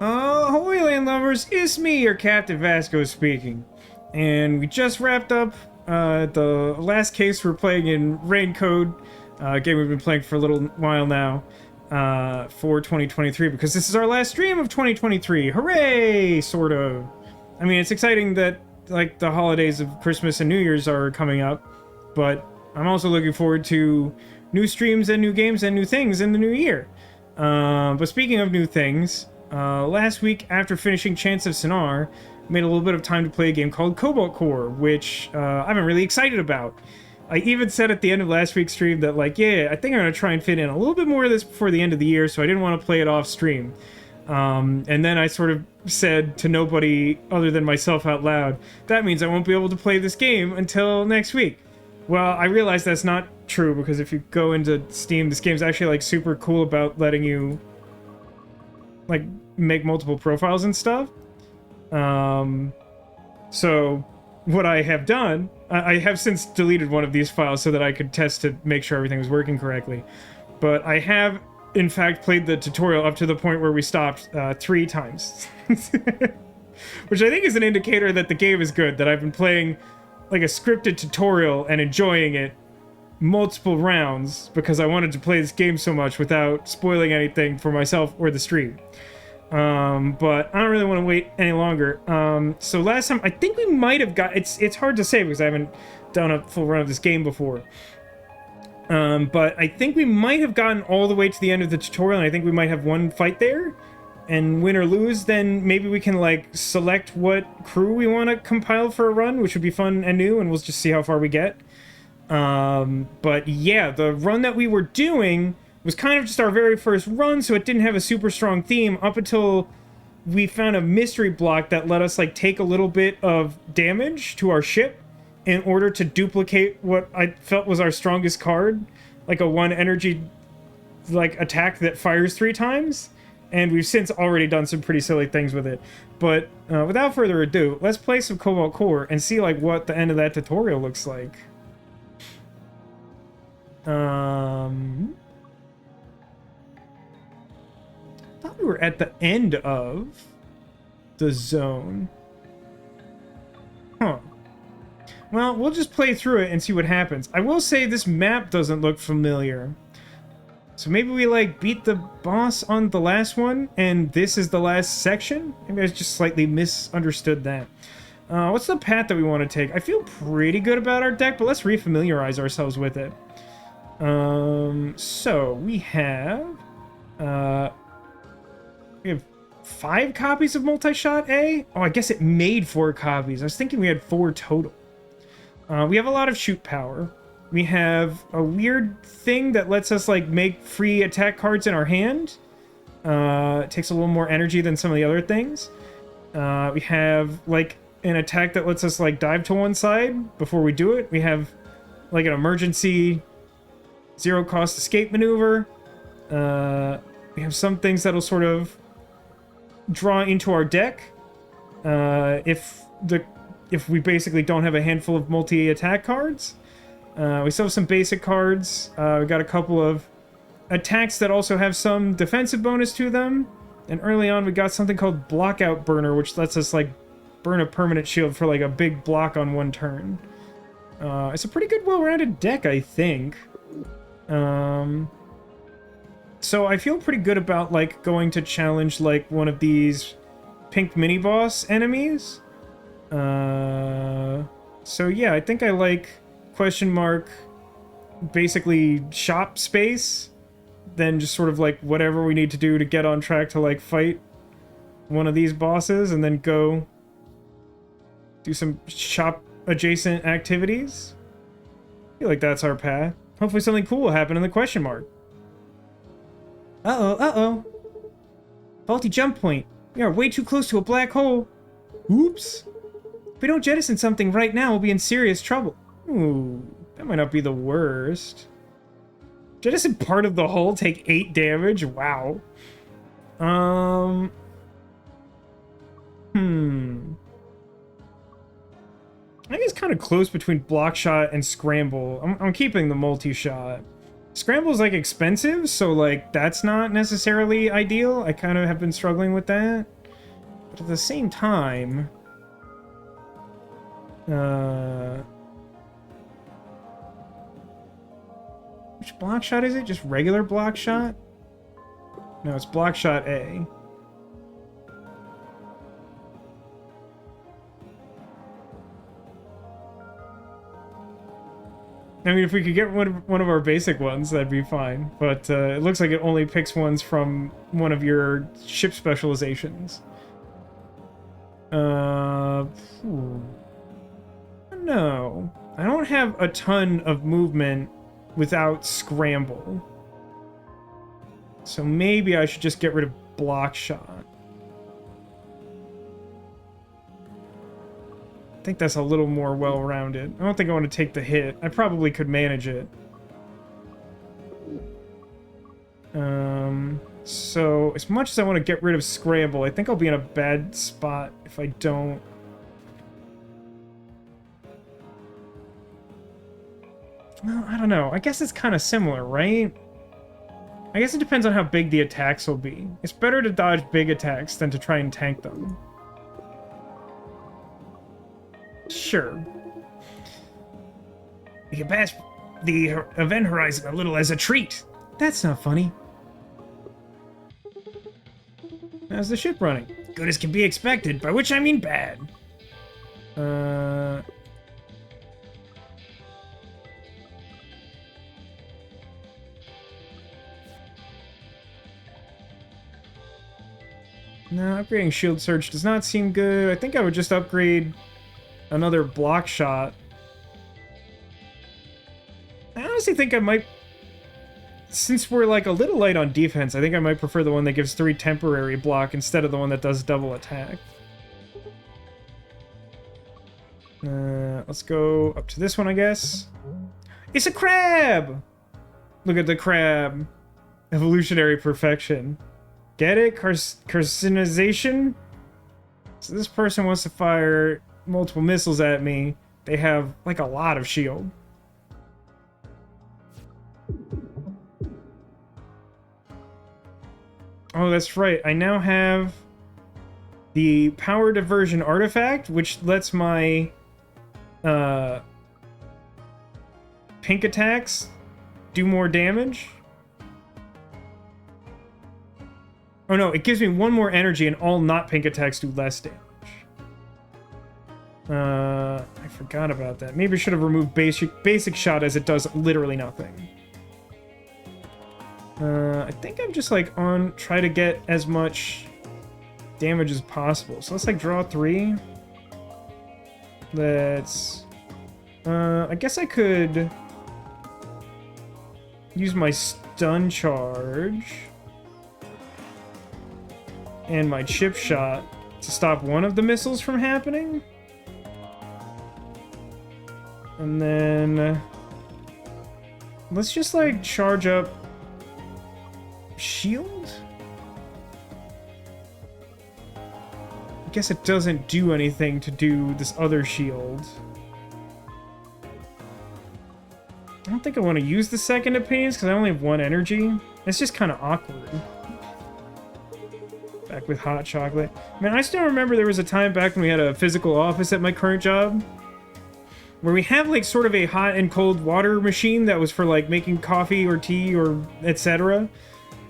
Ahoy land lovers, it's me, your Captain Vasco speaking. And we just wrapped up the last case we're playing in Rain Code, a game we've been playing for a little while now, for 2023, because this is our last stream of 2023. Hooray! Sort of. I mean, it's exciting that, like, the holidays of Christmas and New Year's are coming up, but I'm also looking forward to new streams and new games and new things in the new year. But speaking of new things, last week, after finishing Chants of Sinar, made a little bit of time to play a game called Cobalt Core, which I'm really excited about. I even said at the end of last week's stream that, like, yeah, I think I'm going to try and fit in a little bit more of this before the end of the year, so I didn't want to play it off stream. And then I sort of said to nobody other than myself out loud, that means I won't be able to play this game until next week. Well, I realized that's not true, because if you go into Steam, this game's actually, like, super cool about letting you, like, make multiple profiles and stuff. So what I have done, I have since deleted one of these files so that I could test to make sure everything was working correctly. But I have, in fact, played the tutorial up to the point where we stopped 3 times. Which I think is an indicator that the game is good, that I've been playing like a scripted tutorial and enjoying it multiple rounds because I wanted to play this game so much without spoiling anything for myself or the stream. But I don't really want to wait any longer. So last time, I think we might have got... It's hard to say because I haven't done a full run of this game before. But I think we might have gotten all the way to the end of the tutorial, and I think we might have one fight there. And win or lose, then maybe we can, like, select what crew we want to compile for a run, which would be fun and new, and we'll just see how far we get. But yeah, the run that we were doing was kind of just our very first run, so it didn't have a super strong theme up until we found a mystery block that let us, like, take a little bit of damage to our ship in order to duplicate what I felt was our strongest card, like a 1 energy, like, attack that fires 3 times. And we've since already done some pretty silly things with it. But without further ado, let's play some Cobalt Core and see, like, what the end of that tutorial looks like. Thought we were at the end of the zone. Huh. Well, we'll just play through it and see what happens. I will say this map doesn't look familiar. So maybe we, like, beat the boss on the last one, and this is the last section? Maybe I just slightly misunderstood that. What's the path that we want to take? I feel pretty good about our deck, but let's refamiliarize ourselves with it. So, we have 5 copies of Multi-Shot A? Oh, I guess it made 4 copies. I was thinking we had 4 total. We have a lot of shoot power. We have a weird thing that lets us, like, make free attack cards in our hand. It takes a little more energy than some of the other things. We have, like, an attack that lets us, like, dive to one side before we do it. We have, like, an emergency zero-cost escape maneuver. We have some things that'll sort of draw into our deck if we basically don't have a handful of multi-attack cards. We still have some basic cards. We got a couple of attacks that also have some defensive bonus to them. And early on, we got something called Blockout Burner, which lets us, like, burn a permanent shield for, like, a big block on one turn. It's a pretty good, well-rounded deck, I think. So I feel pretty good about, like, going to challenge, like, one of these pink mini-boss enemies. So yeah, I think I like... question mark, basically shop space, then just sort of like whatever we need to do to get on track to like fight one of these bosses and then go do some shop adjacent activities. I feel like that's our path. Hopefully something cool will happen in the question mark. Uh-oh. Faulty jump point. We are way too close to a black hole. Oops. If we don't jettison something right now, we'll be in serious trouble. Ooh, that might not be the worst. Jettison part of the hull, take 8 damage? Wow. I think it's kind of close between block shot and scramble. I'm keeping the multi-shot. Scramble's like expensive, so like that's not necessarily ideal. I kind of have been struggling with that. But at the same time, which block shot is it? Just regular block shot? No, it's block shot A. I mean, if we could get one of our basic ones, that'd be fine. But it looks like it only picks ones from one of your ship specializations. No. I don't have a ton of movement without scramble. So maybe I should just get rid of block shot. I think that's a little more well-rounded. I don't think I want to take the hit. I probably could manage it. So as much as I want to get rid of scramble, I think I'll be in a bad spot if I don't. Well, I don't know. I guess it's kind of similar, right? I guess it depends on how big the attacks will be. It's better to dodge big attacks than to try and tank them. Sure. You can pass the event horizon a little as a treat. That's not funny. How's the ship running? Good as can be expected, by which I mean bad. No, upgrading shield surge does not seem good. I think I would just upgrade another block shot. I honestly think I might, since we're like a little light on defense, I think I might prefer the one that gives 3 temporary block instead of the one that does double attack. Let's go up to this one, I guess. It's a crab! Look at the crab. Evolutionary perfection. Get it? Carcinization? So this person wants to fire multiple missiles at me. They have, like, a lot of shield. Oh, that's right. I now have the power diversion artifact, which lets my pink attacks do more damage. Oh no, it gives me 1 more energy and all not pink attacks do less damage. I forgot about that. Maybe I should have removed basic shot, as it does literally nothing. I think I'm just like try to get as much damage as possible. So let's like draw 3. Let's I guess I could use my stun charge and my chip shot to stop one of the missiles from happening. And then let's just like charge up shield? I guess it doesn't do anything to do this other shield. I don't think I want to use the second opinions because I only have 1 energy. It's just kind of awkward. Back with hot chocolate. Man, I still remember there was a time back when we had a physical office at my current job where we have like sort of a hot and cold water machine that was for like making coffee or tea or etc.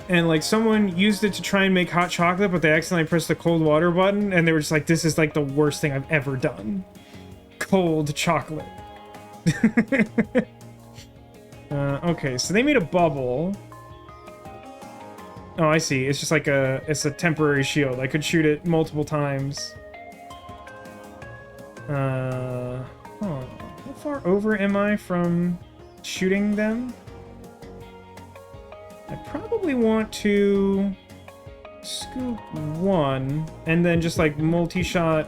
And like someone used it to try and make hot chocolate, but they accidentally pressed the cold water button and they were just like, this is like the worst thing I've ever done. Cold chocolate. Okay, so they made a bubble. Oh, I see. It's just like it's a temporary shield. I could shoot it multiple times. How far over am I from shooting them? I probably want to scoop 1 and then just like multi-shot,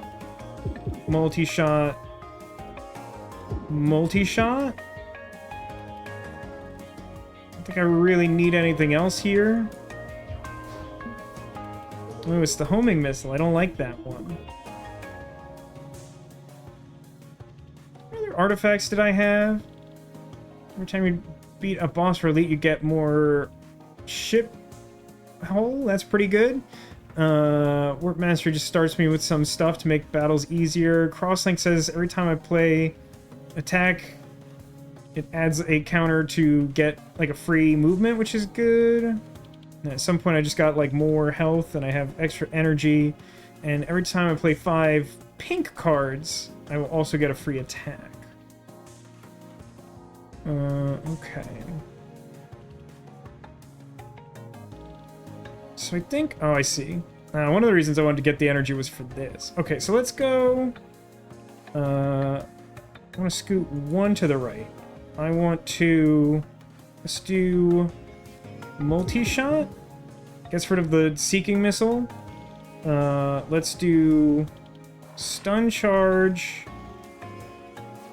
multi-shot, multi-shot. I don't think I really need anything else here. Oh, it's the homing missile. I don't like that one. What other artifacts did I have? Every time you beat a boss for elite, you get more ship hull. That's pretty good. Warp Mastery just starts me with some stuff to make battles easier. Crosslink says every time I play attack, it adds a counter to get like a free movement, which is good. And at some point I just got like more health and I have extra energy. And every time I play 5 pink cards, I will also get a free attack. Okay. So I think... Oh, I see. One of the reasons I wanted to get the energy was for this. Okay, so let's go... I want to scoot 1 to the right. I want to... Let's do... multi-shot? Gets rid of the Seeking Missile. Let's do... Stun Charge...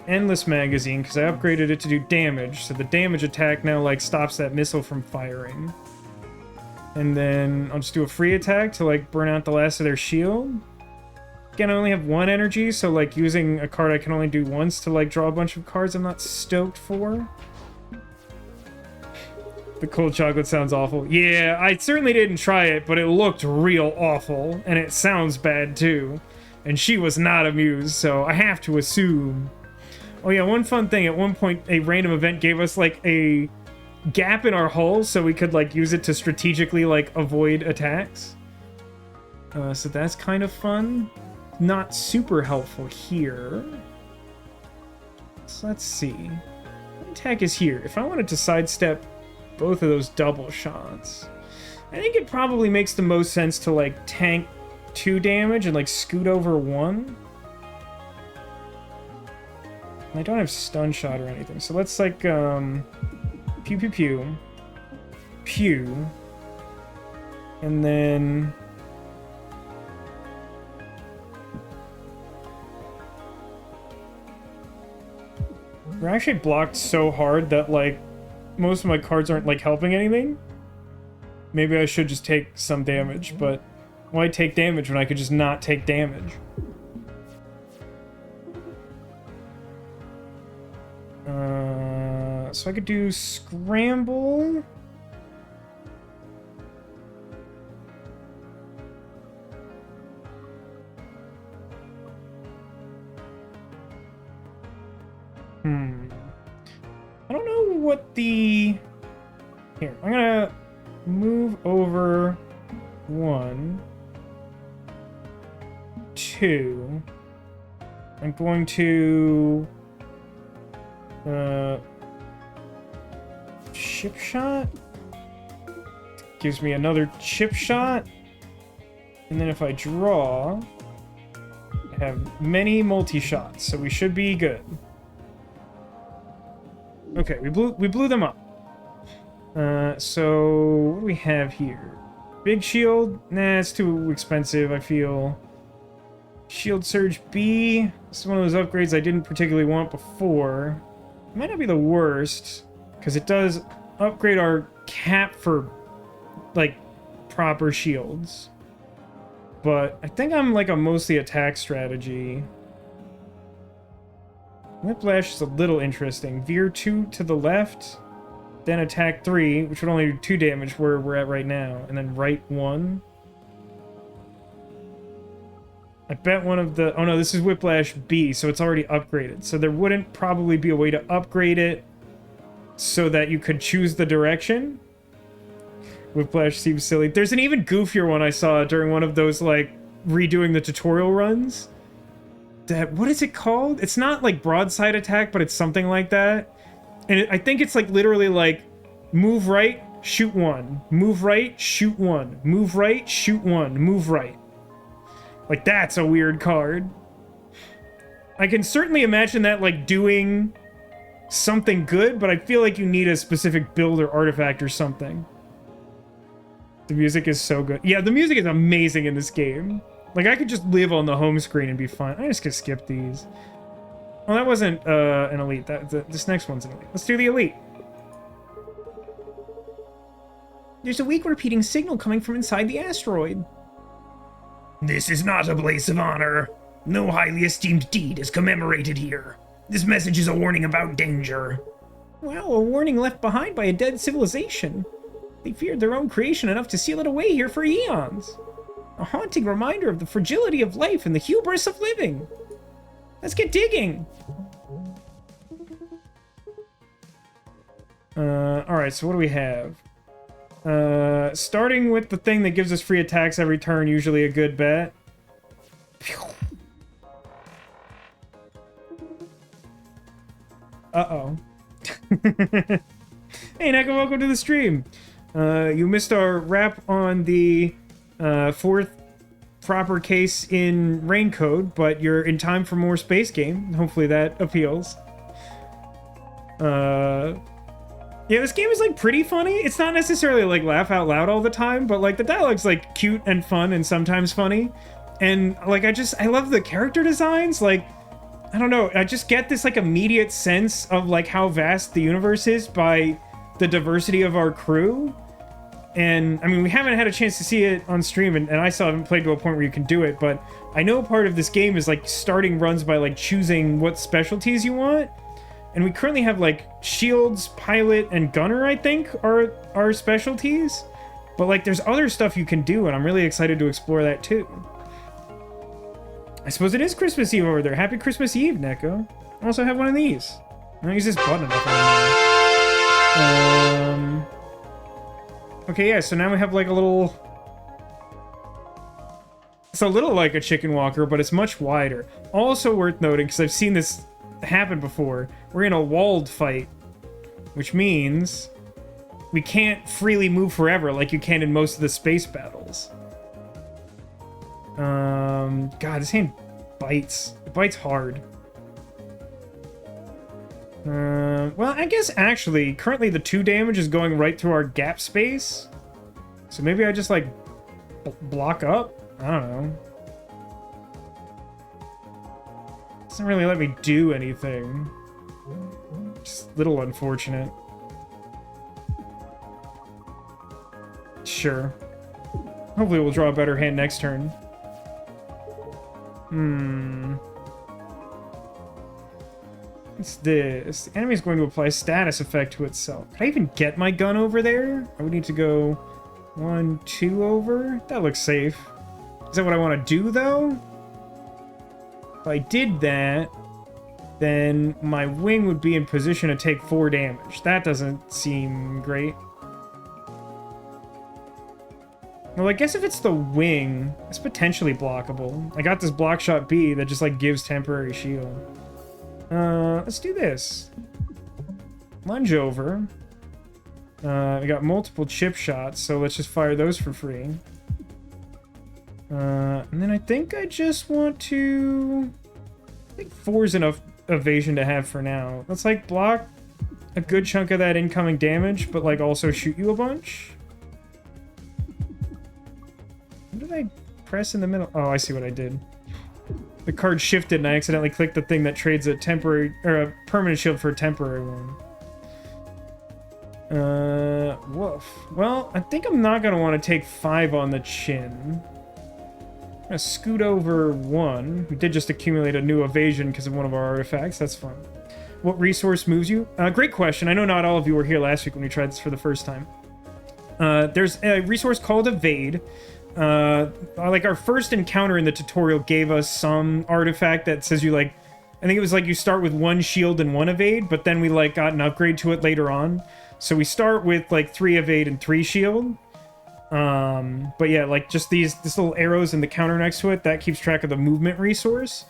Endless Magazine, because I upgraded it to do damage, so the damage attack now, like, stops that missile from firing. And then I'll just do a free attack to, like, burn out the last of their shield. Again, I only have 1 energy, so, like, using a card I can only do once to, like, draw a bunch of cards I'm not stoked for. The cold chocolate sounds awful. Yeah, I certainly didn't try it, but it looked real awful, and it sounds bad, too. And she was not amused, so I have to assume... Oh yeah, one fun thing, at one point a random event gave us like a gap in our hull so we could like use it to strategically like avoid attacks. So that's kind of fun. Not super helpful here. So let's see. What attack is here? If I wanted to sidestep both of those double shots, I think it probably makes the most sense to like tank 2 damage and like scoot over 1. I don't have stun shot or anything, so let's like pew pew pew pew, and then we're actually blocked so hard that like most of my cards aren't like helping anything. Maybe I should just take some damage, but why take damage when I could just not take damage? So I could do Scramble. I don't know what the... Here, I'm gonna move over 1, 2. I'm going to... chip shot gives me another chip shot, and then if I draw, I have many multi-shots, so we should be good. Okay, we blew them up. So what do we have here? Big shield? Nah, it's too expensive, I feel. Shield Surge B. This is one of those upgrades I didn't particularly want before. It might not be the worst, because it does upgrade our cap for, like, proper shields. But I think I'm, like, a mostly attack strategy. Whiplash is a little interesting. Veer 2 to the left, then attack 3, which would only do 2 damage where we're at right now, and then right 1. I bet one of the... Oh no, this is Whiplash B, so it's already upgraded. So there wouldn't probably be a way to upgrade it so that you could choose the direction. Whiplash seems silly. There's an even goofier one I saw during one of those, like, redoing the tutorial runs. What is it called? It's not, like, broadside attack, but it's something like that. And I think it's, like, literally, like, move right, shoot 1. Move right, shoot 1. Move right, shoot 1. Move right. Like, that's a weird card. I can certainly imagine that, like, doing something good, but I feel like you need a specific build or artifact or something. The music is so good. Yeah, the music is amazing in this game. Like, I could just live on the home screen and be fine. I just could skip these. Well, that wasn't an elite. This next one's an elite. Let's do the elite. There's a weak repeating signal coming from inside the asteroid. This is not a place of honor. No highly esteemed deed is commemorated here. This message is a warning about danger. Wow, a warning left behind by a dead civilization. They feared their own creation enough to seal it away here for eons. A haunting reminder of the fragility of life and the hubris of living. Let's get digging. Alright, so what do we have? Starting with the thing that gives us free attacks every turn, usually a good bet. Uh-oh. Hey, Neko, welcome to the stream. You missed our wrap on the fourth proper case in Raincode, but you're in time for more space game. Hopefully that appeals. Yeah, this game is, like, pretty funny. It's not necessarily, like, laugh out loud all the time, but, like, the dialogue's, like, cute and fun and sometimes funny. And, like, I love the character designs. Like, I don't know, I just get this, like, immediate sense of, like, how vast the universe is by the diversity of our crew. And, I mean, we haven't had a chance to see it on stream, and I still haven't played to a point where you can do it, but I know part of this game is, like, starting runs by, like, choosing what specialties you want. And we currently have, like, shields, pilot, and gunner, I think, are our specialties. But, like, there's other stuff you can do, and I'm really excited to explore that, too. I suppose it is Christmas Eve over there. Happy Christmas Eve, Neko. I also have one of these. I don't use this button enough anymore. Okay, yeah, so now we have, like, a little... It's a little like a chicken walker, but it's much wider. Also worth noting, because I've seen this happen before, we're in a walled fight, which means we can't freely move forever like you can in most of the space battles. God, this hand bites. It bites hard. Well, I guess actually, currently the 2 damage is going right through our gap space. So maybe I just, like, block up? I don't know. Doesn't really let me do anything. Just a little unfortunate. Sure. Hopefully we'll draw a better hand next turn. What's this? The enemy is going to apply a status effect to itself. Can I even get my gun over there? I would need to go 1, 2 over. That looks safe. Is that what I want to do, though? If I did that, then my wing would be in position to take 4 damage. That doesn't seem great. Well, I guess if it's the wing, it's potentially blockable. I got this block shot B that just, like, gives temporary shield. Let's do this. Lunge over. We got multiple chip shots, so let's just fire those for free. And then I think I just want to... I think 4 is enough evasion to have for now. Let's, like, block a good chunk of that incoming damage, but, like, also shoot you a bunch. What did I press in the middle? Oh, I see what I did. The card shifted and I accidentally clicked the thing that trades a temporary, or a permanent shield for a temporary one. Woof. Well, I think I'm not gonna want to take 5 on the chin. I'm gonna scoot over 1. We did just accumulate a new evasion because of one of our artifacts. That's fun. What resource moves you? Great question. I know not all of you were here last week when we tried this for the first time. There's a resource called Evade. Like, our first encounter in the tutorial gave us some artifact that says you, like... I think it was, like, you start with 1 shield and 1 evade, but then we, like, got an upgrade to it later on. So we start with, like, 3 evade and 3 shield. But yeah, like, just these little arrows and the counter next to it, that keeps track of the movement resource.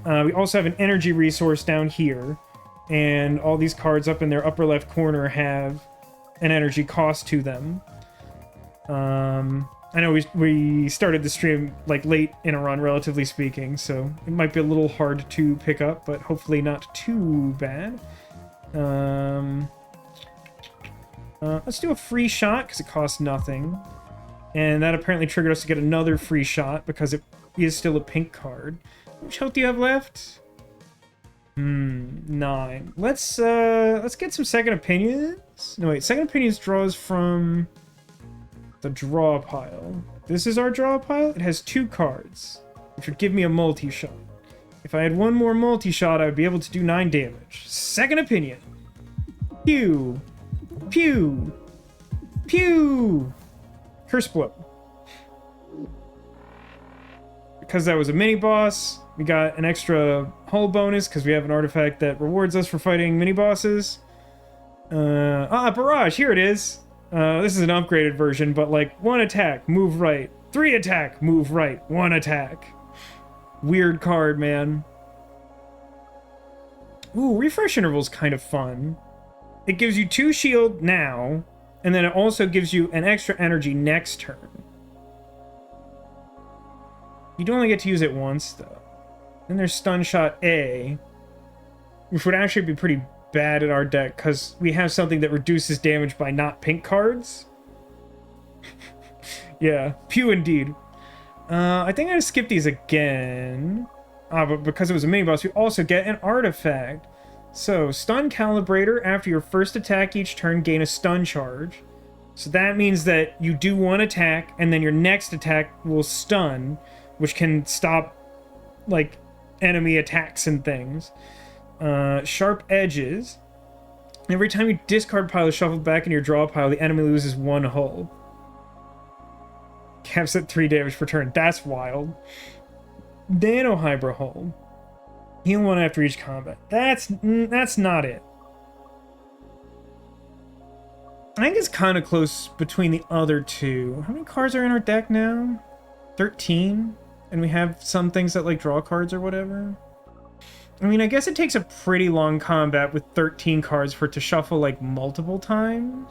We also have an energy resource down here. And all these cards up in their upper left corner have an energy cost to them. I know we started the stream, like, late in a run, relatively speaking, so it might be a little hard to pick up, but hopefully not too bad. Let's do a free shot, because it costs nothing. And that apparently triggered us to get another free shot, because it is still a pink card. How much health do you have left? 9. Let's get some second opinions. No, wait, second opinions draws from... the draw pile. This is our draw pile. It has 2 cards, which would give me a multi-shot. If I had 1 more multi-shot, I would be able to do 9 damage. Second opinion. Pew! Pew! Pew! Curse blow. Because that was a mini boss, we got an extra hull bonus because we have an artifact that rewards us for fighting mini bosses. Barrage, here it is. This is an upgraded version, but like 1 attack, move right. 3 attack, move right. 1 attack. Weird card, man. Ooh, refresh interval's kind of fun. It gives you 2 shield now, and then it also gives you an extra energy next turn. You do only get to use it once, though. Then there's Stun Shot A, which would actually be pretty bad in our deck, because we have something that reduces damage by not pink cards. Yeah, pew indeed. I think I'm going to skip these again. But because it was a mini-boss, we also get an artifact. So, Stun Calibrator, after your first attack each turn, gain a stun charge. So that means that you do 1 attack, and then your next attack will stun, which can stop, like, enemy attacks and things. Sharp Edges. Every time you discard pile is shuffled back into your draw pile, the enemy loses 1 hull. Caps at 3 damage per turn. That's wild. Nano Hybrid Hull. Heal 1 after each combat. That's not it. I think it's kind of close between the other two. How many cards are in our deck now? 13? And we have some things that like draw cards or whatever. I mean, I guess it takes a pretty long combat with 13 cards for it to shuffle like multiple times.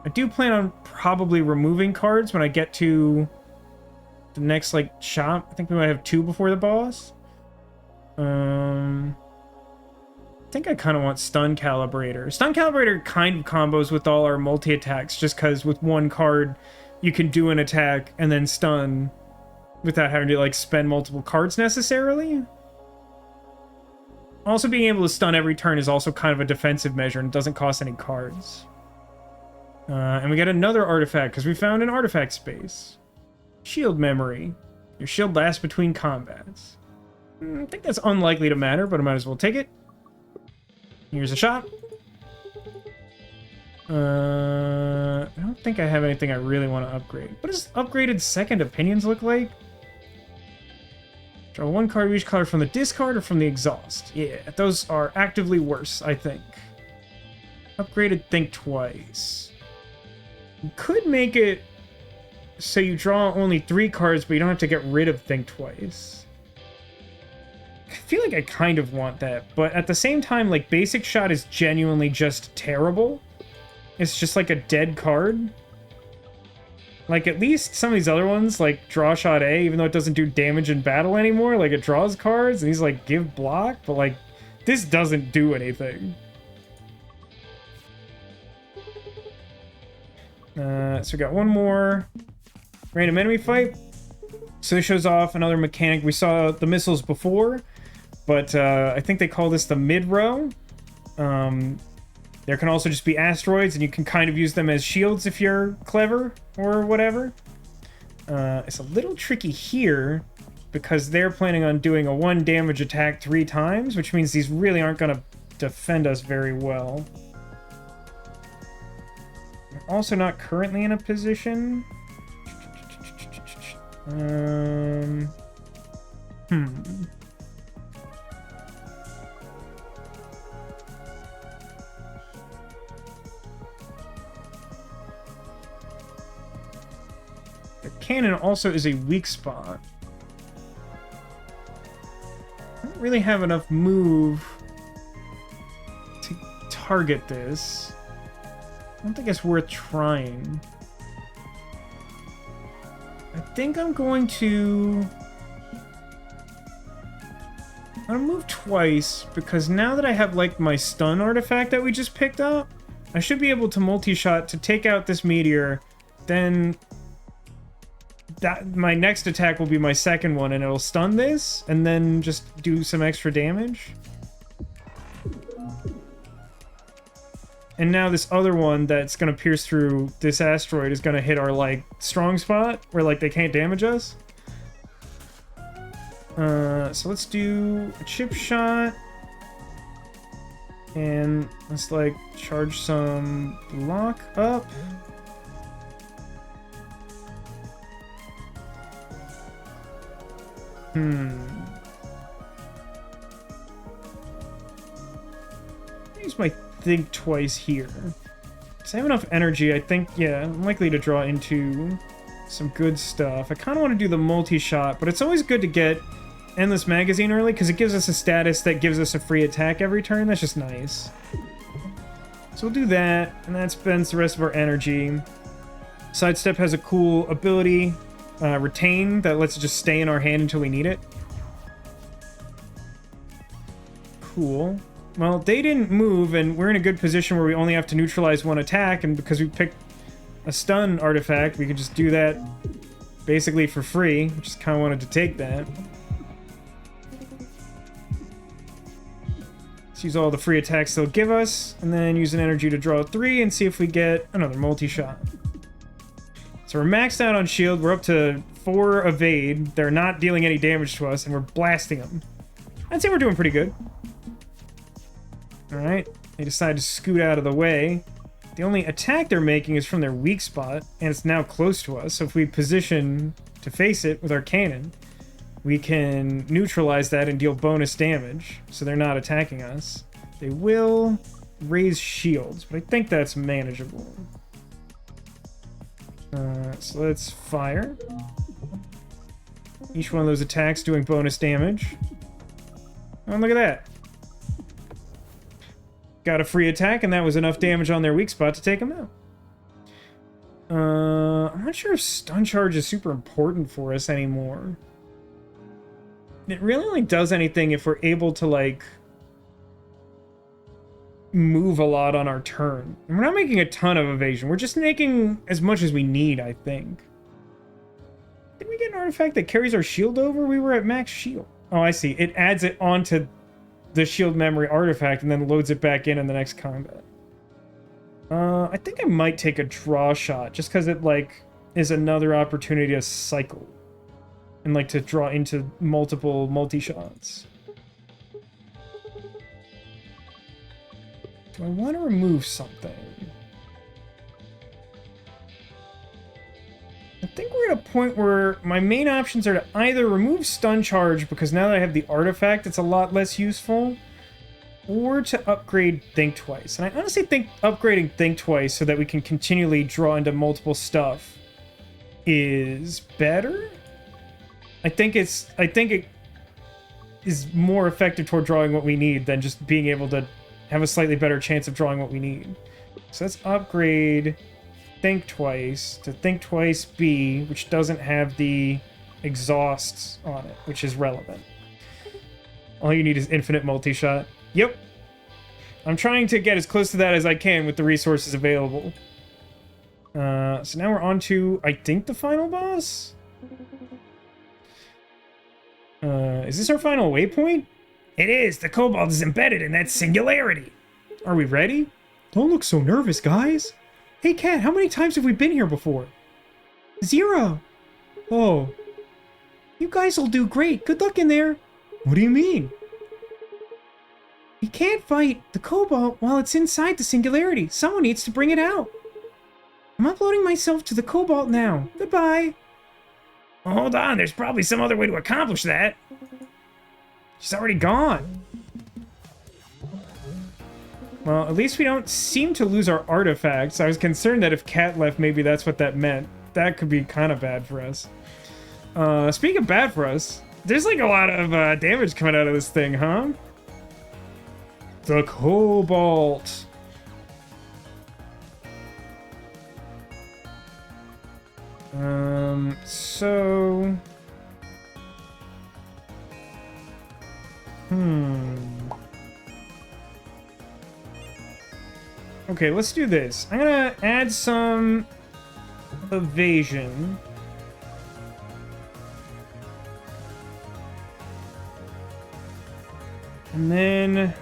I do plan on probably removing cards when I get to the next like shop. I think we might have 2 before the boss. I think I kind of want Stun Calibrator. Stun Calibrator kind of combos with all our multi-attacks, just because with 1 card you can do an attack and then stun without having to like spend multiple cards necessarily. Also, being able to stun every turn is also kind of a defensive measure and doesn't cost any cards. And we get another artifact because we found an artifact space. Shield Memory. Your shield lasts between combats. I think that's unlikely to matter, but I might as well take it. Here's a shot. I don't think I have anything I really want to upgrade. What does upgraded Second Opinions look like? Draw 1 card of each color from the discard or from the exhaust. Yeah, those are actively worse, I think. Upgraded Think Twice. You could make it so you draw only 3 cards, but you don't have to get rid of Think Twice. I feel like I kind of want that, but at the same time, like, Basic Shot is genuinely just terrible. It's just like a dead card. Like, at least some of these other ones, like Draw Shot A, even though it doesn't do damage in battle anymore, like, it draws cards, and he's like, give block, but, like, this doesn't do anything. So we got one more random enemy fight. So this shows off another mechanic. We saw the missiles before, but I think they call this the mid-row. There can also just be asteroids, and you can kind of use them as shields if you're clever or whatever. It's a little tricky here because they're planning on doing a 1 damage attack 3 times, which means these really aren't going to defend us very well. We're also not currently in a position. The cannon also is a weak spot. I don't really have enough move to target this. I don't think it's worth trying. I think I'm going to move twice, because now that I have, like, my stun artifact that we just picked up, I should be able to multi-shot to take out this meteor, then my next attack will be my second one, and it'll stun this, and then just do some extra damage. And now this other one that's going to pierce through this asteroid is going to hit our, like, strong spot, where, like, they can't damage us. So let's do a chip shot. And let's like charge some block up. Use my think twice here. Because I have enough energy, I think, yeah, I'm likely to draw into some good stuff. I kind of want to do the multi-shot, but it's always good to get Endless Magazine early, because it gives us a status that gives us a free attack every turn. That's just nice. So we'll do that, and that spends the rest of our energy. Sidestep has a cool ability, Retain, that lets it just stay in our hand until we need it. Cool. Well, they didn't move, and we're in a good position where we only have to neutralize one attack, and because we picked a stun artifact, we could just do that basically for free. Just kind of wanted to take that. Let's use all the free attacks they'll give us, and then use an energy to draw 3 and see if we get another multi-shot. So we're maxed out on shield. We're up to 4 evade. They're not dealing any damage to us, and we're blasting them. I'd say we're doing pretty good. Alright, they decide to scoot out of the way. The only attack they're making is from their weak spot, and it's now close to us, so if we position to face it with our cannon, we can neutralize that and deal bonus damage, so they're not attacking us. They will raise shields, but I think that's manageable. So let's fire. Each one of those attacks doing bonus damage. Oh, look at that. Got a free attack, and that was enough damage on their weak spot to take them out. I'm not sure if stun charge is super important for us anymore. It really only does anything if we're able to, like, move a lot on our turn. And we're not making a ton of evasion. We're just making as much as we need, I think. Did we get an artifact that carries our shield over? We were at max shield. Oh, I see. It adds it onto the shield memory artifact and then loads it back in the next combat. I think I might take a draw shot just because it, like, is another opportunity to cycle and, like, to draw into multiple multi-shots. Do I want to remove something? I think we're at a point where my main options are to either remove stun charge, because now that I have the artifact, it's a lot less useful, or to upgrade Think Twice. And I honestly think upgrading Think Twice so that we can continually draw into multiple stuff is better. I think it is more effective toward drawing what we need than just being able to have a slightly better chance of drawing what we need. So let's upgrade Think Twice to Think Twice B, which doesn't have the exhausts on it, which is relevant. All you need is infinite multi-shot. Yep. I'm trying to get as close to that as I can with the resources available. So now we're on to, I think, the final boss? Is this our final waypoint? It is. The Cobalt is embedded in that singularity. Are we ready? Don't look so nervous, guys. Hey, Cat, how many times have we been here before? 0. Oh. You guys will do great. Good luck in there. What do you mean? You can't fight the Cobalt while it's inside the singularity. Someone needs to bring it out. I'm uploading myself to the Cobalt now. Goodbye. Well, hold on. There's probably some other way to accomplish that. She's already gone. Well, at least we don't seem to lose our artifacts. I was concerned that if Cat left, maybe that's what that meant. That could be kind of bad for us. Speaking of bad for us, there's like a lot of damage coming out of this thing, huh? The Cobalt. So... Okay, let's do this. I'm gonna add some evasion. And then...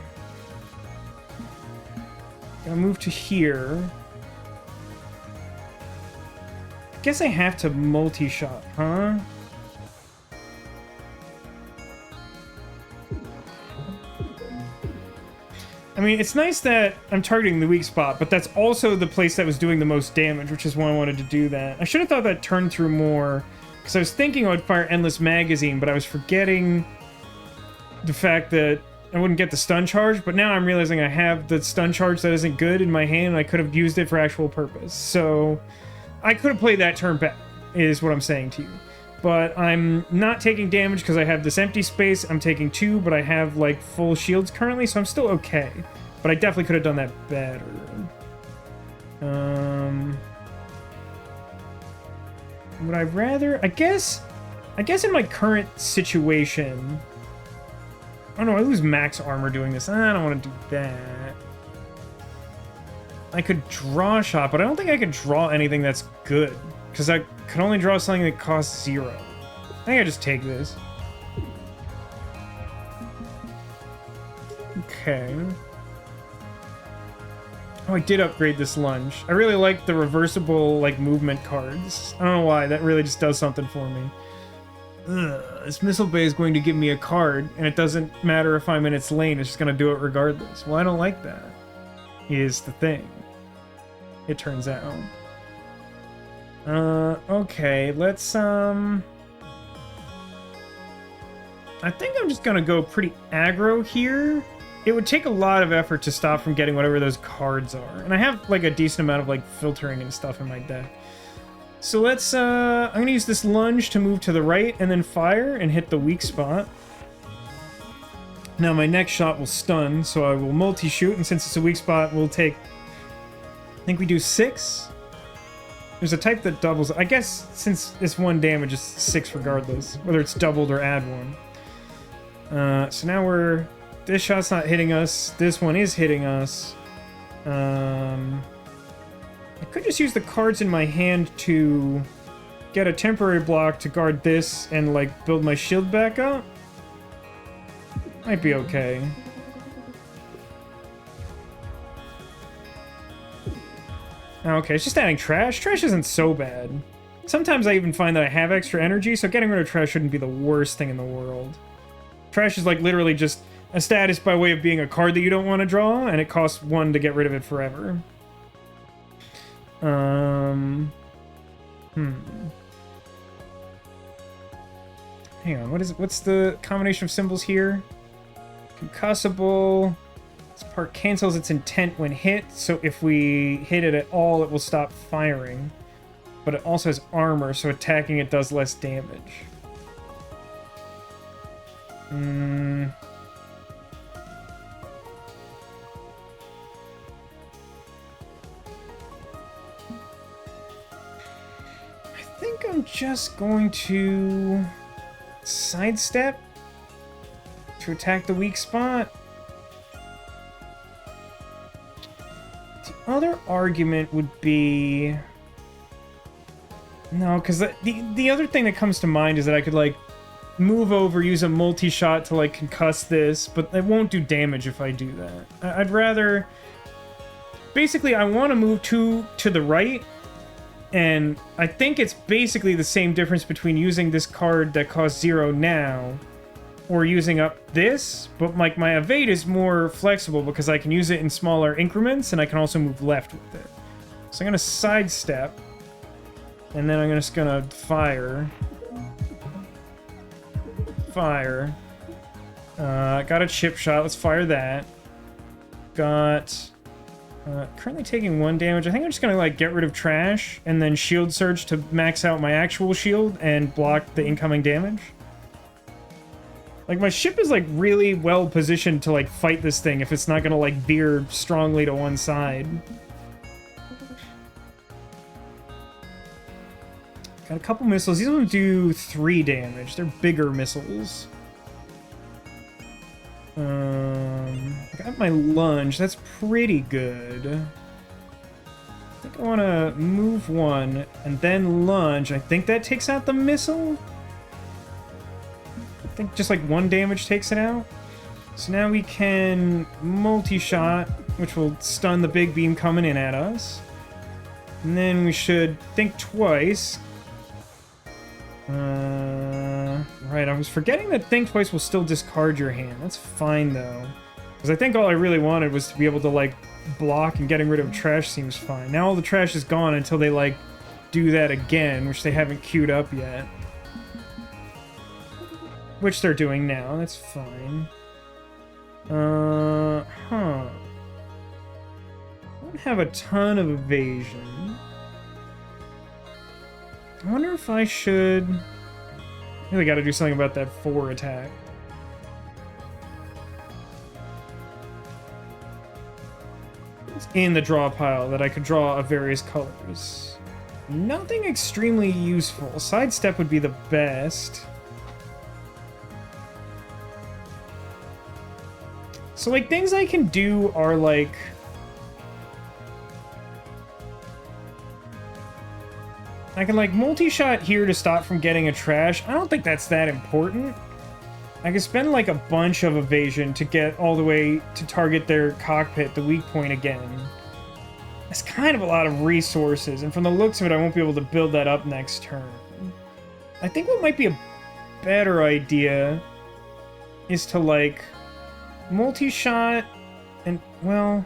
Gonna move to here. I guess I have to multi-shot, huh? I mean, it's nice that I'm targeting the weak spot, but that's also the place that was doing the most damage, which is why I wanted to do that. I should have thought that turned through more, because I was thinking I would fire Endless Magazine, but I was forgetting the fact that I wouldn't get the stun charge, but now I'm realizing I have the stun charge that isn't good in my hand, and I could have used it for actual purpose. So I could have played that turn back, is what I'm saying to you. But I'm not taking damage because I have this empty space. I'm taking 2, but I have, like, full shields currently, so I'm still okay. But I definitely could have done that better. Would I rather... I guess in my current situation... Oh no, I lose max armor doing this. I don't want to do that. I could draw a shot, but I don't think I could draw anything that's good. Because I could only draw something that costs 0. I think I just take this. Okay. Oh, I did upgrade this lunge. I really like the reversible, like, movement cards. I don't know why, that really just does something for me. Ugh, this missile bay is going to give me a card, and it doesn't matter if I'm in its lane, it's just going to do it regardless. Well, I don't like that, is the thing. It turns out. Okay, let's, I think I'm just gonna go pretty aggro here. It would take a lot of effort to stop from getting whatever those cards are. And I have, like, a decent amount of, like, filtering and stuff in my deck. So let's, I'm gonna use this lunge to move to the right and then fire and hit the weak spot. Now my next shot will stun, so I will multi-shoot, and since it's a weak spot, we'll take... I think we do 6? There's a type that doubles. I guess since it's 1 damage, it's 6 regardless, whether it's doubled or add 1. So now we're... This shot's not hitting us. This one is hitting us. I could just use the cards in my hand to get a temporary block to guard this and, like, build my shield back up. Might be okay. Okay, it's just adding trash. Trash isn't so bad. Sometimes I even find that I have extra energy, so getting rid of trash shouldn't be the worst thing in the world. Trash is, like, literally just a status by way of being a card that you don't want to draw, and it costs 1 to get rid of it forever. Hang on, what's the combination of symbols here? Concussible. This part cancels its intent when hit, so if we hit it at all, it will stop firing. But it also has armor, so attacking it does less damage. I think I'm just going to sidestep to attack the weak spot. The other argument would be... No, because the other thing that comes to mind is that I could, like, move over, use a multi-shot to, like, concuss this, but it won't do damage if I do that. I'd rather... Basically, I want to move to the right, and I think it's basically the same difference between using this card that costs 0 now, or using up this, but, like, my evade is more flexible because I can use it in smaller increments, and I can also move left with it. So I'm going to sidestep, and then I'm just going to fire. Fire. Got a chip shot, let's fire that. Got... currently taking 1 damage. I think I'm just gonna, like, get rid of trash and then shield surge to max out my actual shield and block the incoming damage. Like, my ship is, like, really well positioned to, like, fight this thing if it's not gonna, like, veer strongly to one side. Got a couple missiles. These ones do 3 damage. They're bigger missiles. I got my lunge. That's pretty good. I think I want to move 1 and then lunge. I think that takes out the missile. I think just like 1 damage takes it out. So now we can multi-shot, which will stun the big beam coming in at us. And then we should think twice. Right, I was forgetting that think twice will still discard your hand. That's fine, though. Because I think all I really wanted was to be able to, like, block, and getting rid of trash seems fine. Now all the trash is gone until they, like, do that again, which they haven't queued up yet. Which they're doing now, that's fine. I don't have a ton of evasion. I wonder if I should... I really gotta do something about that 4 attack. It's in the draw pile that I could draw of various colors. Nothing extremely useful. Sidestep would be the best. So, like, things I can do are, like... I can, like, multi-shot here to stop from getting a trash. I don't think that's that important. I can spend, like, a bunch of evasion to get all the way to target their cockpit, the weak point, again. That's kind of a lot of resources, and from the looks of it, I won't be able to build that up next turn. I think what might be a better idea is to, like... multi-shot, and, well...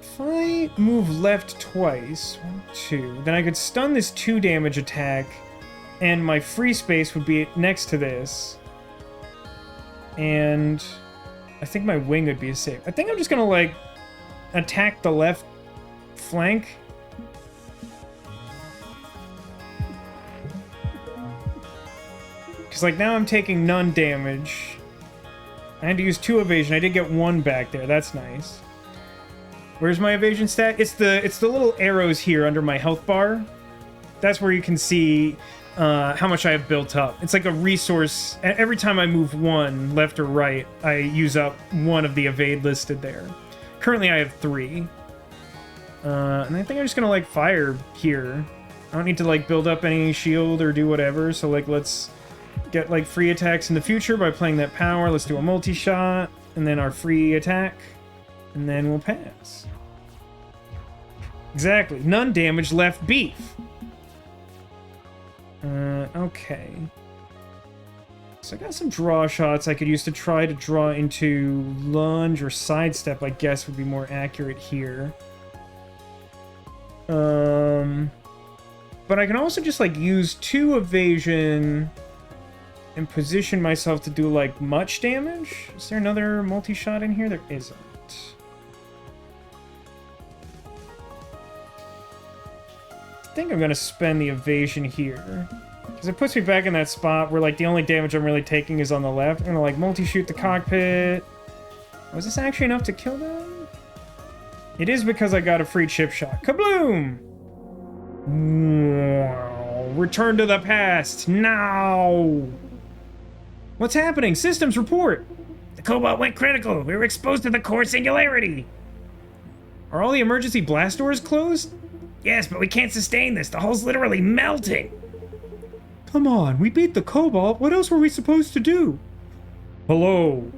if I move left twice, 1, 2, then I could stun this 2 damage attack, and my free space would be next to this. And I think my wing would be safe. I think I'm just gonna, like, attack the left flank. Because, like, now I'm taking none damage. I had to use 2 evasion. I did get 1 back there. That's nice. Where's my evasion stat? It's the little arrows here under my health bar. That's where you can see how much I have built up. It's like a resource. Every time I move 1 left or right, I use up 1 of the evade listed there. Currently, I have 3. And I think I'm just gonna, like, fire here. I don't need to, like, build up any shield or do whatever. So, like, let's get, like, free attacks in the future by playing that power. Let's do a multi-shot, and then our free attack, and then we'll pass. Exactly. None damage, left beef. Okay. So I got some draw shots I could use to try to draw into lunge or sidestep, I guess would be more accurate here. But I can also just, like, use 2 evasion and position myself to do, like, much damage. Is there another multi-shot in here? There isn't. I think I'm gonna spend the evasion here. Because it puts me back in that spot where, like, the only damage I'm really taking is on the left. I'm gonna, like, multi-shoot the cockpit. Was this actually enough to kill them? It is because I got a free chip shot. Kabloom! Wow. Return to the past, now! What's happening? Systems report! The Cobalt went critical. We were exposed to the core singularity. Are all the emergency blast doors closed? Yes, but we can't sustain this. The hull's literally melting. Come on, we beat the Cobalt. What else were we supposed to do? Hello?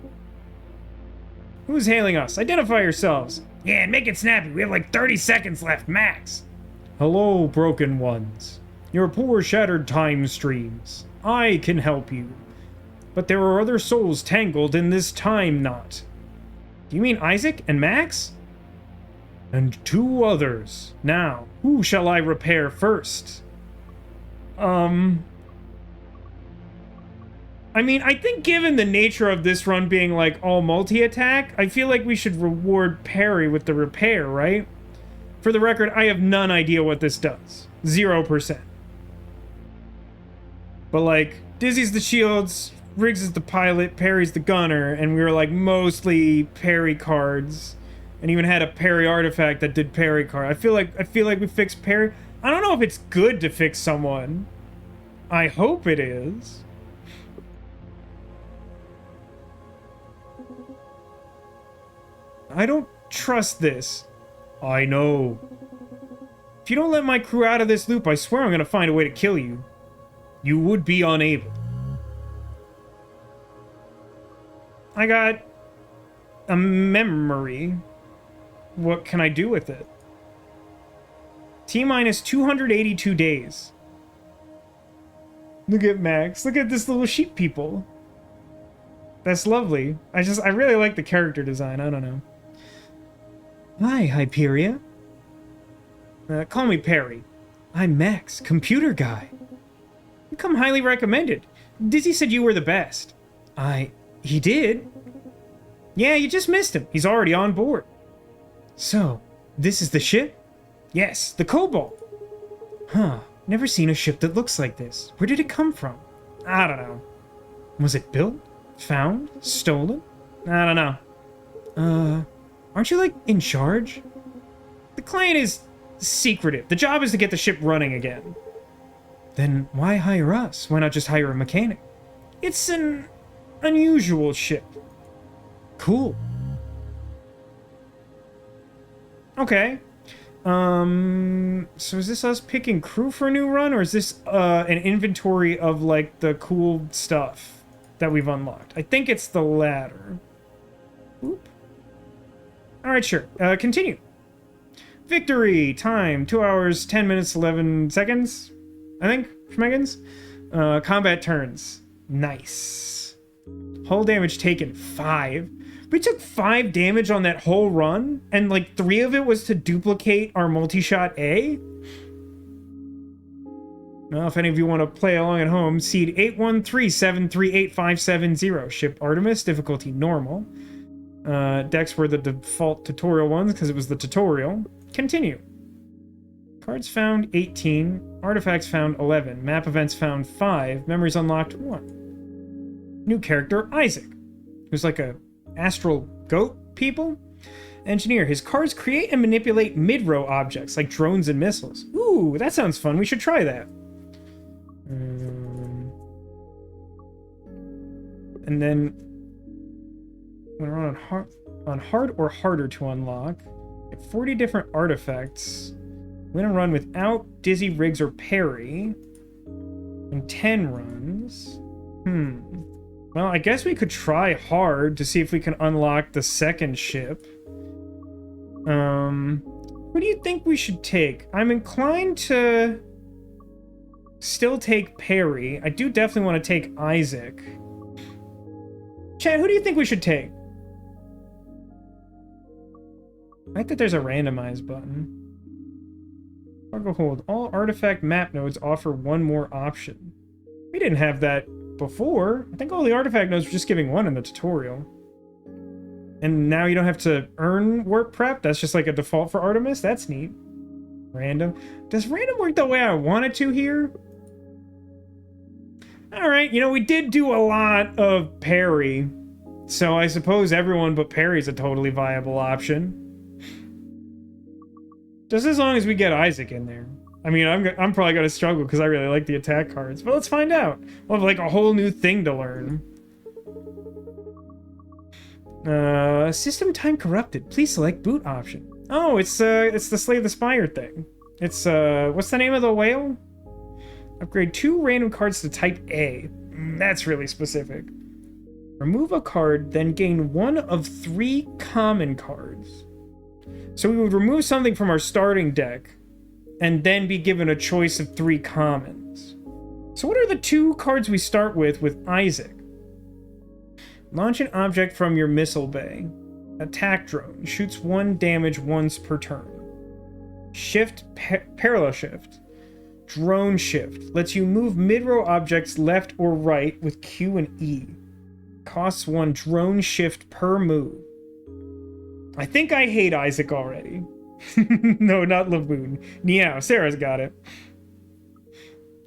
Who's hailing us? Identify yourselves. Yeah, and make it snappy. We have like 30 seconds left, max. Hello, broken ones. Your poor shattered time streams. I can help you. But there are other souls tangled in this time knot. Do you mean Isaac and Max? And 2 others. Now, who shall I repair first? I mean, I think given the nature of this run being, like, all multi-attack, I feel like we should reward parry with the repair, right? For the record, I have none idea what this does. 0%. But, like, Dizzy's the shields, Riggs is the pilot, Parry's the gunner, and we were, like, mostly parry cards. And even had a parry artifact that did parry card. I feel like we fixed parry. I don't know if it's good to fix someone. I hope it is. I don't trust this. I know. If you don't let my crew out of this loop, I swear I'm gonna find a way to kill you. You would be unable. I got a memory. What can I do with it? T-minus 282 days. Look at Max. Look at this little sheep people. That's lovely. I really like the character design. I don't know. Hi, Hyperia. Call me Perry. I'm Max, computer guy. You come highly recommended. Dizzy said you were the best. He did? Yeah, you just missed him. He's already on board. So, this is the ship? Yes, the Cobalt. Huh, never seen a ship that looks like this. Where did it come from? I don't know. Was it built? Found? Stolen? I don't know. Aren't you, like, in charge? The client is secretive. The job is to get the ship running again. Then why hire us? Why not just hire a mechanic? It's an unusual ship. Cool. Okay. So is this us picking crew for a new run, or is this an inventory of, like, the cool stuff that we've unlocked? I think it's the latter. Oop. Alright, sure. Continue. Victory! Time, 2 hours, 10 minutes, 11 seconds, I think, Schmeggins. Combat turns. Nice. Hull damage taken, 5. We took 5 damage on that whole run, and like 3 of it was to duplicate our multi-shot A? Well, if any of you want to play along at home, seed 813738570. Ship Artemis, difficulty normal. Decks were the default tutorial ones because it was the tutorial. Continue. Cards found 18. Artifacts found 11. Map events found 5. Memories unlocked 1. New character, Isaac, who's like a astral goat people. Engineer. His cards create and manipulate mid-row objects like drones and missiles. Ooh, that sounds fun. We should try that. And then when we're on hard or harder to unlock, get 40 different artifacts. Win a run without Dizzy, Riggs, or Perry. And 10 runs. Well, I guess we could try hard to see if we can unlock the second ship. What do you think we should take? I'm inclined to still take Perry. I do definitely want to take Isaac. Chad, who do you think we should take? I like that there's a randomize button. Cargo hold. All artifact map nodes offer one more option. We didn't have that before. I think all the artifact nodes were just giving one in the tutorial. And now you don't have to earn warp prep? That's just like a default for Artemis? That's neat. Random. Does random work the way I want it to here? Alright, you know, we did do a lot of Perry. So I suppose everyone but Perry's a totally viable option. Just as long as we get Isaac in there. I mean, I'm probably going to struggle because I really like the attack cards. But let's find out. We'll have like a whole new thing to learn. System time corrupted. Please select boot option. Oh, it's the Slay the Spire thing. It's, what's the name of the whale? Upgrade 2 random cards to type A. That's really specific. Remove a card, then gain 1 of 3 common cards. So we would remove something from our starting deck, and then be given a choice of 3 commons. So what are the 2 cards we start with Isaac? Launch an object from your missile bay. Attack drone. Shoots 1 damage once per turn. Shift, parallel shift. Drone shift. Lets you move mid-row objects left or right with Q and E. Costs 1 drone shift per move. I think I hate Isaac already. No, not Laboon. Yeah, Sarah's got it.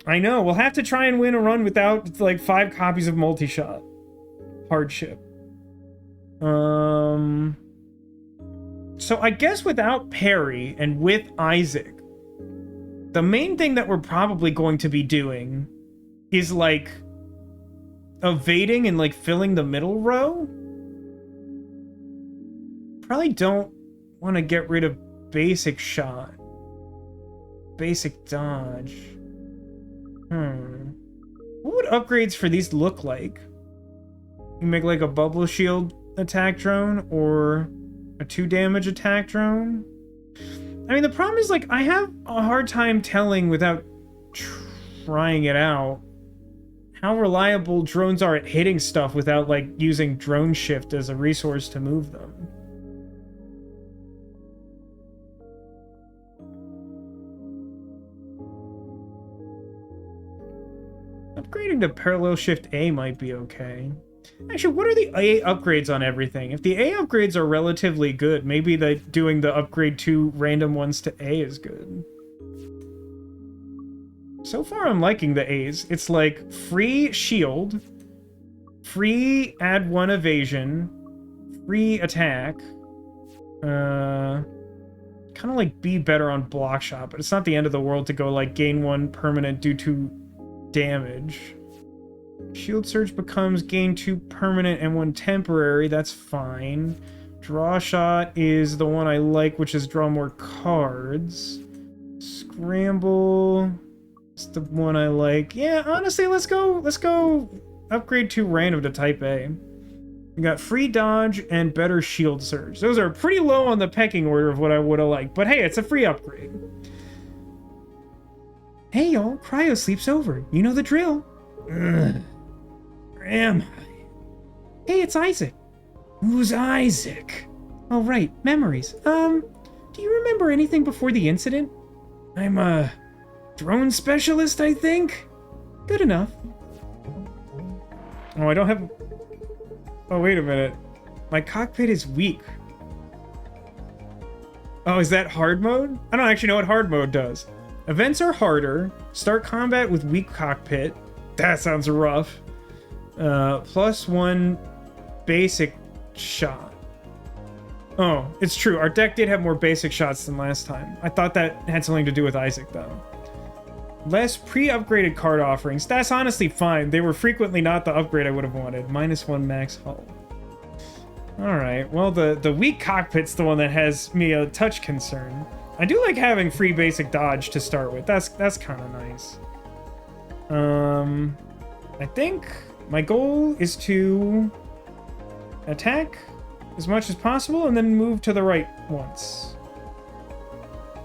I know, we'll have to try and win a run without, like, 5 copies of multi-shot. Hardship. So I guess without Perry and with Isaac, the main thing that we're probably going to be doing is, like, evading and, like, filling the middle row. Probably don't want to get rid of basic shot. Basic dodge. What would upgrades for these look like? You make like a bubble shield attack drone or a 2 damage attack drone? I mean, the problem is, like, I have a hard time telling without trying it out how reliable drones are at hitting stuff without, like, using drone shift as a resource to move them. Upgrading to parallel shift A might be okay. Actually, what are the A upgrades on everything? If the A upgrades are relatively good, maybe doing the upgrade to random ones to A is good. So far, I'm liking the A's. It's like free shield, free add 1 evasion, free attack. Kind of like be better on block shot, but it's not the end of the world to go like gain 1 permanent due to damage. Shield surge becomes gain 2 permanent and 1 temporary. That's fine. Draw shot is the one I like, which is draw more cards. Scramble. It's the one I like. Yeah, honestly, let's go upgrade to random to type A. We got free dodge and better shield surge. Those are pretty low on the pecking order of what I would have liked, but hey, it's a free upgrade. Hey y'all, cryo sleep's over. You know the drill. Ugh. Where am I? Hey, it's Isaac. Who's Isaac? Oh right, memories. Do you remember anything before the incident? I'm a drone specialist, I think? Good enough. Oh, I don't have... Oh, wait a minute. My cockpit is weak. Oh, is that hard mode? I don't actually know what hard mode does. Events are harder. Start combat with weak cockpit. That sounds rough. +1 basic shot. Oh, it's true. Our deck did have more basic shots than last time. I thought that had something to do with Isaac, though. Less pre-upgraded card offerings. That's honestly fine. They were frequently not the upgrade I would have wanted. -1 max hull. Alright, well, the weak cockpit's the one that has me a touch concerned. I do like having free basic dodge to start with. That's kind of nice. I think my goal is to attack as much as possible and then move to the right once.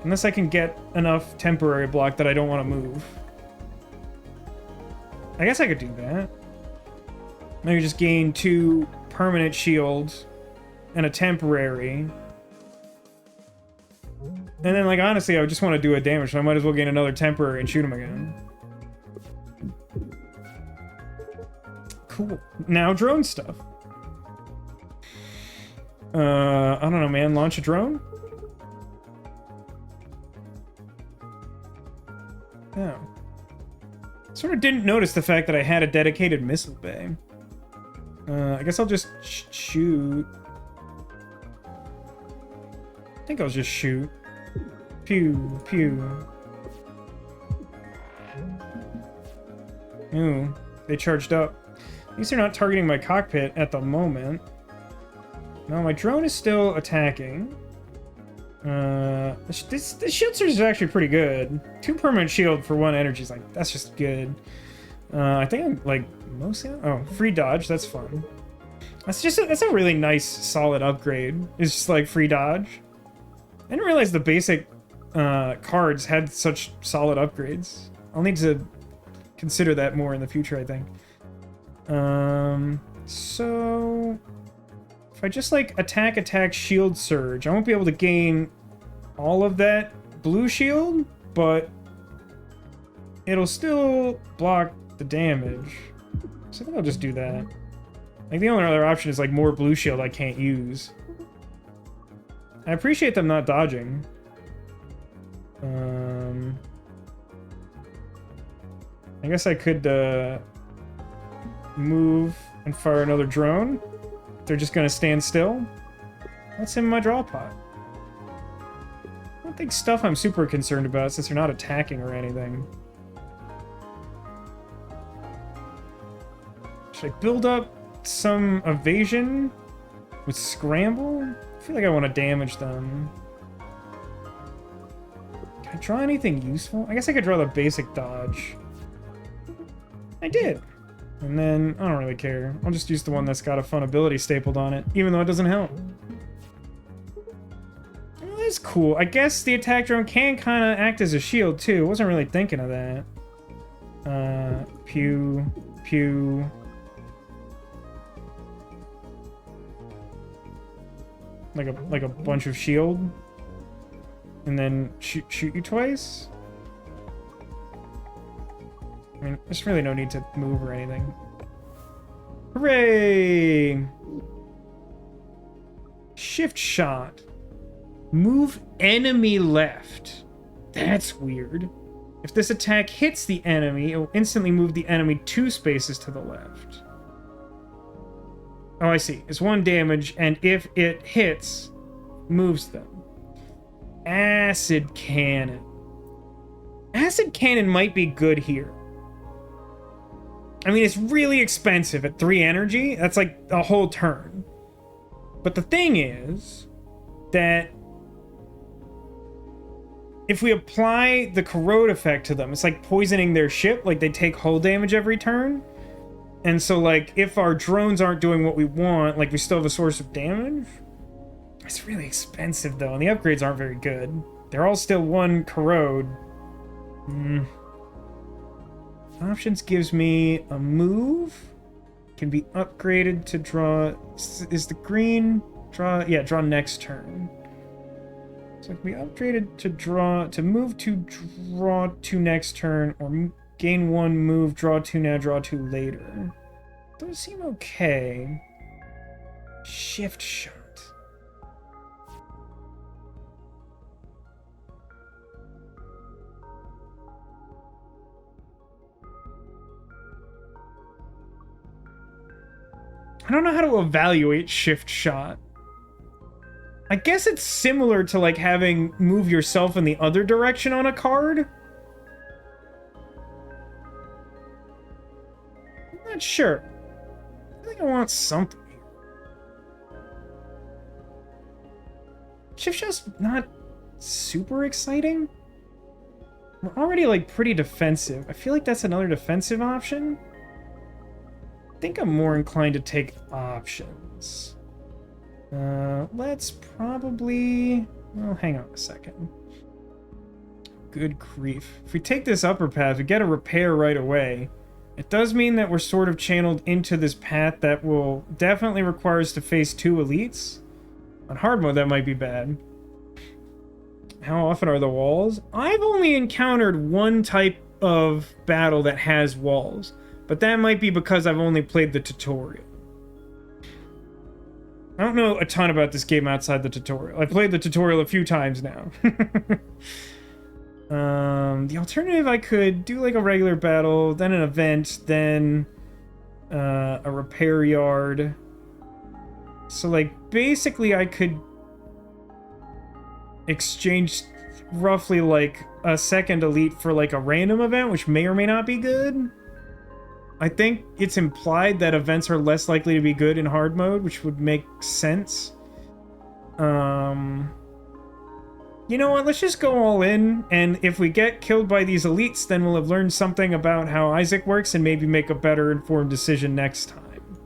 Unless I can get enough temporary block that I don't want to move. I guess I could do that. Maybe just gain 2 permanent shields and a temporary. And then, like, honestly, I just want to do a damage, so I might as well gain another temporary and shoot him again. Cool. Now drone stuff. I don't know, man. Launch a drone? Oh. Sort of didn't notice the fact that I had a dedicated missile bay. I guess I'll just shoot. I think I'll just shoot. Pew, pew. Ooh, they charged up. At least they're not targeting my cockpit at the moment. No, my drone is still attacking. This shield surge is actually pretty good. 2 permanent shield for 1 energy is like, that's just good. I think I'm like mostly... Oh, free dodge, that's fun. That's a really nice, solid upgrade. It's just like free dodge. I didn't realize the basic cards had such solid upgrades. I'll need to consider that more in the future, I think. So... If I just, like, attack, shield surge, I won't be able to gain all of that blue shield, but it'll still block the damage. So I think I'll just do that. Like, the only other option is, like, more blue shield I can't use. I appreciate them not dodging. I guess I could, move and fire another drone. They're just gonna stand still. What's in my draw pot? I don't think stuff I'm super concerned about since they're not attacking or anything. Should I build up some evasion with scramble? I feel like I want to damage them. Can I draw anything useful? I guess I could draw the basic dodge. I did. And then, I don't really care. I'll just use the one that's got a fun ability stapled on it, even though it doesn't help. Well, that's cool. I guess the attack drone can kind of act as a shield, too. Wasn't really thinking of that. Pew. pew. Like a bunch of shield. And then shoot you twice? I mean, there's really no need to move or anything. Hooray! Shift shot. Move enemy left. That's weird. If this attack hits the enemy, it will instantly move the enemy 2 spaces to the left. Oh, I see. It's 1 damage, and if it hits, moves them. Acid cannon. Acid cannon might be good here. I mean, it's really expensive at 3 energy. That's like a whole turn. But the thing is that if we apply the corrode effect to them, it's like poisoning their ship. Like, they take hull damage every turn. And so, like, if our drones aren't doing what we want, like, we still have a source of damage. It's really expensive, though, and the upgrades aren't very good. They're all still 1 corrode. Options gives me a move. Can be upgraded to draw... Is the green... Draw... Yeah, draw next turn. So it can be upgraded to draw... To move to draw 2 next turn, or gain 1 move, draw 2 now, draw 2 later. Those seem okay. Shift shot. I don't know how to evaluate shift shot. I guess it's similar to like having move yourself in the other direction on a card. I'm not sure. I think I want something here. Shift shot's not super exciting. We're already like pretty defensive. I feel like that's another defensive option. I think I'm more inclined to take options. Let's probably... Well, hang on a second. Good grief. If we take this upper path, we get a repair right away. It does mean that we're sort of channeled into this path that will definitely require us to face 2 elites. On hard mode, that might be bad. How often are the walls? I've only encountered 1 type of battle that has walls. But that might be because I've only played the tutorial. I don't know a ton about this game outside the tutorial. I've played the tutorial a few times now. The alternative, I could do like a regular battle, then an event, then a repair yard. So like basically I could exchange roughly like a second elite for like a random event, which may or may not be good. I think it's implied that events are less likely to be good in hard mode, which would make sense. You know what? Let's just go all in, and if we get killed by these elites, then we'll have learned something about how Isaac works and maybe make a better informed decision next time.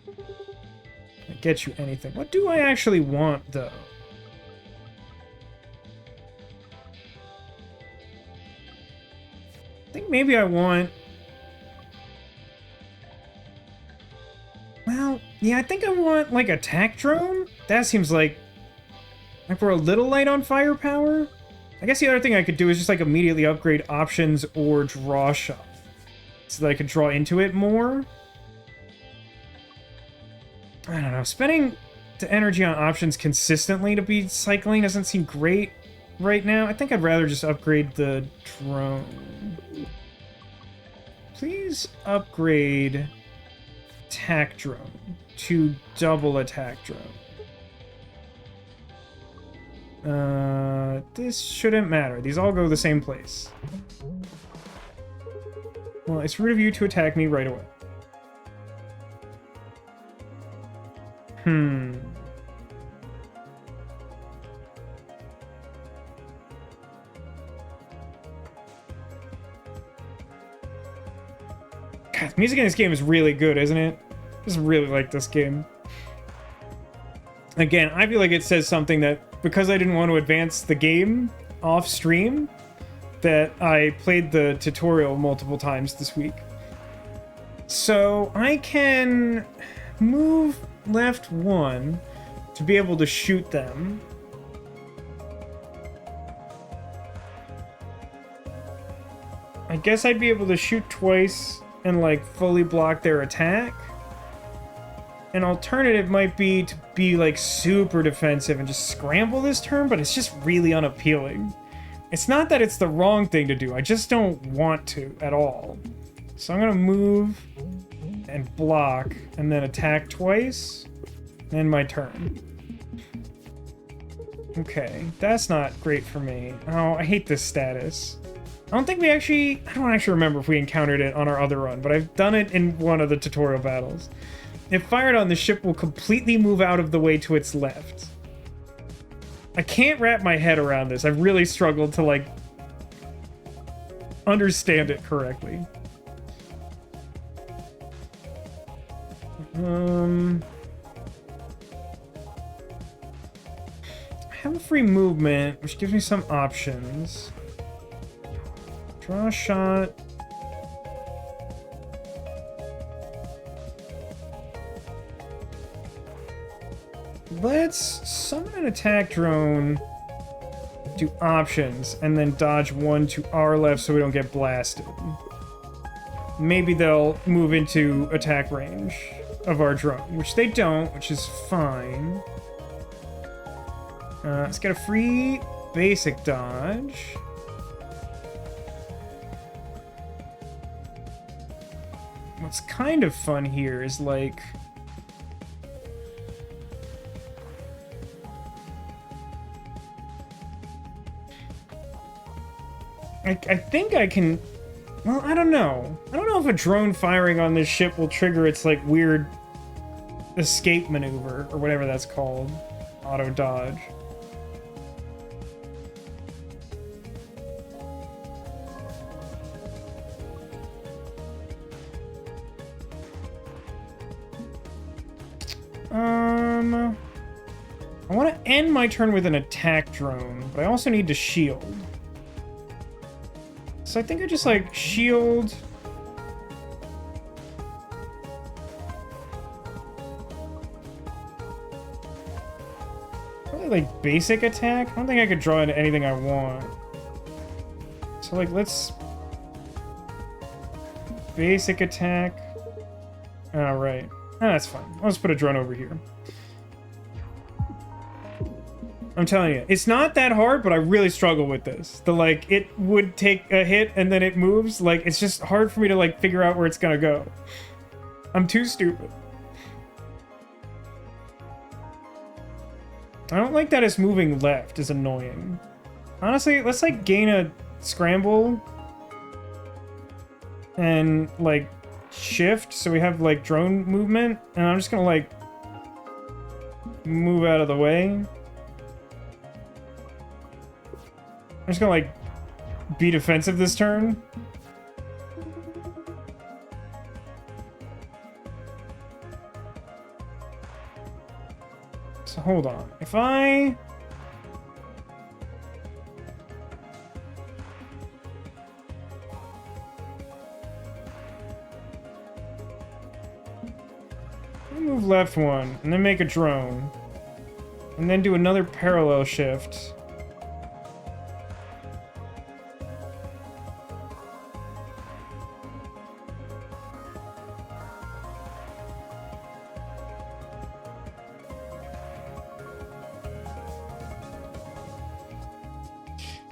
Can I get you anything? What do I actually want, though? I think maybe I want... Well, yeah, I think I want, like, attack drone? That seems like we're a little light on firepower. I guess the other thing I could do is just, like, immediately upgrade options or draw shot. So that I could draw into it more. I don't know. Spending the energy on options consistently to be cycling doesn't seem great right now. I think I'd rather just upgrade the drone. Please upgrade attack drone to double attack drone. This shouldn't matter. These all go the same place. Well, it's rude of you to attack me right away. God, the music in this game is really good, isn't it? I just really like this game. Again, I feel like it says something that, because I didn't want to advance the game off stream, that I played the tutorial multiple times this week. So I can move left 1 to be able to shoot them. I guess I'd be able to shoot twice and like fully block their attack. An alternative might be to be like super defensive and just scramble this turn, but it's just really unappealing. It's not that it's the wrong thing to do, I just don't want to at all. So I'm gonna move and block and then attack twice, and my turn. Okay, that's not great for me. Oh, I hate this status. I don't actually remember if we encountered it on our other run, but I've done it in one of the tutorial battles. If fired on, the ship will completely move out of the way to its left. I can't wrap my head around this. I've really struggled to, like, understand it correctly. I have a free movement, which gives me some options. Draw a shot. Let's summon an attack drone, do options, and then dodge 1 to our left so we don't get blasted. Maybe they'll move into attack range of our drone, which they don't, which is fine. Let's get a free basic dodge. What's kind of fun here is, like, I think I can... Well, I don't know. I don't know if a drone firing on this ship will trigger its, like, weird escape maneuver, or whatever that's called. Auto dodge. I want to end my turn with an attack drone, but I also need to shield. So I think I just, like, shield. Probably, like, basic attack? I don't think I could draw into anything I want. So, like, let's... Basic attack. Alright. That's fine. I'll just put a drone over here. I'm telling you, it's not that hard, but I really struggle with this. Like, it would take a hit and then it moves. Like, it's just hard for me to, like, figure out where it's gonna go. I'm too stupid. I don't like that it's moving left. It's annoying. Honestly, let's, like, gain a scramble and, like, shift so we have, like, drone movement. And I'm just gonna, like, move out of the way. I'm just gonna, like, be defensive this turn. So hold on. If I... move left 1, and then make a drone. And then do another parallel shift.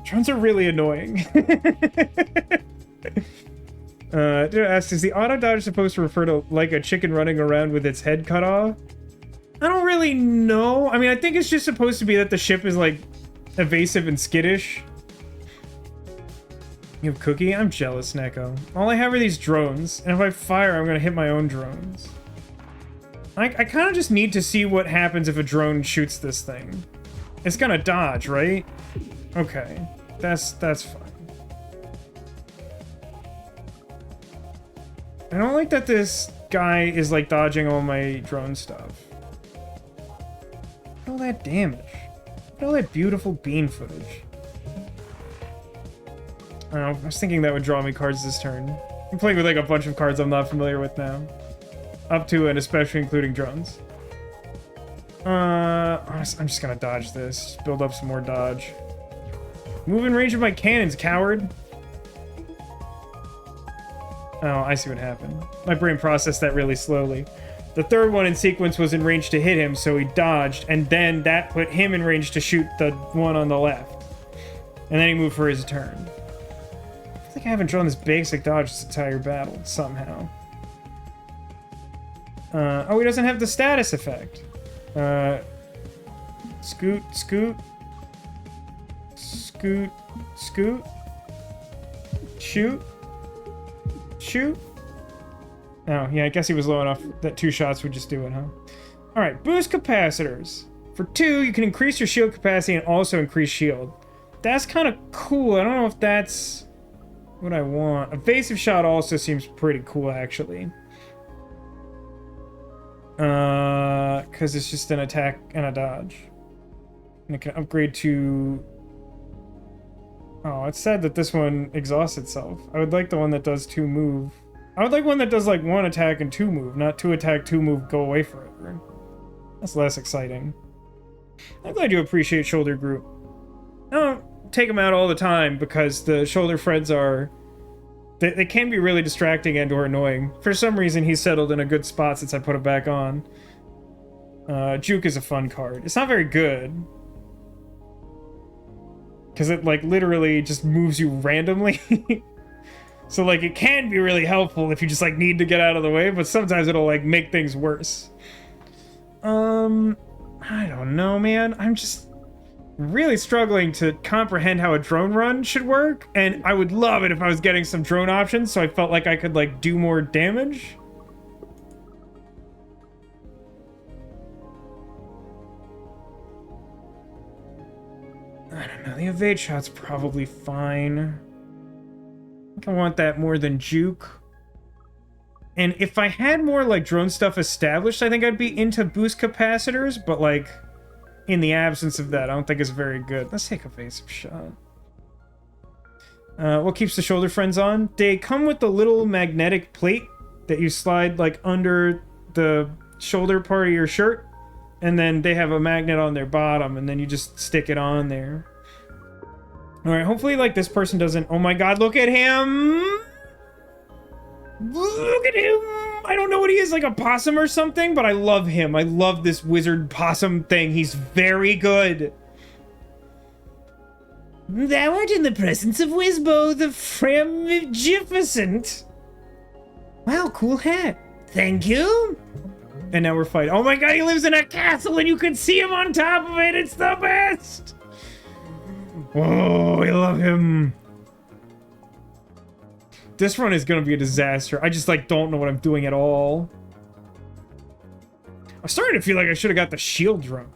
Drones are really annoying. Asks, is the auto dodge supposed to refer to, like, a chicken running around with its head cut off? I don't really know. I mean, I think it's just supposed to be that the ship is, like, evasive and skittish. You have Cookie? I'm jealous, Neko. All I have are these drones, and if I fire, I'm gonna hit my own drones. I kind of just need to see what happens if a drone shoots this thing. It's gonna dodge, right? Okay. That's fine. I don't like that this guy is, like, dodging all my drone stuff. Look at all that damage. Look at all that beautiful bean footage. I was thinking that would draw me cards this turn. I'm playing with like a bunch of cards I'm not familiar with now. Up to and especially including drones. I'm just gonna dodge this. Just build up some more dodge. Move in range of my cannons, coward. Oh, I see what happened. My brain processed that really slowly. The third one in sequence was in range to hit him, so he dodged, and then that put him in range to shoot the one on the left. And then he moved for his turn. I think I haven't drawn this basic dodge this entire battle, somehow. Oh, he doesn't have the status effect. Scoot, scoot. Scoot, scoot. Shoot. Shoot. Oh, yeah, I guess he was low enough that 2 shots would just do it, huh? Alright, boost capacitors. For 2, you can increase your shield capacity and also increase shield. That's kind of cool. I don't know if that's what I want. Evasive shot also seems pretty cool, actually. Because it's just an attack and a dodge. And it can upgrade to... Oh, it's sad that this one exhausts itself. I would like the one that does 2 move. I would like one that does like 1 attack and 2 move, not 2 attack, 2 move, go away forever. That's less exciting. I'm glad you appreciate shoulder group. I don't take them out all the time because the shoulder friends are... They can be really distracting and or annoying. For some reason, he's settled in a good spot since I put it back on. Juke is a fun card. It's not very good. Because it, like, literally just moves you randomly. So, like, it can be really helpful if you just, like, need to get out of the way, but sometimes it'll, like, make things worse. I don't know, man. I'm just really struggling to comprehend how a drone run should work, and I would love it if I was getting some drone options so I felt like I could, like, do more damage. I don't know, the evade shot's probably fine. I think I want that more than juke. And if I had more, like, drone stuff established, I think I'd be into boost capacitors, but, like, in the absence of that, I don't think it's very good. Let's take evasive shot. What keeps the shoulder friends on? They come with the little magnetic plate that you slide, like, under the shoulder part of your shirt. And then they have a magnet on their bottom, and then you just stick it on there. Alright, hopefully, like, this person doesn't... Oh my god, look at him! Look at him! I don't know what he is, like a possum or something, but I love him. I love this wizard possum thing. He's very good. Thou art in the presence of Wizbo, the Framigificent. Wow, cool hat. Thank you. And now we're fighting. Oh my god, he lives in a castle and you can see him on top of it. It's the best. Oh, I love him. This run is gonna be a disaster. I just, like, don't know what I'm doing at all. I'm starting to feel like I should have got the shield drone.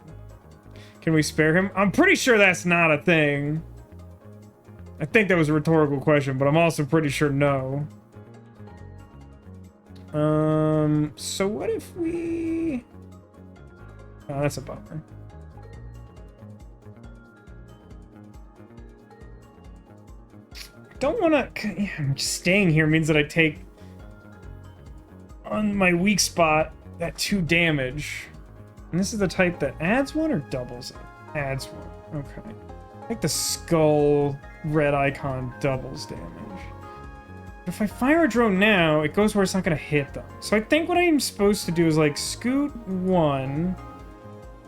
Can we spare him? I'm pretty sure that's not a thing. I think that was a rhetorical question, but I'm also pretty sure no. So what if we... Oh, that's a bummer. Don't want to... Yeah, just staying here means that I take on my weak spot that 2 damage. And this is the type that adds 1 or doubles it? Adds 1. Okay. I think the skull red icon doubles damage. But if I fire a drone now, it goes where it's not going to hit them. So I think what I'm supposed to do is, like, scoot 1,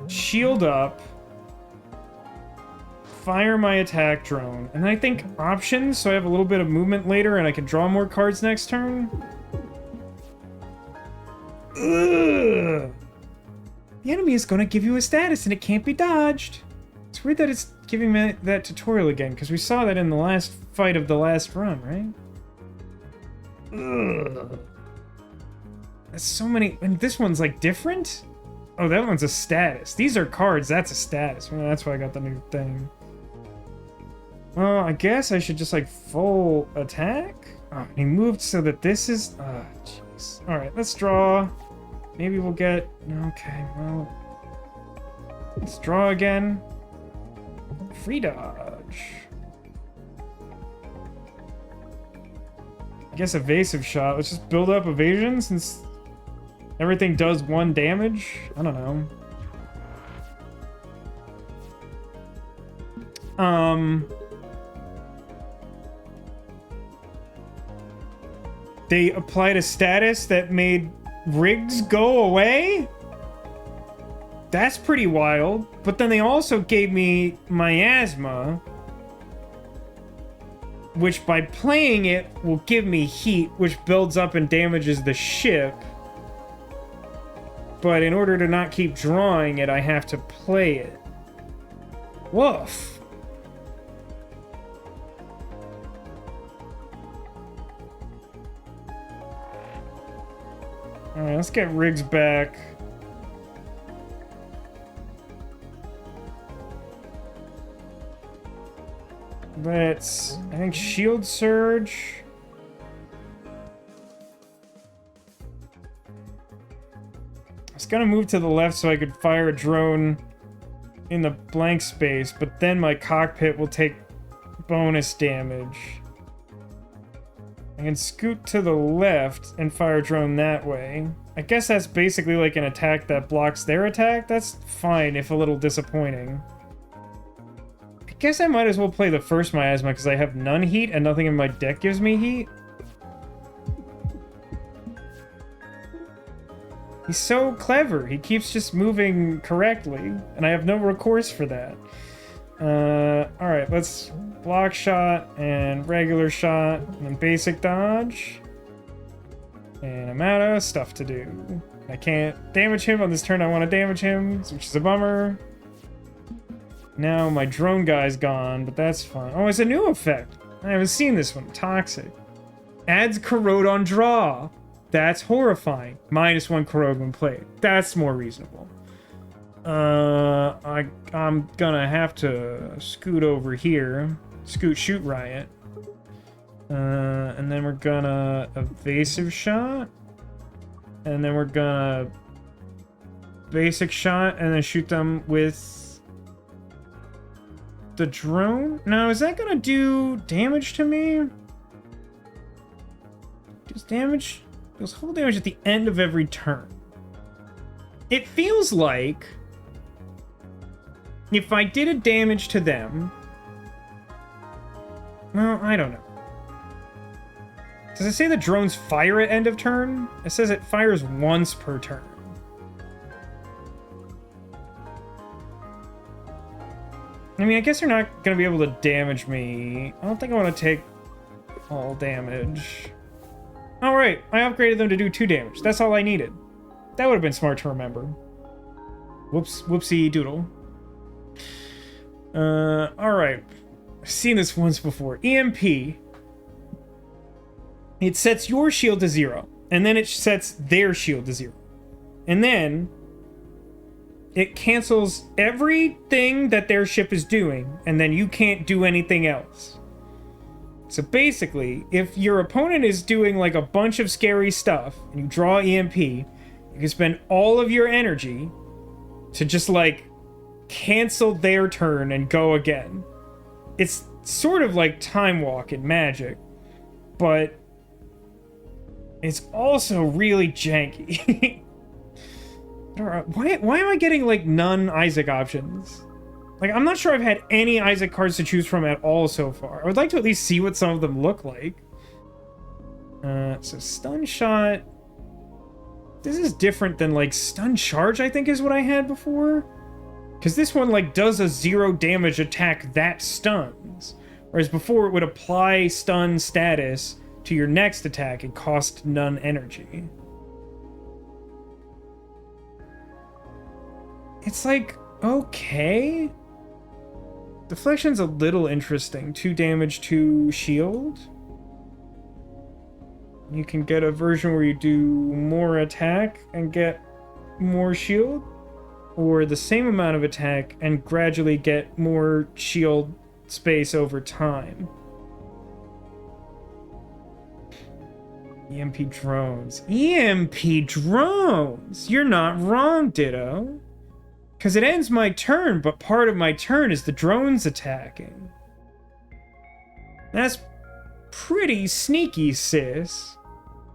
shield up, fire my attack drone, and I think options, so I have a little bit of movement later and I can draw more cards next turn. Ugh. The enemy is going to give you a status and it can't be dodged. It's weird that it's giving me that tutorial again, because we saw that in the last fight of the last run, right? Ugh. That's so many, and this one's like different? Oh, that one's a status. These are cards, that's a status. Well, that's why I got the new thing. Well, I guess I should just, like, full attack? Oh, he moved so that this is... Oh, jeez. Alright, let's draw. Maybe we'll get... Okay, well... Let's draw again. Free dodge. I guess evasive shot. Let's just build up evasion since everything does 1 damage. I don't know. They applied a status that made rigs go away? That's pretty wild. But then they also gave me miasma, which by playing it will give me heat, which builds up and damages the ship. But in order to not keep drawing it, I have to play it. Woof. Alright, let's get rigs back. Let's... I think shield surge. I was gonna move to the left so I could fire a drone in the blank space, but then my cockpit will take bonus damage. I can scoot to the left and fire a drone that way. I guess that's basically like an attack that blocks their attack. That's fine, if a little disappointing. I guess I might as well play the first miasma because I have none heat and nothing in my deck gives me heat. He's so clever. He keeps just moving correctly, and I have no recourse for that. Alright, let's block shot and regular shot and basic dodge. And I'm out of stuff to do. I can't damage him on this turn I want to damage him, which is a bummer. Now my drone guy's gone, but that's fine. Oh, it's a new effect. I haven't seen this one. Toxic. Adds corrode on draw. That's horrifying. -1 corrode when played. That's more reasonable. I'm gonna have to scoot over here. Scoot shoot riot. And then we're gonna evasive shot. And then we're gonna basic shot and then shoot them with the drone. Now, is that gonna do damage to me? Does damage... Deals whole damage at the end of every turn. It feels like if I did a damage to them... Well, I don't know. Does it say the drones fire at end of turn? It says it fires once per turn. I mean, I guess they're not going to be able to damage me. I don't think I want to take all damage. Alright, I upgraded them to do 2 damage. That's all I needed. That would have been smart to remember. Whoops, whoopsie doodle. Alright. I've seen this once before. EMP. It sets your shield to 0. And then it sets their shield to 0. And then it cancels everything that their ship is doing. And then you can't do anything else. So basically, if your opponent is doing like a bunch of scary stuff and you draw EMP, you can spend all of your energy to just like cancel their turn and go again. It's sort of like Time Walk in Magic, but it's also really janky. Why am I getting like none Isaac options? Like, I'm not sure I've had any Isaac cards to choose from at all so far. I would like to at least see what some of them look like. So Stun Shot... This is different than, like, Stun Charge, I think is what I had before. Because this one, like, does a 0 damage attack that stuns. Whereas before, it would apply stun status to your next attack and cost none energy. It's like, okay... Deflection's a little interesting. 2 damage, 2 shield. You can get a version where you do more attack and get more shield, or the same amount of attack and gradually get more shield space over time. EMP drones. EMP drones! You're not wrong, Ditto. Because it ends my turn, but part of my turn is the drones attacking. That's pretty sneaky, sis.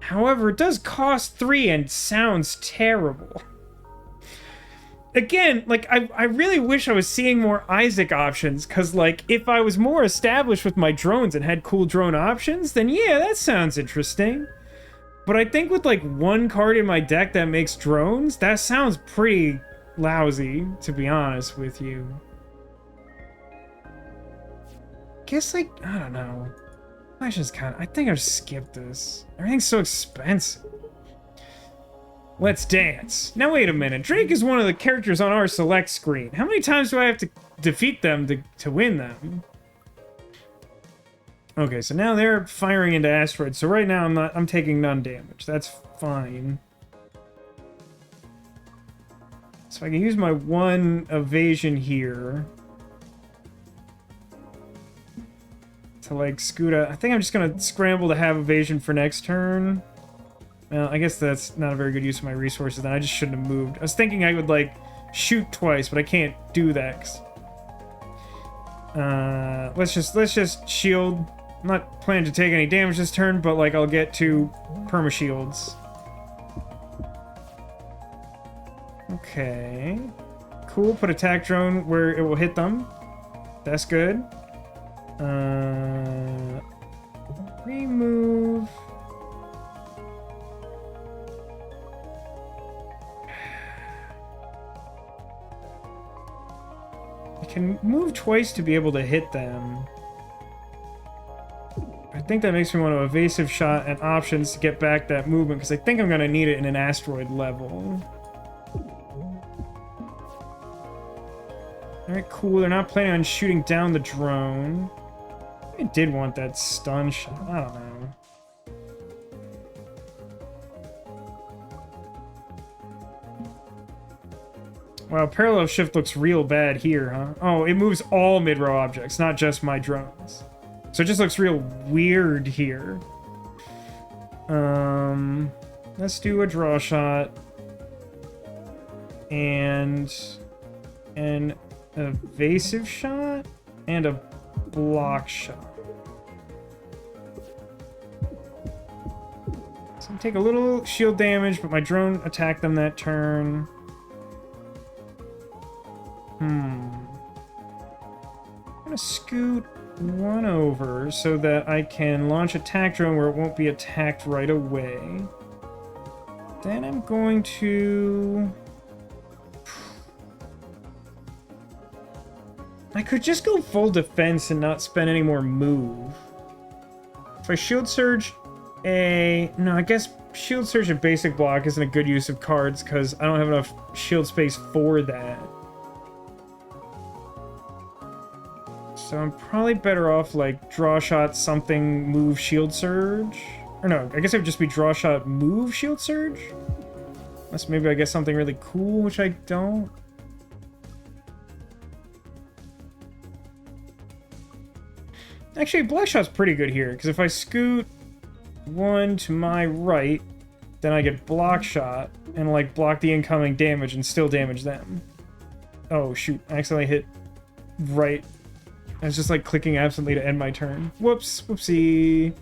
However, it does cost 3 and sounds terrible. Again, like, I really wish I was seeing more Isaac options, because, like, if I was more established with my drones and had cool drone options, then yeah, that sounds interesting. But I think with, like, 1 card in my deck that makes drones, that sounds pretty lousy, to be honest with you. Guess, like, I don't know. I think I'll skip this. Everything's so expensive. Let's dance. Now wait a minute. Drake is one of the characters on our select screen. How many times do I have to defeat them to win them? Okay, so now they're firing into asteroids. So right now I'm taking none damage. That's fine. So I can use my 1 evasion here to like scoot out. I think I'm just gonna scramble to have evasion for next turn. Well, I guess that's not a very good use of my resources, then I just shouldn't have moved. I was thinking I would, like, shoot twice, but I can't do that. Let's just shield. I'm not planning to take any damage this turn, but, like, I'll get 2 perma-shields. Okay. Cool, put attack drone where it will hit them. That's good. Remove... can move twice to be able to hit them. I think that makes me want to evasive shot and options to get back that movement, because I think I'm going to need it in an asteroid level. Alright, cool. They're not planning on shooting down the drone. I did want that stun shot. I don't know. Wow, parallel shift looks real bad here, huh? Oh, it moves all mid-row objects, not just my drones. So it just looks real weird here. Let's do a draw shot. And an evasive shot. And a block shot. So I take a little shield damage, but my drone attacked them that turn. I'm gonna scoot 1 over so that I can launch attack drone where it won't be attacked right away. Then I'm going to... I could just go full defense and not spend any more move. If I shield surge a... No, I guess shield surge and basic block isn't a good use of cards because I don't have enough shield space for that. So I'm probably better off, like, draw shot, something, move, shield surge. Or no, I guess it would just be draw shot, move, shield surge? Unless maybe I get something really cool, which I don't. Actually, black shot's pretty good here, because if I scoot 1 to my right, then I get block shot, and, like, block the incoming damage and still damage them. Oh, shoot. I accidentally hit right. I was just, like, clicking absently to end my turn. Whoops. Whoopsie.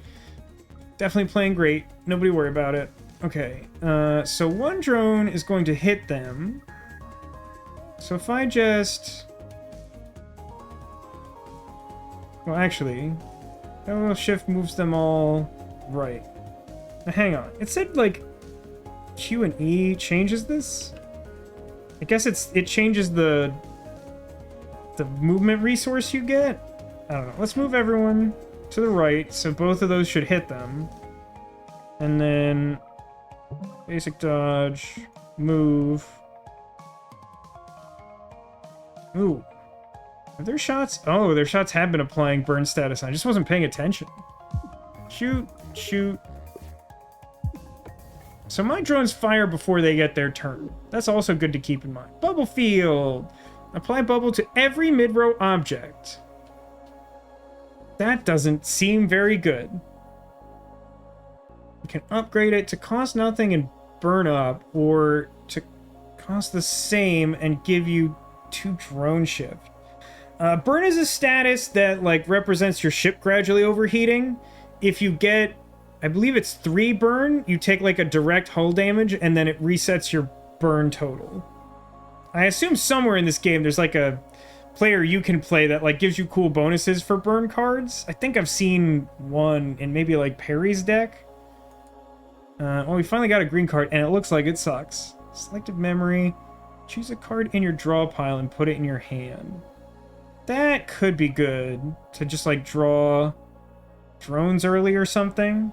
Definitely playing great. Nobody worry about it. Okay. So 1 drone is going to hit them. So if I just... Well, actually... that little shift moves them all right. Now, hang on. It said, like, Q and E changes this? I guess it changes the movement resource you get? I don't know. Let's move everyone to the right, so both of those should hit them. And then basic dodge, move. Ooh. Are there shots? Oh, their shots have been applying burn status. I just wasn't paying attention. Shoot, shoot. So my drones fire before they get their turn. That's also good to keep in mind. Bubble field. Apply bubble to every mid-row object. That doesn't seem very good. You can upgrade it to cost nothing and burn up, or to cost the same and give you 2 drone shift. Burn is a status that, like, represents your ship gradually overheating. if you get, I believe it's 3 burn, you take like a direct hull damage, and then it resets your burn total. I assume somewhere in this game there's like a player you can play that like gives you cool bonuses for burn cards. I think I've seen one in maybe like Perry's deck. Well, we finally got a green card, and it looks like it sucks. Selected memory. Choose a card in your draw pile and put it in your hand. That could be good to just like draw drones early or something.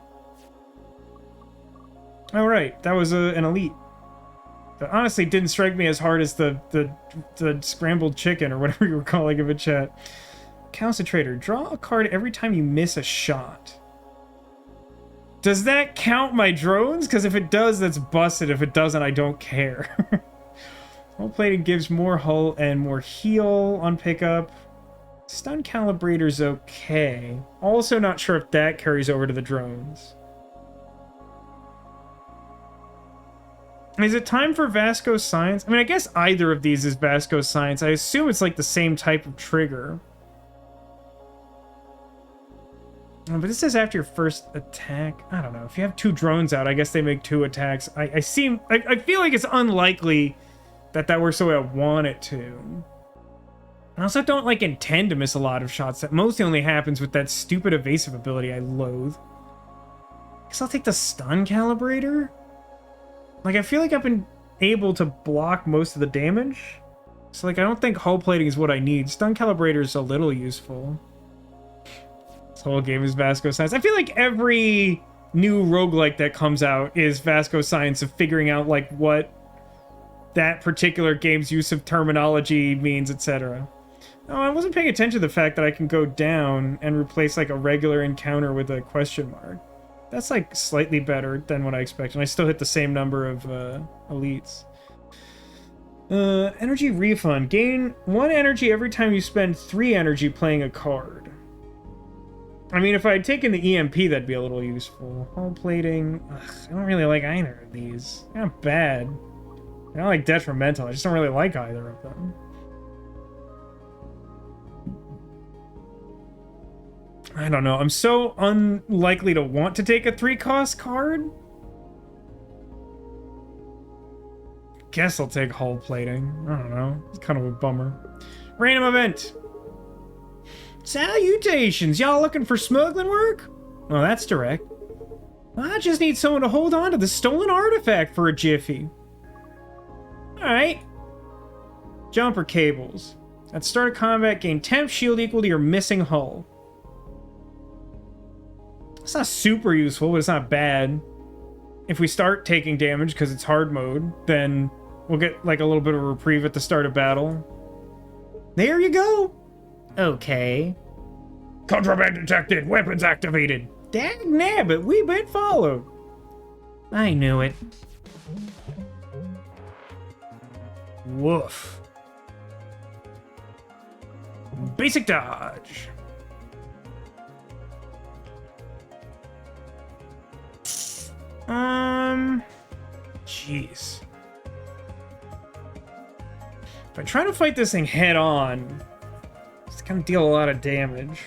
Oh, right. That was an elite. That honestly didn't strike me as hard as the scrambled chicken or whatever you were calling it in chat. Concentrator. Draw a card every time you miss a shot. Does that count my drones? Because if it does, that's busted. If it doesn't, I don't care. Hull plating gives more hull and more heal on pickup. Stun calibrator's okay. Also not sure if that carries over to the drones. Is it time for Vasco Science? I mean, I guess either of these is Vasco Science. I assume it's like the same type of trigger. But this says after your first attack. I don't know. If you have 2 drones out, I guess they make 2 attacks. I feel like it's unlikely that works the way I want it to. I also don't like intend to miss a lot of shots. That mostly only happens with that stupid evasive ability I loathe. Guess I'll take the stun calibrator. Like, I feel like I've been able to block most of the damage. So, like, I don't think hull plating is what I need. Stun calibrator is a little useful. This whole game is Vasco Science. I feel like every new roguelike that comes out is Vasco Science of figuring out, like, what that particular game's use of terminology means, etc. Oh, I wasn't paying attention to the fact that I can go down and replace, like, a regular encounter with a question mark. That's, like, slightly better than what I expected. And I still hit the same number of elites. Energy refund. Gain 1 energy every time you spend 3 energy playing a card. I mean, if I had taken the EMP, that'd be a little useful. Hull plating. Ugh, I don't really like either of these. They're not bad. I don't like detrimental. I just don't really like either of them. I don't know. I'm so unlikely to want to take a 3-cost card. Guess I'll take hull plating. I don't know. It's kind of a bummer. Random event. Salutations. Y'all looking for smuggling work? Well, that's direct. I just need someone to hold on to the stolen artifact for a jiffy. Alright. Jumper cables. At start of combat, gain temp shield equal to your missing hull. It's not super useful, but it's not bad. If we start taking damage because it's hard mode, then we'll get like a little bit of a reprieve at the start of battle. There you go. Okay. Contraband detected. Weapons activated. Dagnabbit, we've been followed. I knew it. Woof. Basic dodge. Jeez. If I try to fight this thing head on, it's gonna deal a lot of damage.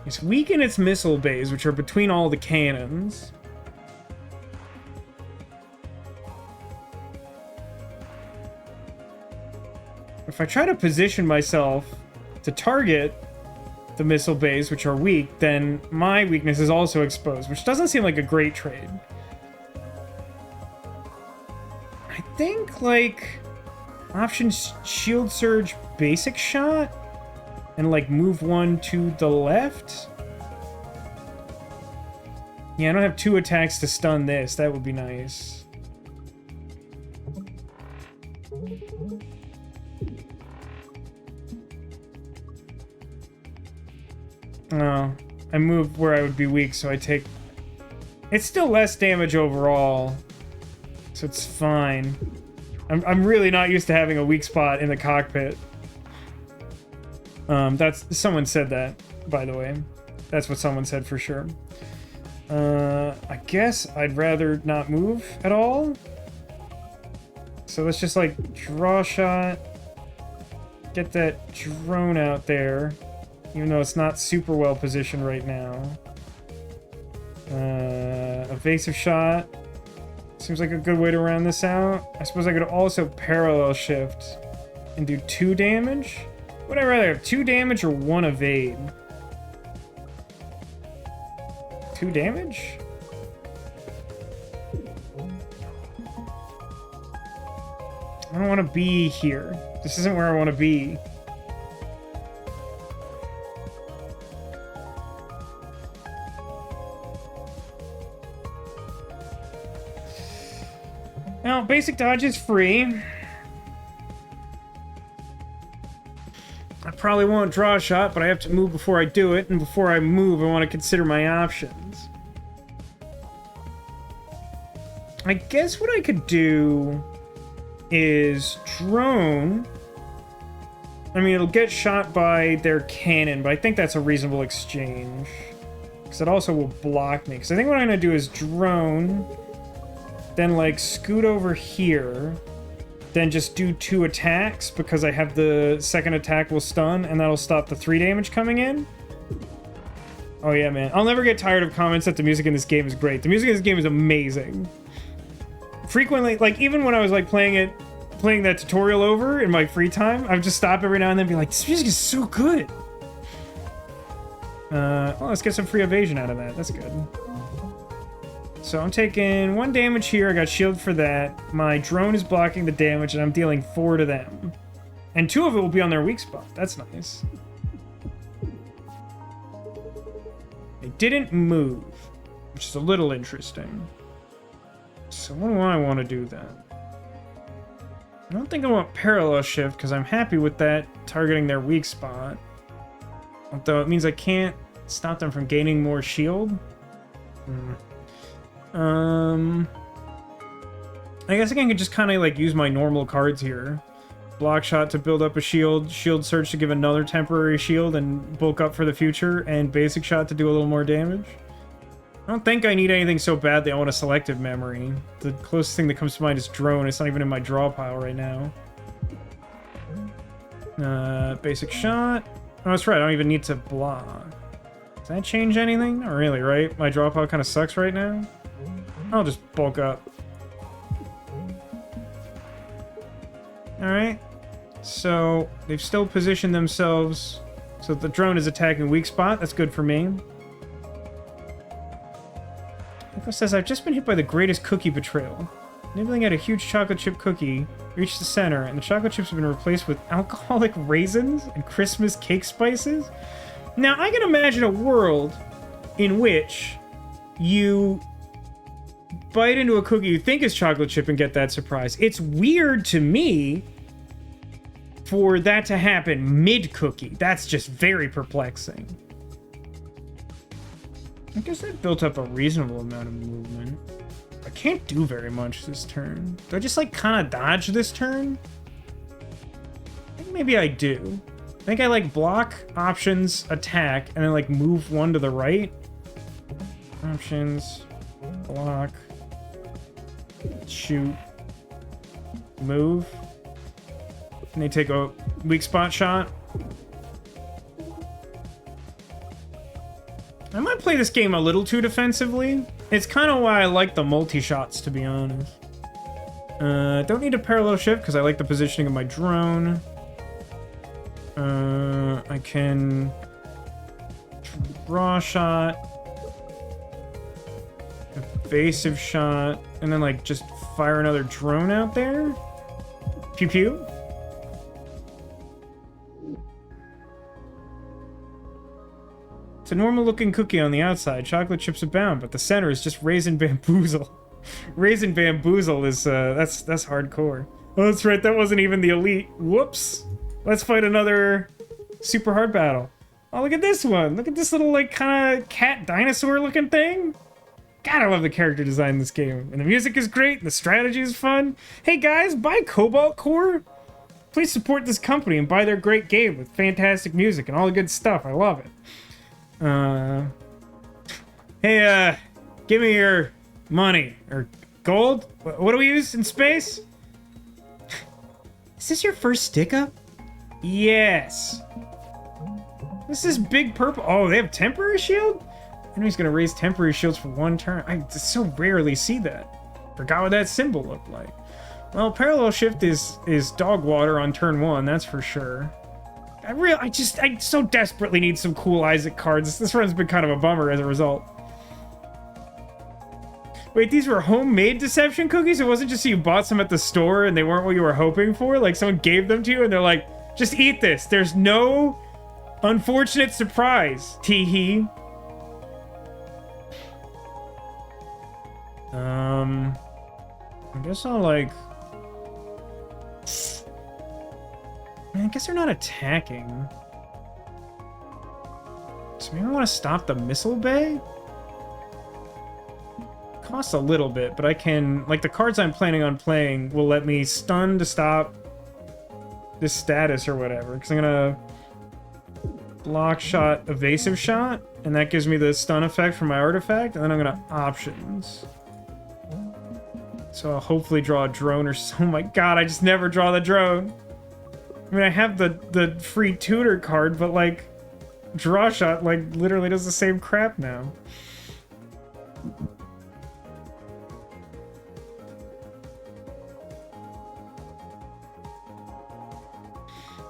It's weaken its missile bays, which are between all the cannons. If I try to position myself to target the missile bays, which are weak, then my weakness is also exposed, which doesn't seem like a great trade. I think, like, option shield surge basic shot and, like, move 1 to the left. Yeah, I don't have 2 attacks to stun this. That would be nice. Oh, I move where I would be weak, so I take... It's still less damage overall, so it's fine. I'm really not used to having a weak spot in the cockpit. Someone said that, by the way. That's what someone said for sure. I guess I'd rather not move at all. So let's just, like, draw a shot. Get that drone out there. Even though it's not super well positioned right now. Evasive shot. Seems like a good way to round this out. I suppose I could also parallel shift and do 2 damage. Would I rather have 2 damage or 1 evade? 2 damage? I don't want to be here. This isn't where I want to be. Now, basic dodge is free. I probably won't draw a shot, but I have to move before I do it, and before I move, I want to consider my options. I guess what I could do is drone. I mean, it'll get shot by their cannon, but I think that's a reasonable exchange. Because it also will block me. Because I think what I'm going to do is drone, then, like, scoot over here, then just do 2 attacks, because I have the second attack will stun, and that'll stop the 3 damage coming in. Oh yeah, man. I'll never get tired of comments that the music in this game is great. The music in this game is amazing. Frequently, like, even when I was, like, playing that tutorial over in my free time, I would just stop every now and then and be like, this music is so good! Well, let's get some free evasion out of that. That's good. So I'm taking 1 damage here. I got shield for that. My drone is blocking the damage, and I'm dealing 4 to them. And 2 of it will be on their weak spot. That's nice. They didn't move, which is a little interesting. So what do I want to do then? I don't think I want parallel shift, because I'm happy with that targeting their weak spot. Although it means I can't stop them from gaining more shield. I guess I can just kind of like use my normal cards here. Block shot to build up a shield, shield surge to give another temporary shield and bulk up for the future, and basic shot to do a little more damage. I don't think I need anything so badly I want a selective memory. The closest thing that comes to mind is drone. It's not even in my draw pile right now. Basic shot. Oh, that's right. I don't even need to block. Does that change anything? Not really, right? My draw pile kind of sucks right now. I'll just bulk up. Alright. So, they've still positioned themselves so that the drone is attacking weak spot. That's good for me. Echo says, I've just been hit by the greatest cookie betrayal. Nibbling at a huge chocolate chip cookie reached the center, and the chocolate chips have been replaced with alcoholic raisins and Christmas cake spices. Now, I can imagine a world in which you bite into a cookie you think is chocolate chip and get that surprise. It's weird to me for that to happen mid-cookie. That's just very perplexing. I guess that built up a reasonable amount of movement. I can't do very much this turn. Do I just, like, kind of dodge this turn? I think maybe I do. I think I, like, block, options, attack, and then, like, move 1 to the right. Options, block, shoot, move. And they take a weak spot shot. I might play this game a little too defensively. It's kind of why I like the multi-shots, to be honest. Don't need a parallel shift, because I like the positioning of my drone. I can draw shot, evasive shot, and then, like, just fire another drone out there. Pew pew. It's a normal-looking cookie on the outside. Chocolate chips abound, but the center is just raisin bamboozle. Raisin bamboozle is, that's hardcore. Oh, that's right, that wasn't even the elite. Whoops. Let's fight another super hard battle. Oh, look at this one. Look at this little, like, kind of cat dinosaur-looking thing. God, I love the character design in this game. And the music is great, and the strategy is fun. Hey, guys, buy Cobalt Core. Please support this company and buy their great game with fantastic music and all the good stuff. I love it. Hey, give me your money. Or gold? What do we use in space? Is this your first stick-up? Yes. This is big purple. Oh, they have temporary shield? Enemy's gonna raise temporary shields for 1 turn. I just so rarely see that. Forgot what that symbol looked like. Well, parallel shift is dog water on turn 1, that's for sure. I so desperately need some cool Isaac cards. This run's been kind of a bummer as a result. Wait, these were homemade deception cookies? It wasn't just you bought some at the store and they weren't what you were hoping for? Like someone gave them to you and they're like, just eat this. There's no unfortunate surprise, tee-hee. I guess I'll like... I guess they're not attacking. So maybe I want to stop the missile bay? Costs a little bit, but I can... Like, the cards I'm planning on playing will let me stun to stop this status or whatever. Because I'm gonna... block shot, evasive shot, and that gives me the stun effect from my artifact, and then I'm gonna options. So I'll hopefully draw a drone or so. Oh my god, I just never draw the drone. I mean, I have the free tutor card, but like, draw shot like literally does the same crap now.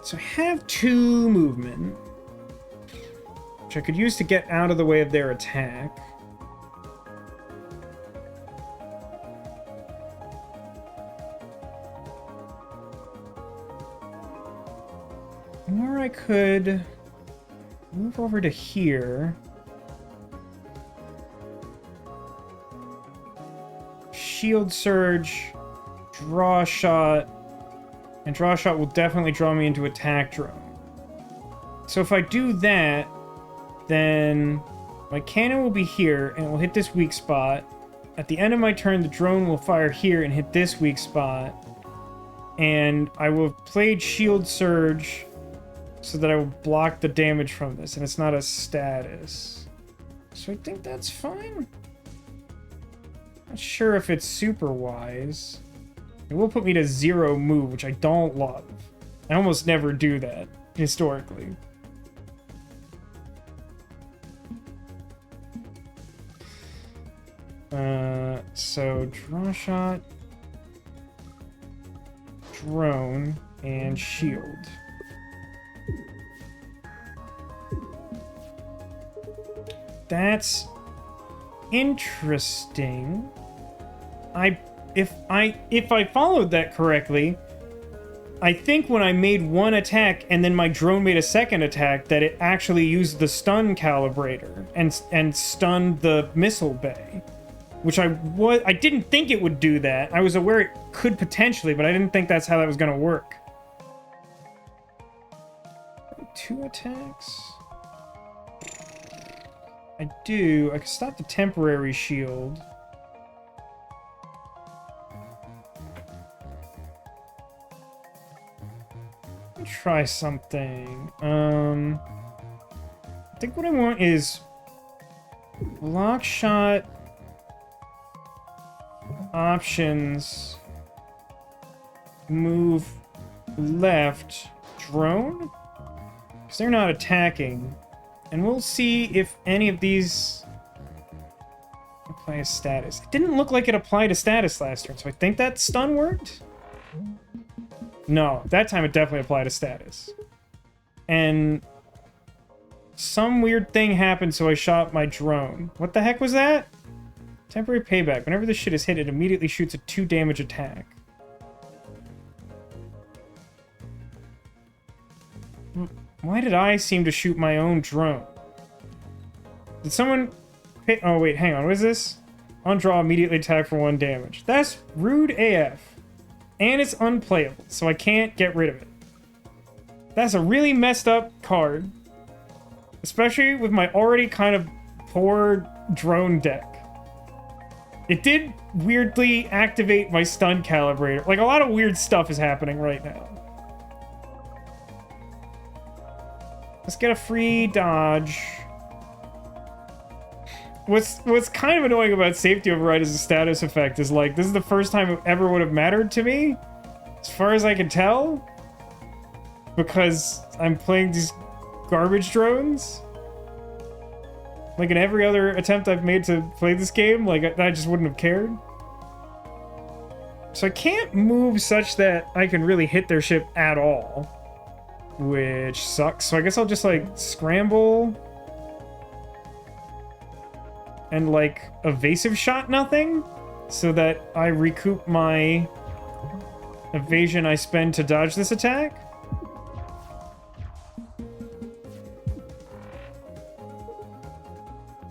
So I have 2 movement, which I could use to get out of the way of their attack. Or I could move over to here. Shield surge, draw shot, and draw shot will definitely draw me into attack drone. So if I do that, then my cannon will be here and it will hit this weak spot. At the end of my turn, the drone will fire here and hit this weak spot. And I will have played shield surge so that I will block the damage from this, and it's not a status. So I think that's fine. Not sure if it's super wise. It will put me to 0 move, which I don't love. I almost never do that, historically. So draw shot, drone, and shield. That's interesting. If I followed that correctly, I think when I made 1 attack and then my drone made a 2nd attack, that it actually used the stun calibrator and stunned the missile bay, which I didn't think it would do that. I was aware it could potentially, but I didn't think that's how that was going to work. 2 attacks. I can stop the temporary shield. Let me try something. I think what I want is block shot, options, move left, drone? Because they're not attacking. And we'll see if any of these apply a status. It didn't look like it applied a status last turn, so I think that stun worked? No, that time it definitely applied a status. And some weird thing happened, so I shot my drone. What the heck was that? Temporary payback. Whenever this shit is hit, it immediately shoots a 2 damage attack. Why did I seem to shoot my own drone? Did someone... Oh, wait, hang on. What is this? On draw, immediately attack for 1 damage. That's rude AF. And it's unplayable, so I can't get rid of it. That's a really messed up card. Especially with my already kind of poor drone deck. It did weirdly activate my stun calibrator. Like, a lot of weird stuff is happening right now. Let's get a free dodge. What's kind of annoying about safety override as a status effect is, like, this is the first time it ever would have mattered to me, as far as I can tell, because I'm playing these garbage drones. Like in every other attempt I've made to play this game, like I just wouldn't have cared. So I can't move such that I can really hit their ship at all, which sucks. So I guess I'll just like scramble and like evasive shot nothing so that I recoup my evasion I spend to dodge this attack.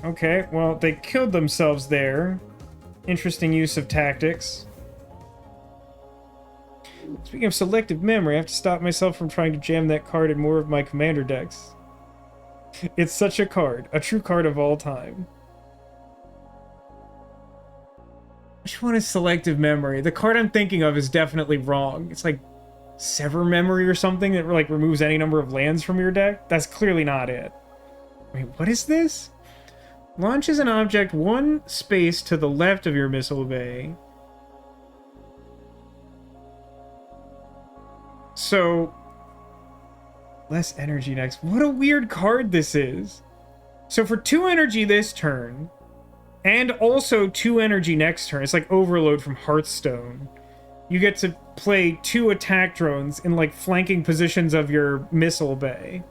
Okay, well, they killed themselves there. Interesting use of tactics. Speaking of selective memory, I have to stop myself from trying to jam that card in more of my commander decks. It's such a card. A true card of all time. Which one is selective memory? The card I'm thinking of is definitely wrong. It's like sever memory or something that like removes any number of lands from your deck. That's clearly not it. Wait, what is this? Launches an object one space to the left of your missile bay. So, less energy next. What a weird card this is. So for 2 energy this turn, and also 2 energy next turn, it's like Overload from Hearthstone. You get to play 2 attack drones in like flanking positions of your missile bay.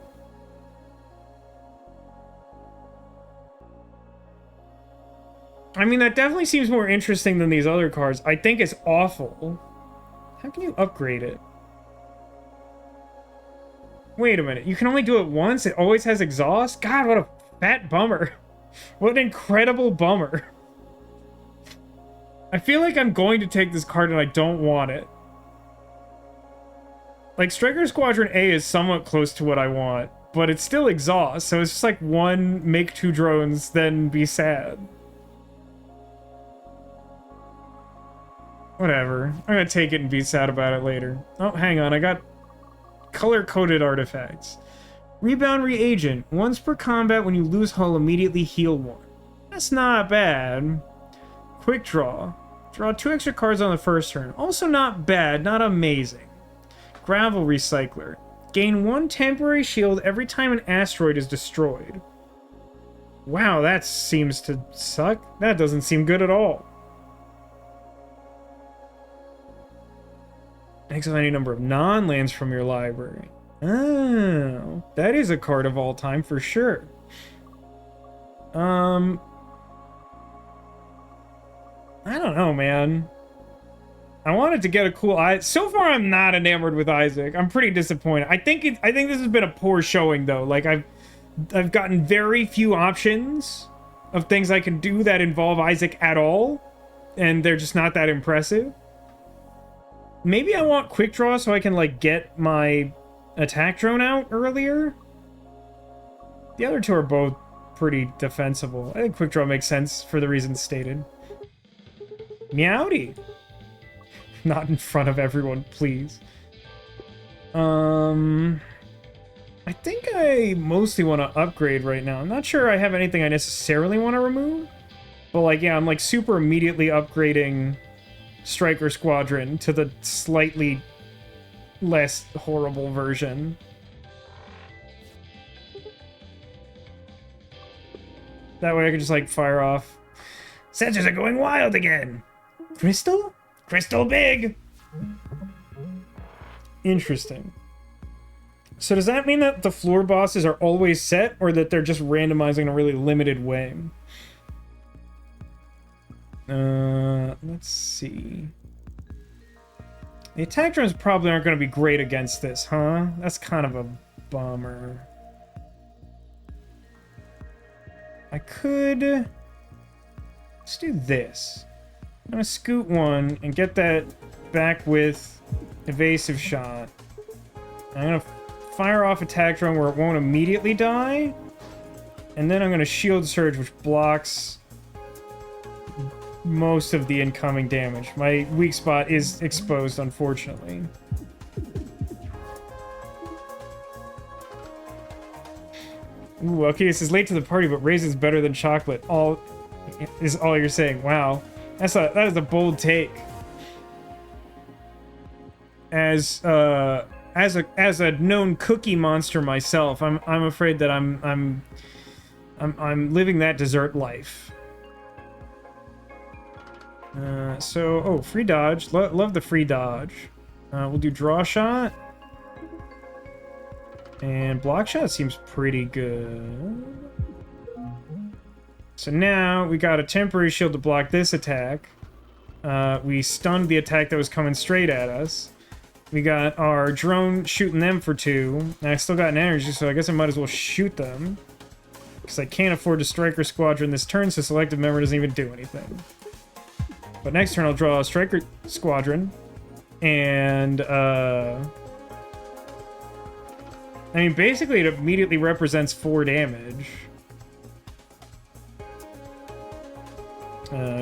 I mean, that definitely seems more interesting than these other cards. I think it's awful. How can you upgrade it? Wait a minute. You can only do it once? It always has exhaust? God, what a fat bummer. What an incredible bummer. I feel like I'm going to take this card and I don't want it. Like, Striker Squadron A is somewhat close to what I want, but it's still exhaust, so it's just like one, make 2 drones, then be sad. Whatever. I'm gonna take it and be sad about it later. Oh, hang on. I got color-coded artifacts. Rebound reagent. Once per combat, when you lose hull, immediately heal 1. That's not bad. Quick draw. Draw 2 extra cards on the first turn. Also not bad, not amazing. Gravel recycler. Gain 1 temporary shield every time an asteroid is destroyed. Wow, that seems to suck. That doesn't seem good at all. Exile any number of non-lands from your library. Oh, that is a card of all time for sure. I don't know, man. I wanted to get a cool eye. So far, I'm not enamored with Isaac. I'm pretty disappointed. I think this has been a poor showing though. Like I've gotten very few options of things I can do that involve Isaac at all, and they're just not that impressive. Maybe I want quick draw so I can like get my attack drone out earlier. The other 2 are both pretty defensible. I think quick draw makes sense for the reasons stated. Meowdy. Not in front of everyone, please. I think I mostly want to upgrade right now. I'm not sure I have anything I necessarily want to remove. But like, yeah, I'm like super immediately upgrading Striker Squadron to the slightly less horrible version. That way I can just like fire off. Sensors are going wild again. Crystal? Crystal big. Interesting. So does that mean that the floor bosses are always set, or that they're just randomizing in a really limited way? Let's see. The attack drones probably aren't going to be great against this, huh? That's kind of a bummer. I could... Let's do this. I'm going to scoot 1 and get that back with evasive shot. I'm going to fire off attack drone where it won't immediately die. And then I'm going to shield surge, which blocks most of the incoming damage. My weak spot is exposed, unfortunately. Ooh, okay, this is late to the party, but raisins better than chocolate. All is all you're saying. Wow, that is a bold take. As a known cookie monster myself, I'm afraid that I'm I'm living that dessert life. So, free dodge. Love the free dodge. We'll do draw shot. And block shot seems pretty good. So now we got a temporary shield to block this attack. We stunned the attack that was coming straight at us. We got our drone shooting them for 2. And I still got an energy, so I guess I might as well shoot them. Because I can't afford to Striker Squadron this turn, so Selective Memory doesn't even do anything. But next turn I'll draw a Striker Squadron. And, I mean, basically it immediately represents 4 damage.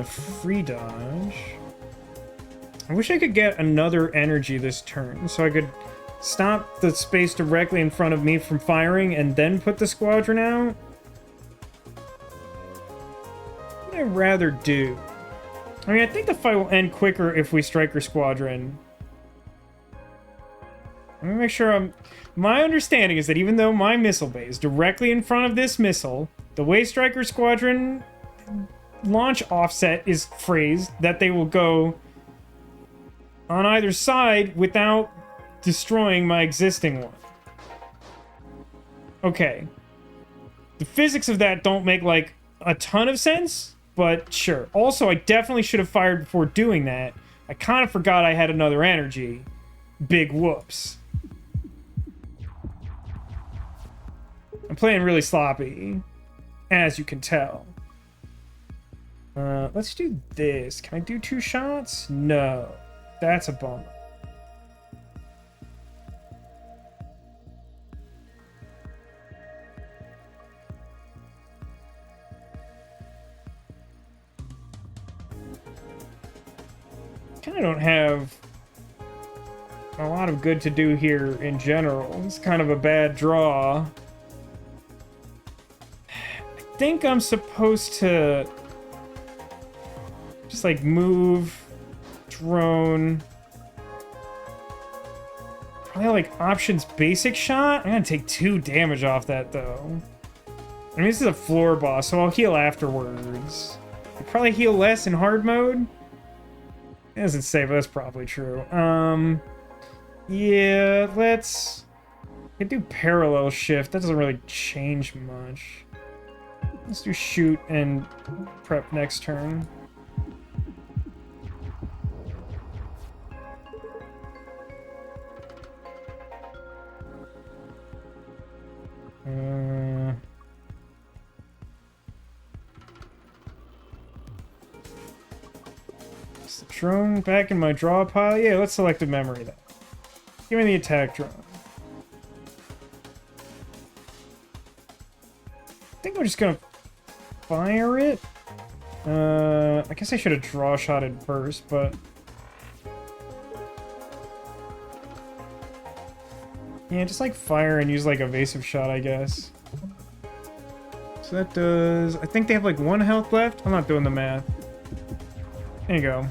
Free dodge. I wish I could get another energy this turn, so I could stop the space directly in front of me from firing and then put the squadron out. What would I rather do? I mean, I think the fight will end quicker if we Striker Squadron. Let me make sure My understanding is that even though my missile bay is directly in front of this missile, the way Striker Squadron launch offset is phrased, that they will go on either side without destroying my existing one. Okay. The physics of that don't make, like, a ton of sense, but sure. Also, I definitely should have fired before doing that. I kind of forgot I had another energy. Big whoops. I'm playing really sloppy, as you can tell. Let's do this. Can I do 2 shots? No. That's a bummer. Kind of don't have a lot of good to do here in general. It's kind of a bad draw. I think I'm supposed to just like move, drone. Probably like options basic shot. I'm gonna take 2 damage off that though. I mean, this is a floor boss, so I'll heal afterwards. I'll probably heal less in hard mode. It doesn't say, but that's probably true. Yeah, let's... I can do parallel shift. That doesn't really change much. Let's do shoot and prep next turn. Is the drone back in my draw pile? Yeah, let's select a memory then. Give me the attack drone. I think we're just gonna fire it. I guess I should have draw shotted first, but yeah, just like fire and use like evasive shot, I guess. So that does... I think they have like 1 health left. I'm not doing the math. There you go.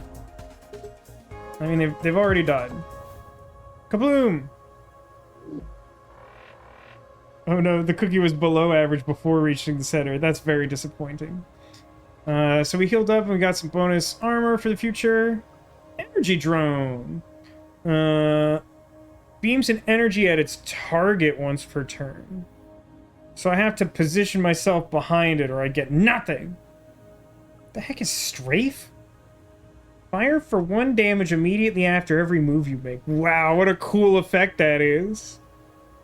I mean, they've already died. Kabloom! Oh no, the cookie was below average before reaching the center. That's very disappointing. So we healed up and we got some bonus armor for the future. Energy drone. Beams an energy at its target once per turn. So I have to position myself behind it or I get nothing. What the heck is strafe? Fire for 1 damage immediately after every move you make. Wow, what a cool effect that is.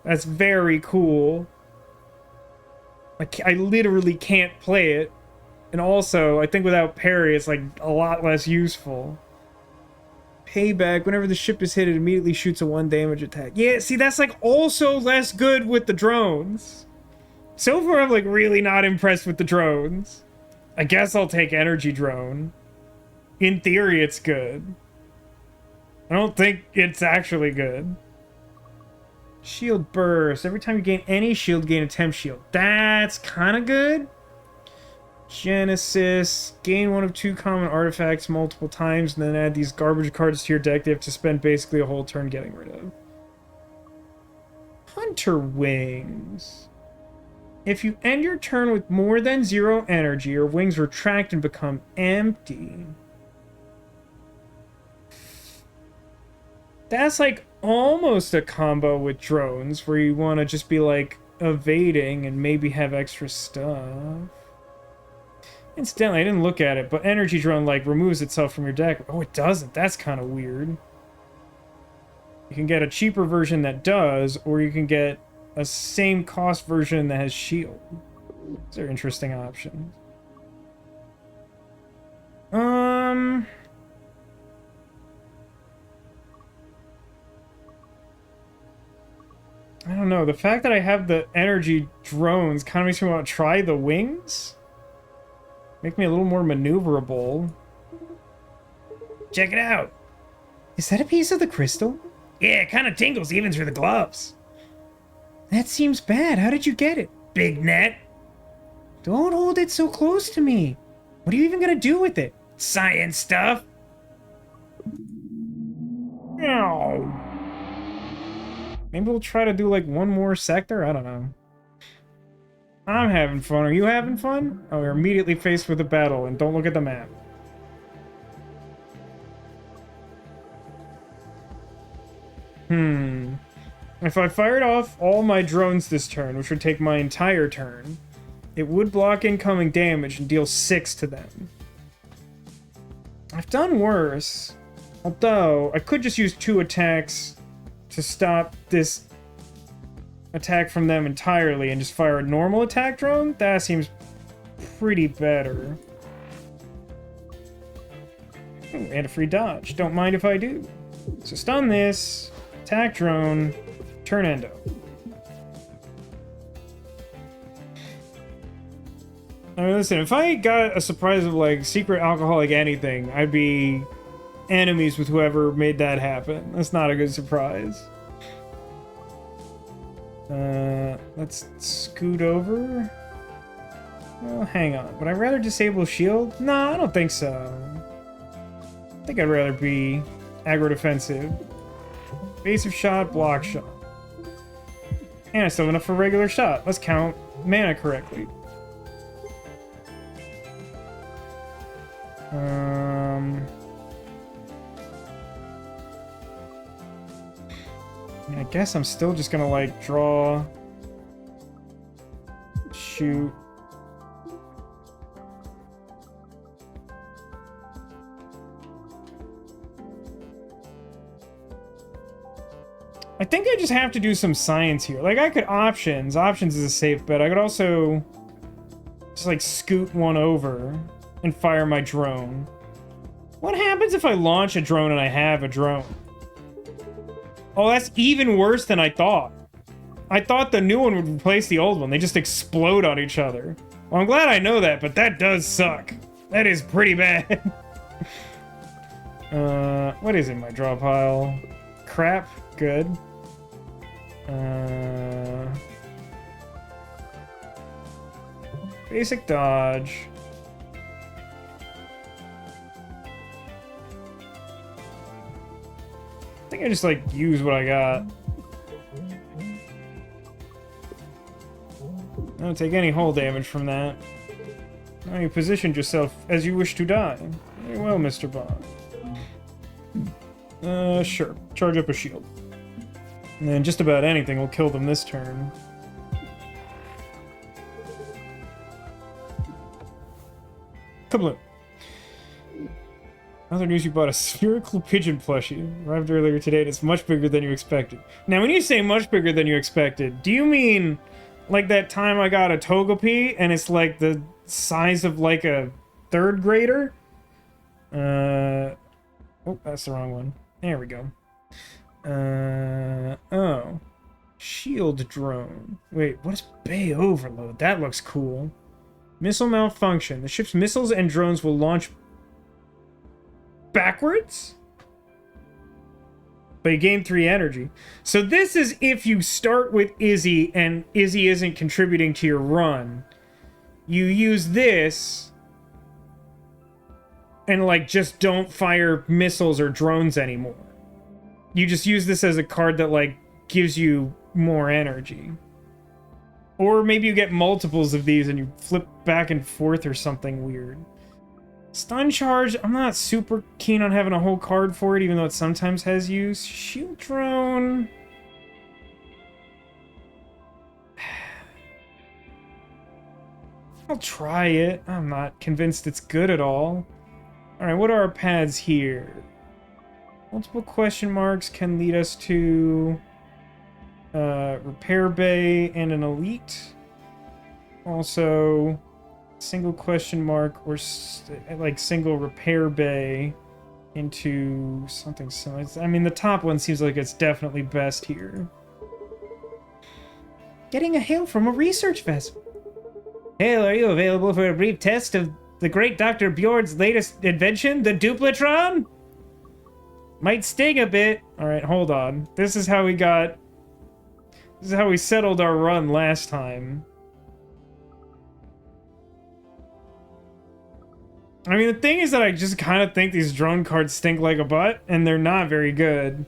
That's very cool. I literally can't play it. And also, I think without parry, it's like a lot less useful. Payback, whenever the ship is hit, it immediately shoots a 1 damage attack. Yeah, see, that's like also less good with the drones. So far, I'm like really not impressed with the drones. I guess I'll take energy drone. In theory, it's good. I don't think it's actually good. Shield burst. Every time you gain any shield, gain a temp shield. That's kind of good. Genesis. Gain 1 of 2 common artifacts multiple times, and then add these garbage cards to your deck they have to spend basically a whole turn getting rid of. Hunter Wings. If you end your turn with more than 0 energy, your wings retract and become empty. That's like almost a combo with drones where you want to just be like evading and maybe have extra stuff. Incidentally, I didn't look at it, but energy drone like removes itself from your deck. Oh, it doesn't. That's kind of weird. You can get a cheaper version that does, or you can get a same cost version that has shield. These are interesting options. I don't know. The fact that I have the energy drones kind of makes me want to try the wings. Make me a little more maneuverable. Check it out. Is that a piece of the crystal? Yeah, it kind of tingles even through the gloves. That seems bad. How did you get it? Big net. Don't hold it so close to me. What are you even gonna do with it? Science stuff. No. Maybe we'll try to do like one more sector? I don't know. I'm having fun. Are you having fun? Oh, we're immediately faced with a battle, and don't look at the map. If I fired off all my drones this turn, which would take my entire turn, it would block incoming damage and deal 6 to them. I've done worse. Although, I could just use 2 attacks to stop this attack from them entirely and just fire a normal attack drone. That seems pretty better. Ooh, and a free dodge. Don't mind if I do. So stun this, attack drone, turn endo. I mean, listen, if I got a surprise of like secret alcoholic anything, I'd be enemies with whoever made that happen. That's not a good surprise. Let's scoot over. Well, hang on. Would I rather disable shield? No, I don't think so. I think I'd rather be aggro defensive. Evasive shot, block shot. And I still have enough for regular shot. Let's count mana correctly. I guess I'm still just gonna like draw, shoot. I think I just have to do some science here. Like, I could options. Options is a safe bet. I could also just, like, scoot one over and fire my drone. What happens if I launch a drone and I have a drone? Oh, that's even worse than I thought. I thought the new one would replace the old one. They just explode on each other. Well, I'm glad I know that, but that does suck. That is pretty bad. What is in my draw pile? Crap. Good. Basic dodge. I think I just like use what I got. I don't take any hull damage from that. Now you positioned yourself as you wish to die. Very well, Mr. Bond. Sure. Charge up a shield. And then just about anything will kill them this turn. Kabloom. Other news, you bought a spherical pigeon plushie. Arrived earlier today and it's much bigger than you expected. Now, when you say much bigger than you expected, do you mean like that time I got a Togepi and it's like the size of like a 3rd grader? Oh, that's the wrong one. There we go. Oh. Shield drone. Wait, what is Bay Overload? That looks cool. Missile malfunction. The ship's missiles and drones will launch backwards? But you gain 3 energy. So this is if you start with Izzy and Izzy isn't contributing to your run. You use this and like just don't fire missiles or drones anymore. You just use this as a card that like gives you more energy. Or maybe you get multiples of these and you flip back and forth or something weird. Stun charge, I'm not super keen on having a whole card for it, even though it sometimes has use. Shield drone... I'll try it. I'm not convinced it's good at all. Alright, what are our paths here? Multiple question marks can lead us to... repair bay and an elite. Also, single question mark or like single repair bay into something similar. I mean, the top one seems like it's definitely best here. Getting a hail from a research vessel. Hail, are you available for a brief test of the great Dr. Bjord's latest invention, the Duplatron? Might sting a bit. Alright, hold on. This is how we settled our run last time. I mean, the thing is that I just kind of think these drone cards stink like a butt, and they're not very good.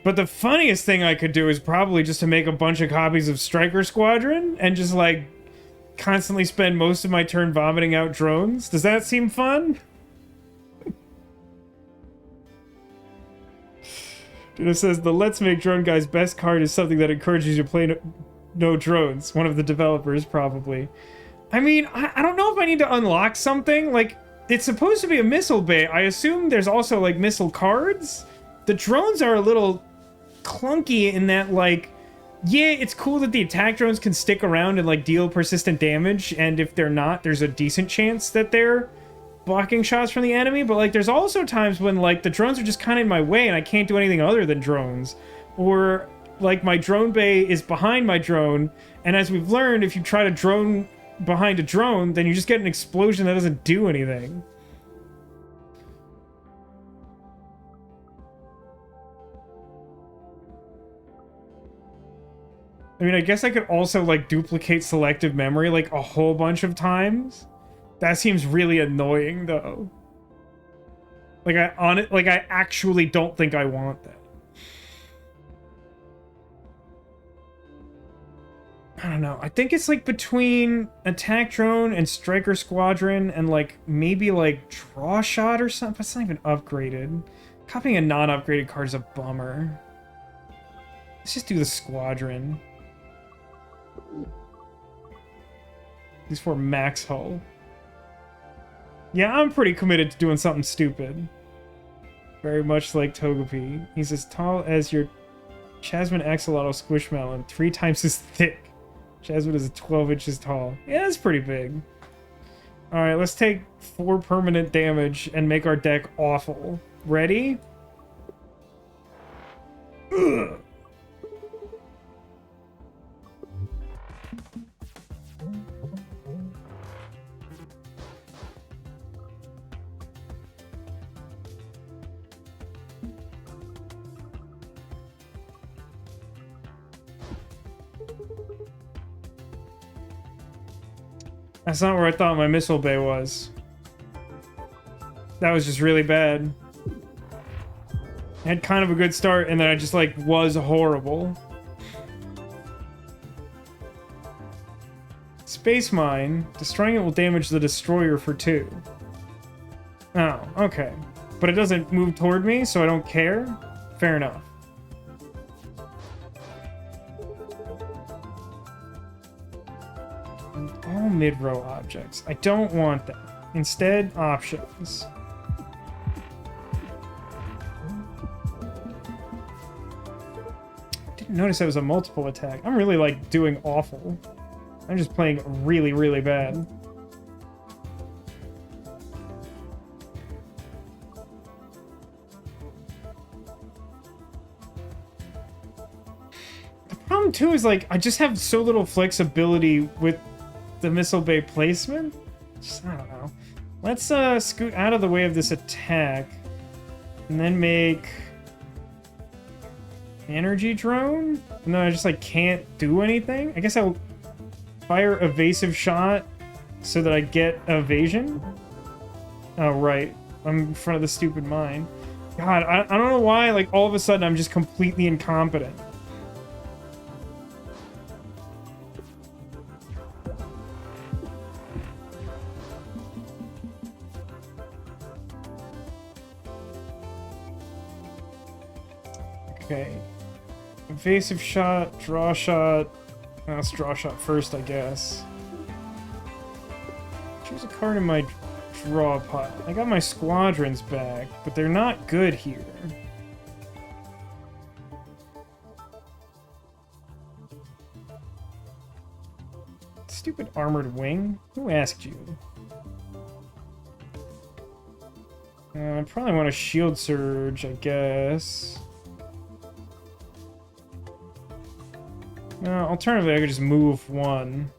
But the funniest thing I could do is probably just to make a bunch of copies of Striker Squadron, and just, like, constantly spend most of my turn vomiting out drones. Does that seem fun? Dude, it says, the Let's Make Drone Guy's best card is something that encourages you to play no drones. One of the developers, probably. I mean, I don't know if I need to unlock something. Like, it's supposed to be a missile bay. I assume there's also, like, missile cards. The drones are a little clunky in that, like, yeah, it's cool that the attack drones can stick around and, like, deal persistent damage. And if they're not, there's a decent chance that they're blocking shots from the enemy. But, like, there's also times when, like, the drones are just kind of in my way and I can't do anything other than drones. Or, like, my drone bay is behind my drone. And as we've learned, if you try to drone behind a drone, then you just get an explosion that doesn't do anything. I mean, I guess I could also, like, duplicate selective memory, like, a whole bunch of times. That seems really annoying, though. Like, I actually don't think I want that. I don't know. I think it's, like, between Attack Drone and Striker Squadron and, like, maybe, like, Draw Shot or something. But it's not even upgraded. Copying a non-upgraded card is a bummer. Let's just do the Squadron. These for max hull. Yeah, I'm pretty committed to doing something stupid. Very much like Togepi. He's as tall as your Chasmin Axolotl Squishmallow, 3 times as thick. Chasmin is 12 inches tall. Yeah, that's pretty big. Alright, let's take 4 permanent damage and make our deck awful. Ready? Ugh. That's not where I thought my missile bay was. That was just really bad. I had kind of a good start, and then I just, like, was horrible. Space Mine. Destroying it will damage the destroyer for 2. Oh, okay. But it doesn't move toward me, so I don't care? Fair enough. All mid-row objects. I don't want that. Instead, options. Didn't notice it was a multiple attack. I'm really, like, doing awful. I'm just playing really, really bad. The problem, too, is, like, I just have so little flexibility with the missile bay placement. Just, I don't know. Let's scoot out of the way of this attack and then make energy drone. No, I just, like, can't do anything. I guess I'll fire evasive shot so that I get evasion. Oh, right. I'm in front of the stupid mine. God, I don't know why, like, all of a sudden I'm just completely incompetent. Okay. Evasive shot, draw shot. Let's draw shot first, I guess. Choose a card in my draw pile. I got my squadrons back, but they're not good here. Stupid armored wing? Who asked you? I probably want a shield surge, I guess. Alternatively, I could just move one.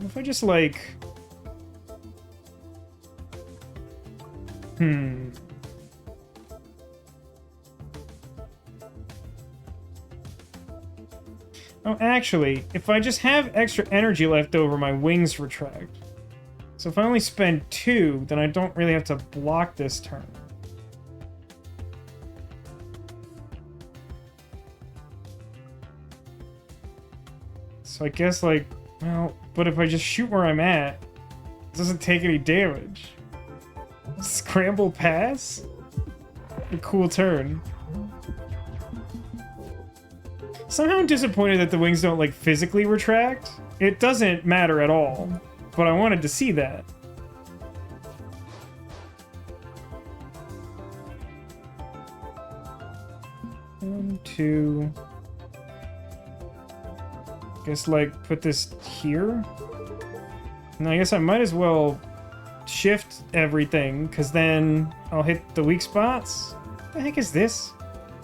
If I just, like... Oh, actually, if I just have extra energy left over, my wings retract. So if I only spend 2, then I don't really have to block this turn. So I guess, like, well, but if I just shoot where I'm at, it doesn't take any damage. Scramble pass? A cool turn. Somehow I'm disappointed that the wings don't, like, physically retract. It doesn't matter at all, but I wanted to see that. One, two... Guess, like, put this here? And I guess I might as well shift everything, because then I'll hit the weak spots. What the heck is this?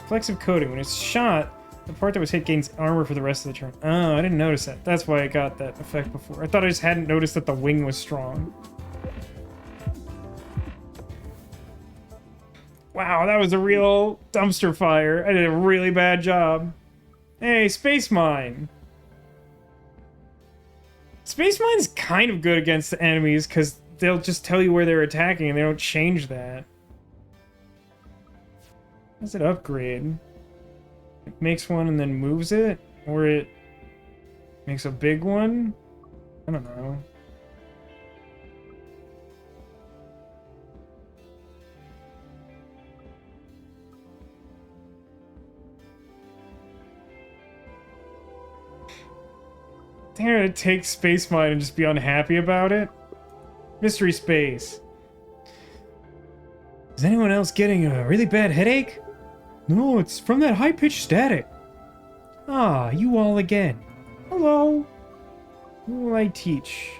Flexive coating. When it's shot, the part that was hit gains armor for the rest of the turn. Oh, I didn't notice that. That's why I got that effect before. I thought I just hadn't noticed that the wing was strong. Wow, that was a real dumpster fire. I did a really bad job. Hey, Space Mine! Space Mine's kind of good against the enemies, because they'll just tell you where they're attacking, and they don't change that. How does it upgrade? It makes one and then moves it? Or it makes a big one? I don't know. They're gonna take Space Mine and just be unhappy about it? Mystery Space. Is anyone else getting a really bad headache? No, it's from that high-pitched static. Ah, you all again. Hello. Who will I teach?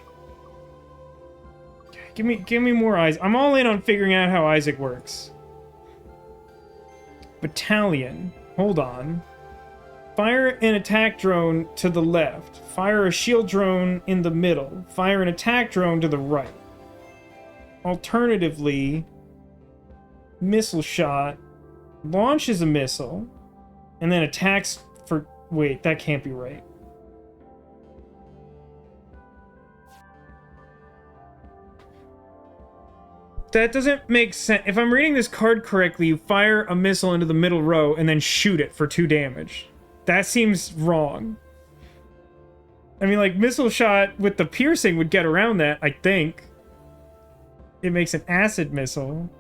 Give me more eyes. I'm all in on figuring out how Isaac works. Battalion. Hold on. Fire an attack drone to the left. Fire a shield drone in the middle. Fire an attack drone to the right. Alternatively, missile shot launches a missile and then attacks for... Wait, that can't be right. That doesn't make sense. If I'm reading this card correctly, you fire a missile into the middle row and then shoot it for 2 damage. That seems wrong. I mean, like, missile shot with the piercing would get around that, I think. It makes an acid missile.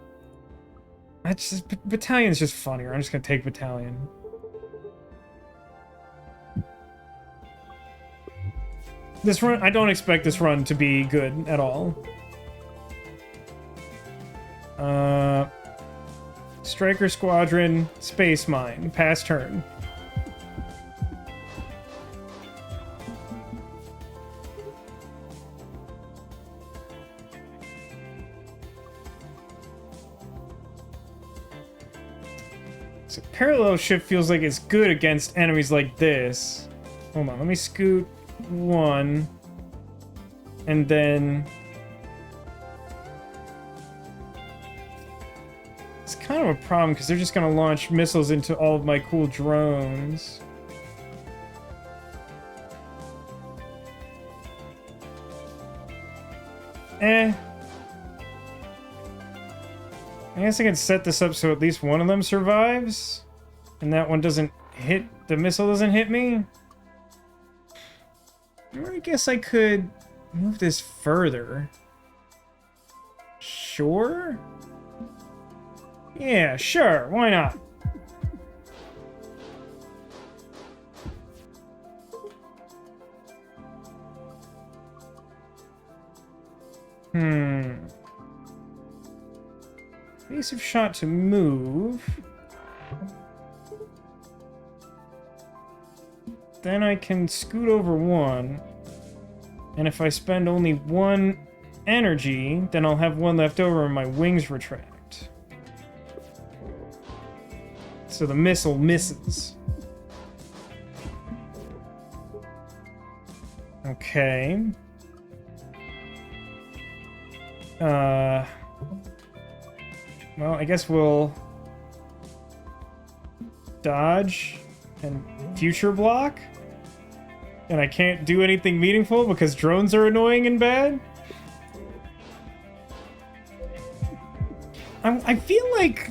That's just... Battalion's just funnier. I'm just gonna take Battalion. This run... I don't expect this run to be good at all. Striker Squadron, Space Mine. Pass turn. So parallel shift feels like it's good against enemies like this. Hold on, let me scoot 1. And then... It's kind of a problem, because they're just going to launch missiles into all of my cool drones. I guess I can set this up so at least one of them survives. And that one doesn't hit... The missile doesn't hit me. Or I guess I could move this further. Sure? Yeah, sure. Why not? Evasive shot to move. Then I can scoot over one. And if I spend only one energy, then I'll have one left over and my wings retract. So the missile misses. Okay. Well, I guess we'll dodge and future block. And I can't do anything meaningful because drones are annoying and bad. I feel like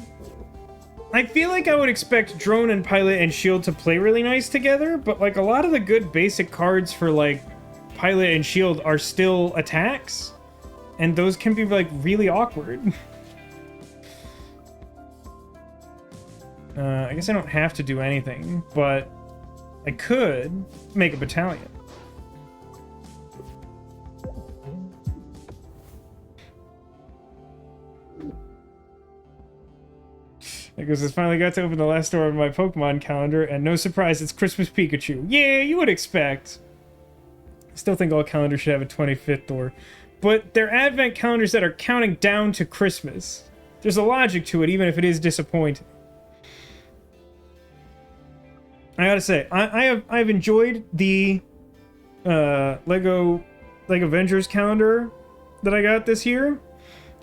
I would expect drone and pilot and shield to play really nice together, but like a lot of the good basic cards for like pilot and shield are still attacks, and those can be like really awkward. I guess I don't have to do anything, but I could make a battalion. Because I finally got to open the last door of my Pokemon calendar, and no surprise, it's Christmas Pikachu. Yeah, you would expect. I still think all calendars should have a 25th door. But they're advent calendars that are counting down to Christmas. There's a logic to it, even if it is disappointing. I gotta say, I've enjoyed the Lego Avengers calendar that I got this year.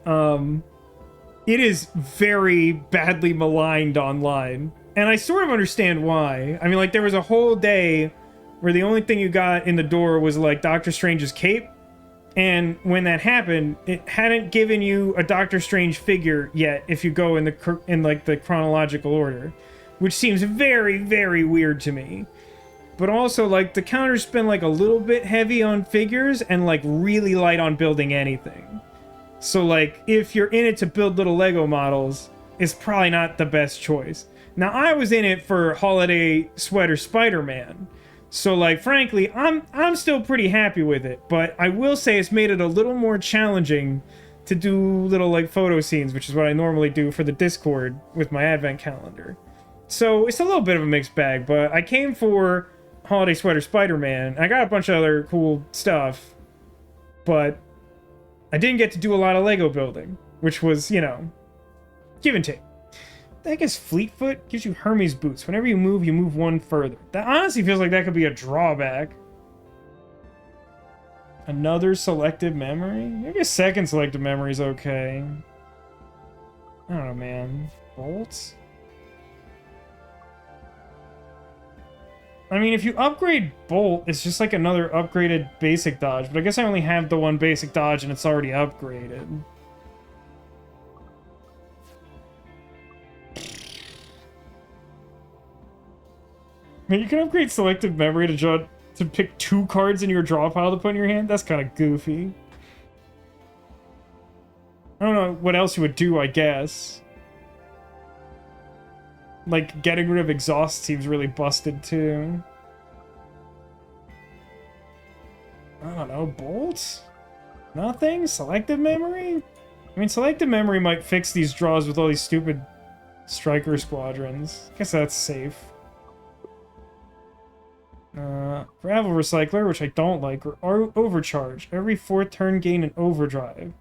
It is very badly maligned online, and I sort of understand why. I mean, like, there was a whole day where the only thing you got in the door was like Doctor Strange's cape, and when that happened, it hadn't given you a Doctor Strange figure yet if you go in the chronological order. Which seems very, very weird to me. But also, like, the counter's been, like, a little bit heavy on figures and, like, really light on building anything. So, like, if you're in it to build little Lego models, it's probably not the best choice. Now, I was in it for Holiday Sweater Spider-Man. So, like, frankly, I'm still pretty happy with it. But I will say it's made it a little more challenging to do little, like, photo scenes, which is what I normally do for the Discord with my advent calendar. So it's a little bit of a mixed bag, but I came for Holiday Sweater Spider-Man. I got a bunch of other cool stuff, but I didn't get to do a lot of Lego building, which was, you know, give and take. I guess Fleetfoot gives you Hermes boots. Whenever you move one further. That honestly feels like that could be a drawback. Another selective memory? Maybe a second selective memory is okay. I don't know, man. Bolts? I mean, if you upgrade Bolt, it's just like another upgraded basic dodge. But I guess I only have the one basic dodge and it's already upgraded. I mean, you can upgrade selective memory to pick 2 cards in your draw pile to put in your hand. That's kind of goofy. I don't know what else you would do, I guess. Like, getting rid of exhaust seems really busted, too. I don't know, bolts? Nothing? Selective memory? I mean, selective memory might fix these draws with all these stupid striker squadrons. Guess that's safe. Gravel Recycler, which I don't like, or Overcharge. Every 4th turn gain an overdrive.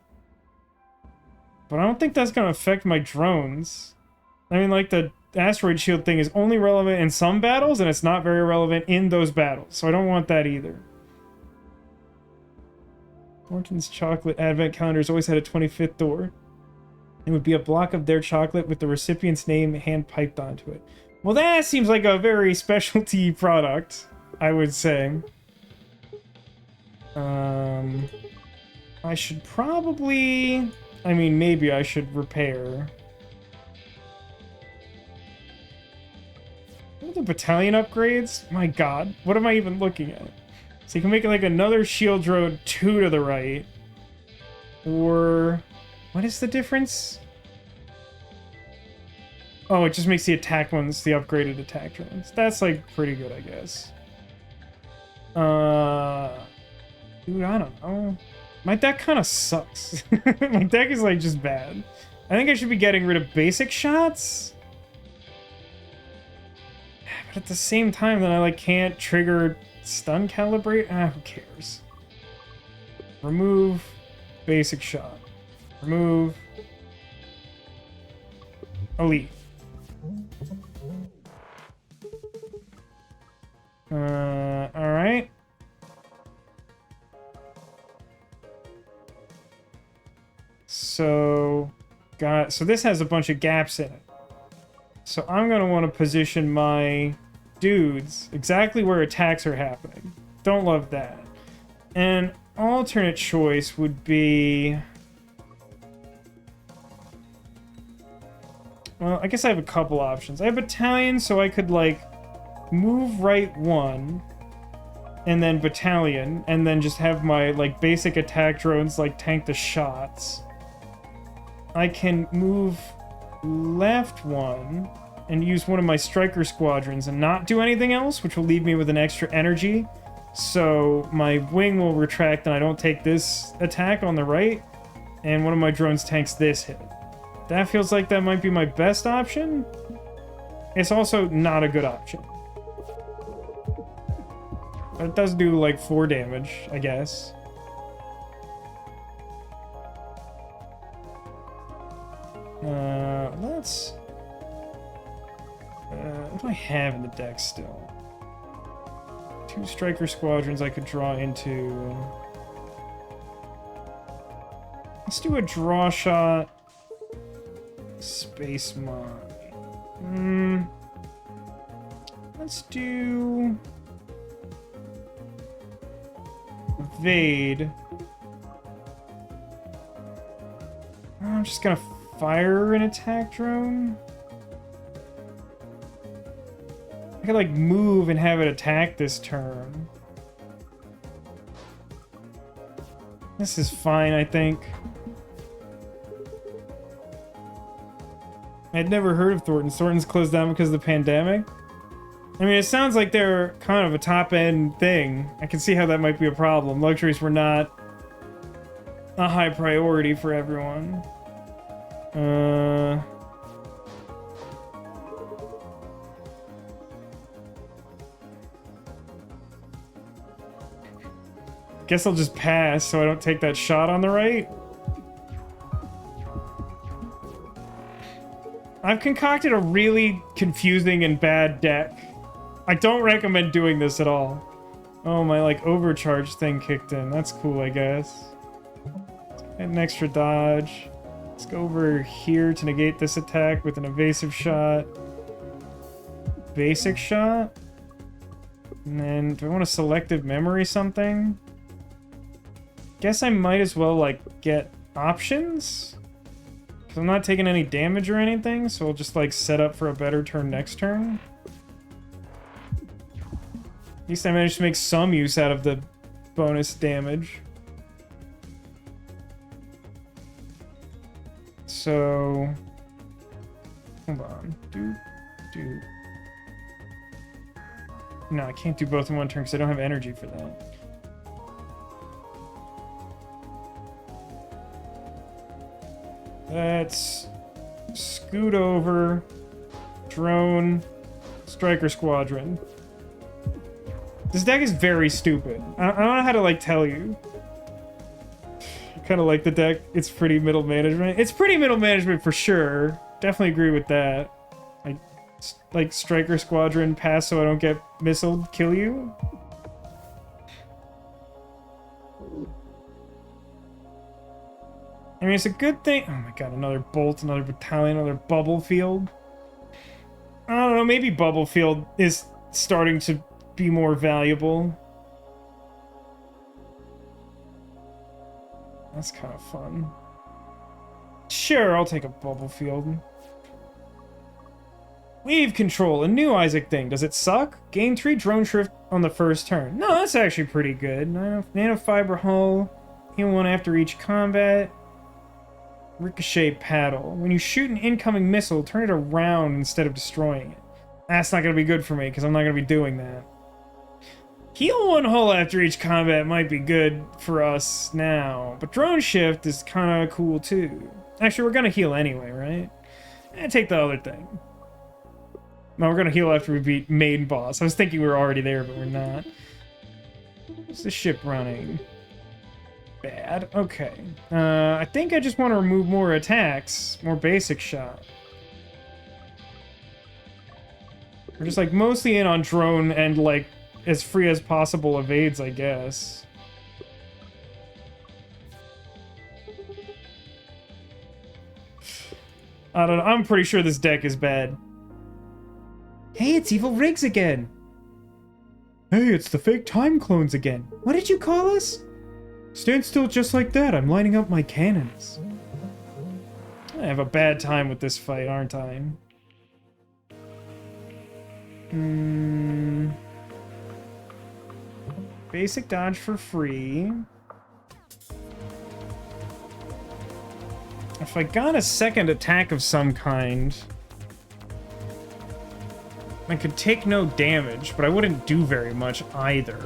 But I don't think that's gonna affect my drones. I mean, like, the asteroid shield thing is only relevant in some battles, and it's not very relevant in those battles, so I don't want that either. Morton's chocolate advent calendars always had a 25th door. It would be a block of their chocolate with the recipient's name hand piped onto it. Well, that seems like a very specialty product, I would say. I should probably... I mean, maybe I should repair. What are the battalion upgrades? My god, what am I even looking at? So you can make it like another shield road 2 to the right. Or... what is the difference? Oh, it just makes the attack ones the upgraded attack drones. That's, like, pretty good, I guess. Dude, I don't know. My deck kind of sucks. My deck is like just bad. I think I should be getting rid of basic shots. But at the same time, then I like can't trigger stun calibrate. Who cares? Remove basic shot. Remove elite. Alright. So this has a bunch of gaps in it. So I'm gonna want to position my dudes exactly where attacks are happening. Don't love that. An alternate choice would be... Well, I guess I have a couple options. I have battalion, so I could, like, move right one, and then battalion, and then just have my, like, basic attack drones, like, tank the shots. I can move left one and use one of my striker squadrons and not do anything else, which will leave me with an extra energy. So my wing will retract and I don't take this attack on the right, and one of my drones tanks this hit. That feels like that might be my best option. It's also not a good option. But it does do like 4 damage, I guess. Let's... what do I have in the deck still? 2 striker squadrons I could draw into. Let's do a draw shot. Space mine. Let's do... Evade. I'm just gonna fire an attack drone. I could like move and have it attack this turn. This is fine, I think. I'd never heard of Thornton's. Thornton's closed down because of the pandemic. I mean, it sounds like they're kind of a top-end thing. I can see how that might be a problem. Luxuries were not a high priority for everyone. Guess I'll just pass so I don't take that shot on the right. I've concocted a really confusing and bad deck. I don't recommend doing this at all. Oh, my, like, overcharge thing kicked in. That's cool, I guess. And an extra dodge. Let's go over here to negate this attack with an evasive shot. Basic shot. And then, do I want a selective memory something? Guess I might as well, like, get options? Because I'm not taking any damage or anything, so I'll just, like, set up for a better turn next turn. At least I managed to make some use out of the bonus damage. So... Hold on. No, I can't do both in one turn because I don't have energy for that. Let's scoot over. Drone. Striker Squadron. This deck is very stupid. I don't know how to, like, tell you. I kind of like the deck. It's pretty middle management. It's pretty middle management for sure. Definitely agree with that. I, like, Striker Squadron, pass so I don't get missiled, kill you. I mean, it's a good thing. Oh my god, another bolt, another battalion, another bubble field. I don't know, maybe bubble field is starting to be more valuable. That's kind of fun. Sure, I'll take a bubble field. Leave control, a new Isaac thing. Does it suck? Gain 3 drone shrift on the first turn. No, that's actually pretty good. Nanofiber hull. Heal 1 after each combat. Ricochet paddle. When you shoot an incoming missile, turn it around instead of destroying it. That's not going to be good for me, because I'm not going to be doing that. Heal one hull after each combat might be good for us now, but drone shift is kind of cool too. Actually, we're gonna heal anyway, right? Take the other thing. No, we're gonna heal after we beat main boss. I was thinking we were already there, but we're not. Is the ship running? Bad. Okay. I think I just want to remove more attacks, more basic shot. We're just like mostly in on drone and like as free as possible evades, I guess. I don't know. I'm pretty sure this deck is bad. Hey, it's Evil Riggs again. Hey, it's the fake time clones again. What did you call us? Stand still just like that. I'm lining up my cannons. I have a bad time with this fight, aren't I? Basic dodge for free. If I got a second attack of some kind, I could take no damage, but I wouldn't do very much either.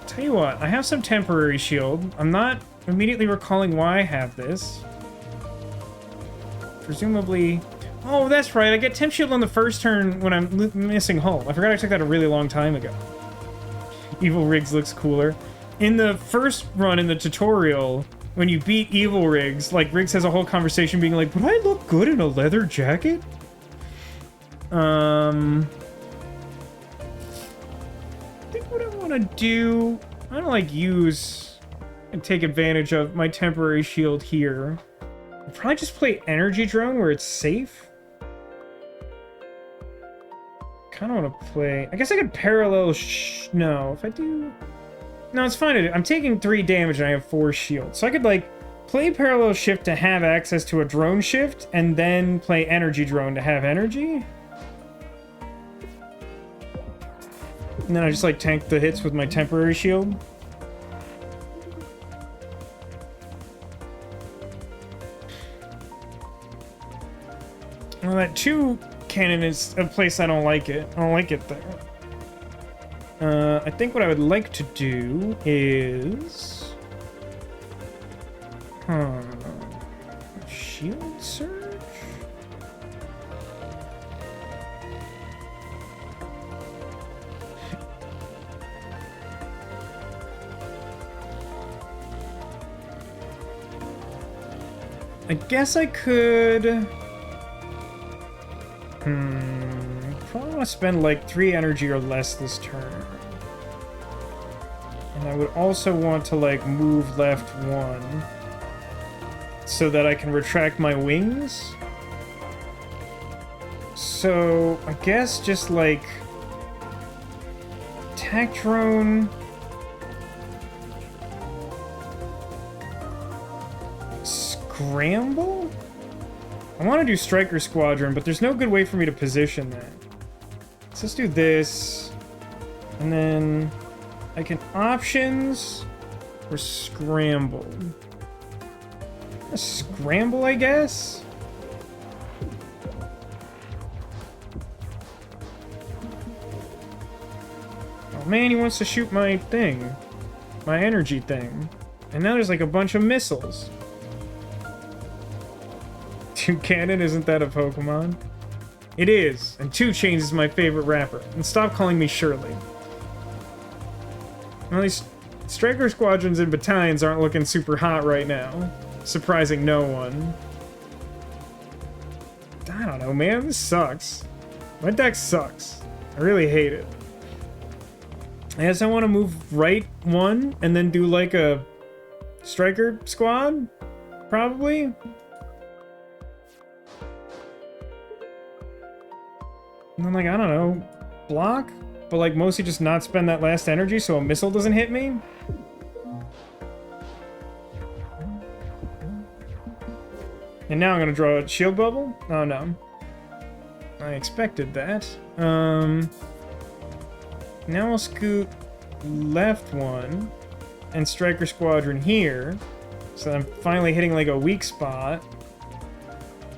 Tell you what, I have some temporary shield. I'm not immediately recalling why I have this. Presumably... Oh, that's right, I get temp shield on the first turn when I'm missing hull. I forgot I took that a really long time ago. Evil Riggs looks cooler. In the first run in the tutorial, when you beat Evil Riggs, like, Riggs has a whole conversation being like, would I look good in a leather jacket? I think what I want to do... I don't like use and take advantage of my temporary shield here. I'll probably just play Energy Drone where it's safe. Kind of want to play... I guess I could parallel... No, if I do... No, it's fine. I'm taking 3 damage and I have 4 shields. So I could, like, play parallel shift to have access to a drone shift, and then play energy drone to have energy. And then I just, like, tank the hits with my temporary shield. Well, that 2 cannon is a place I don't like it. I don't like it there. I think what I would like to do is... Shield surge? I guess I could... Probably want to spend like 3 energy or less this turn. And I would also want to like move left 1 so that I can retract my wings. So I guess just like attack drone, scramble? I want to do Striker Squadron, but there's no good way for me to position that. So let's do this. And then I can options or scramble. Scramble, I guess? Oh man, he wants to shoot my thing. My energy thing. And now there's like a bunch of missiles. 2 cannon, isn't that a Pokemon? It is, and 2 Chains is my favorite rapper. And stop calling me Shirley. Well, these Striker Squadrons and Battalions aren't looking super hot right now. Surprising no one. I don't know, man, this sucks. My deck sucks. I really hate it. I guess I want to move right 1 and then do like a Striker Squad? Probably? And then, like, I don't know, block? But, like, mostly just not spend that last energy so a missile doesn't hit me? And now I'm gonna draw a shield bubble? Oh, no. I expected that. Now I'll scoot left 1. and Striker Squadron here. So I'm finally hitting like a weak spot.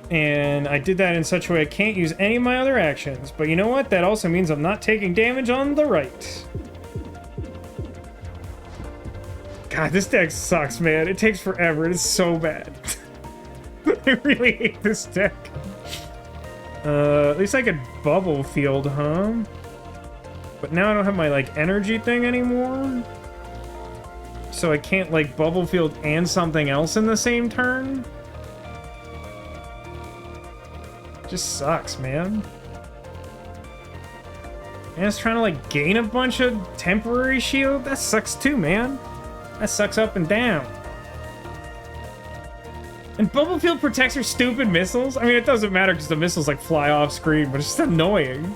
And I did that in such a way I can't use any of my other actions. But you know what? That also means I'm not taking damage on the right. God, this deck sucks, man. It takes forever. It is so bad. I really hate this deck. At least I could bubble field, huh? But now I don't have my, like, energy thing anymore. So I can't, like, bubble field and something else in the same turn. Just sucks, man. And it's trying to, like, gain a bunch of temporary shield. That sucks too, man. That sucks up and down. And bubble field protects her stupid missiles. I mean, it doesn't matter because the missiles, like, fly off screen, but it's just annoying.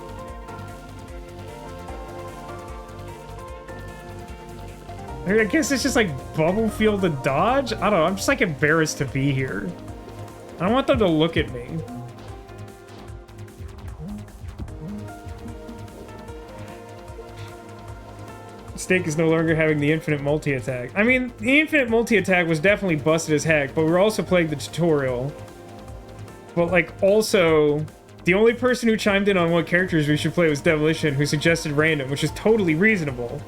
I guess it's just, like, bubble field to dodge? I don't know. I'm just, like, embarrassed to be here. I don't want them to look at me. Mistake is no longer having the infinite multi-attack. I mean, the infinite multi-attack was definitely busted as heck, but we're also playing the tutorial. But, like, also, the only person who chimed in on what characters we should play was Demolition, who suggested random, which is totally reasonable.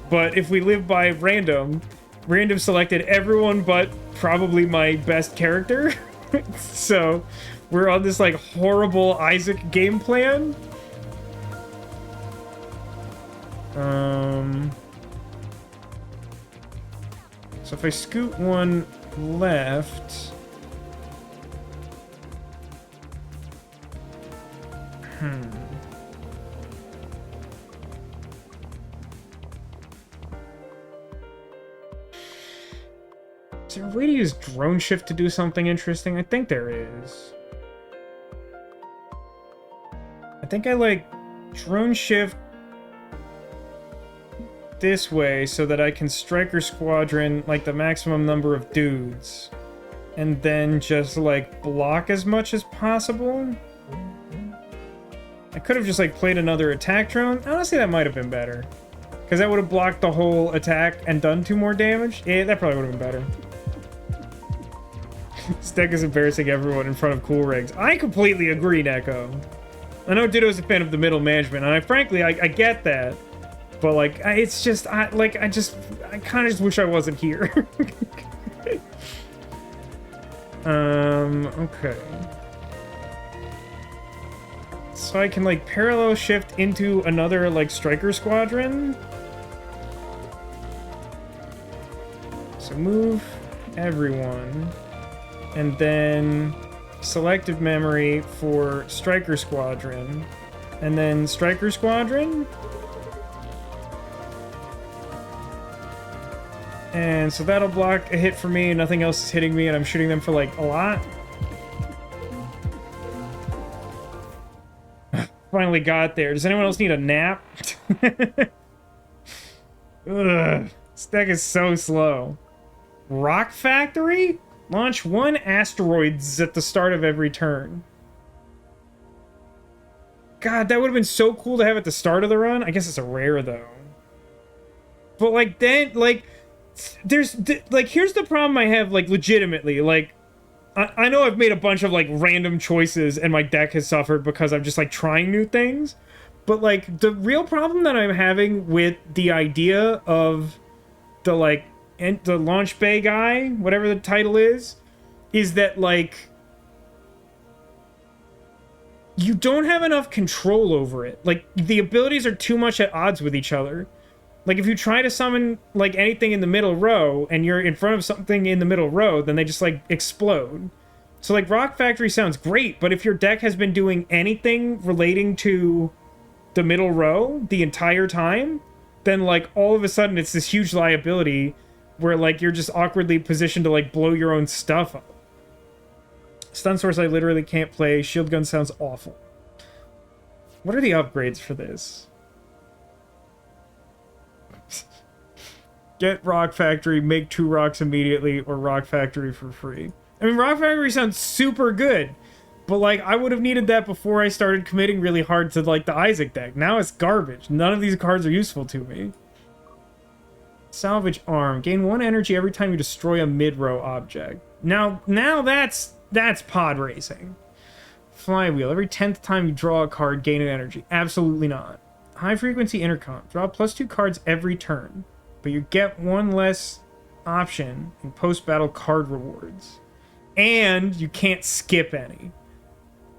But if we live by random, random selected everyone but probably my best character. So, we're on this, like, horrible Isaac game plan. So if I scoot one left... Is there a way to use drone shift to do something interesting? I think there is. I think I, like, drone shift this way so that I can Striker Squadron, like, the maximum number of dudes. And then just, like, block as much as possible. I could have just, like, played another attack drone. Honestly, that might have been better. Because that would have blocked the whole attack and done 2 more damage. Yeah, that probably would have been better. This deck is embarrassing everyone in front of cool rigs. I completely agree, Neko. I know Ditto's a fan of the middle management, and frankly, I get that. But, like, it's just, I kind of just wish I wasn't here. Okay. So I can, like, parallel shift into another, like, Striker Squadron. So move everyone. And then selective memory for Striker Squadron. And then Striker Squadron. And so that'll block a hit for me, and nothing else is hitting me, and I'm shooting them for, like, a lot. Finally got there. Does anyone else need a nap? Ugh, this deck is so slow. Rock Factory? Launch 1 asteroids at the start of every turn. God, that would have been so cool to have at the start of the run. I guess it's a rare, though. But, like, then, like... Here's the problem I have, like, legitimately, like, I know I've made a bunch of, like, random choices and my deck has suffered because I'm just, like, trying new things, but, like, the real problem that I'm having with the idea of the, like, the launch bay guy, whatever the title is that, like, you don't have enough control over it. Like, the abilities are too much at odds with each other. Like, if you try to summon, like, anything in the middle row, and you're in front of something in the middle row, then they just, like, explode. So, like, Rock Factory sounds great, but if your deck has been doing anything relating to the middle row the entire time, then, like, all of a sudden it's this huge liability where, like, you're just awkwardly positioned to, like, blow your own stuff up. Stun Source I literally can't play. Shield Gun sounds awful. What are the upgrades for this? Get Rock Factory, make 2 rocks immediately, or Rock Factory for free. I mean, Rock Factory sounds super good, but, like, I would have needed that before I started committing really hard to, like, the Isaac deck. Now it's garbage. None of these cards are useful to me. Salvage arm. Gain 1 energy every time you destroy a mid-row object. Now that's pod racing. Flywheel. Every 10th time you draw a card, gain an energy. Absolutely not. High frequency intercom. Draw +2 cards every turn, but you get 1 less option in post-battle card rewards. And you can't skip any.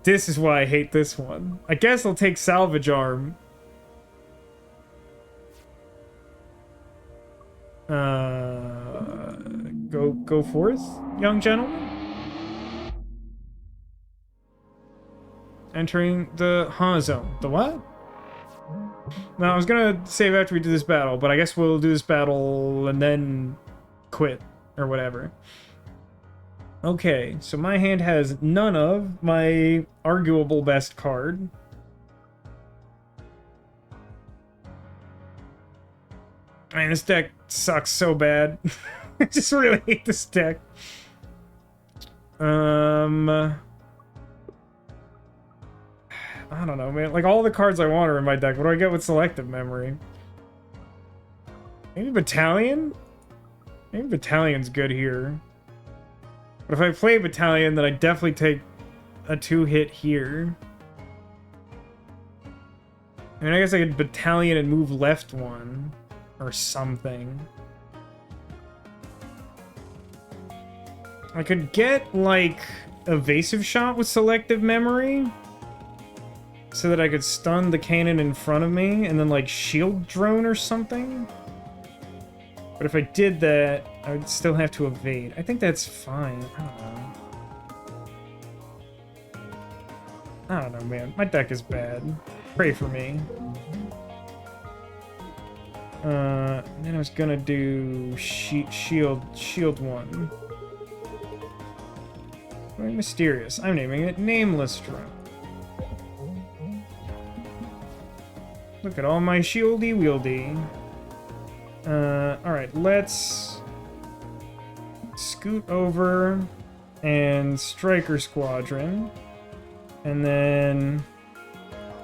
This is why I hate this one. I guess I'll take Salvage Arm. Go forth, young gentleman. Entering the zone. The what? No, I was gonna save after we do this battle, but I guess we'll do this battle and then quit or whatever. Okay, so my hand has none of my arguable best card. Man, this deck sucks so bad. I just really hate this deck. I don't know, man. Like, all the cards I want are in my deck. What do I get with selective memory? Maybe Battalion? Maybe Battalion's good here. But if I play Battalion, then I definitely take a 2-hit here. I mean, I guess I could Battalion and move left 1. Or something. I could get, like, Evasive Shot with selective memory. So that I could stun the cannon in front of me, and then, like, shield drone or something. But if I did that, I would still have to evade. I think that's fine. I don't know, man. My deck is bad. Pray for me. Then I was gonna do shield 1. Very mysterious. I'm naming it Nameless Drone. Look at all my shieldy wieldy. Alright, let's scoot over and Striker Squadron. And then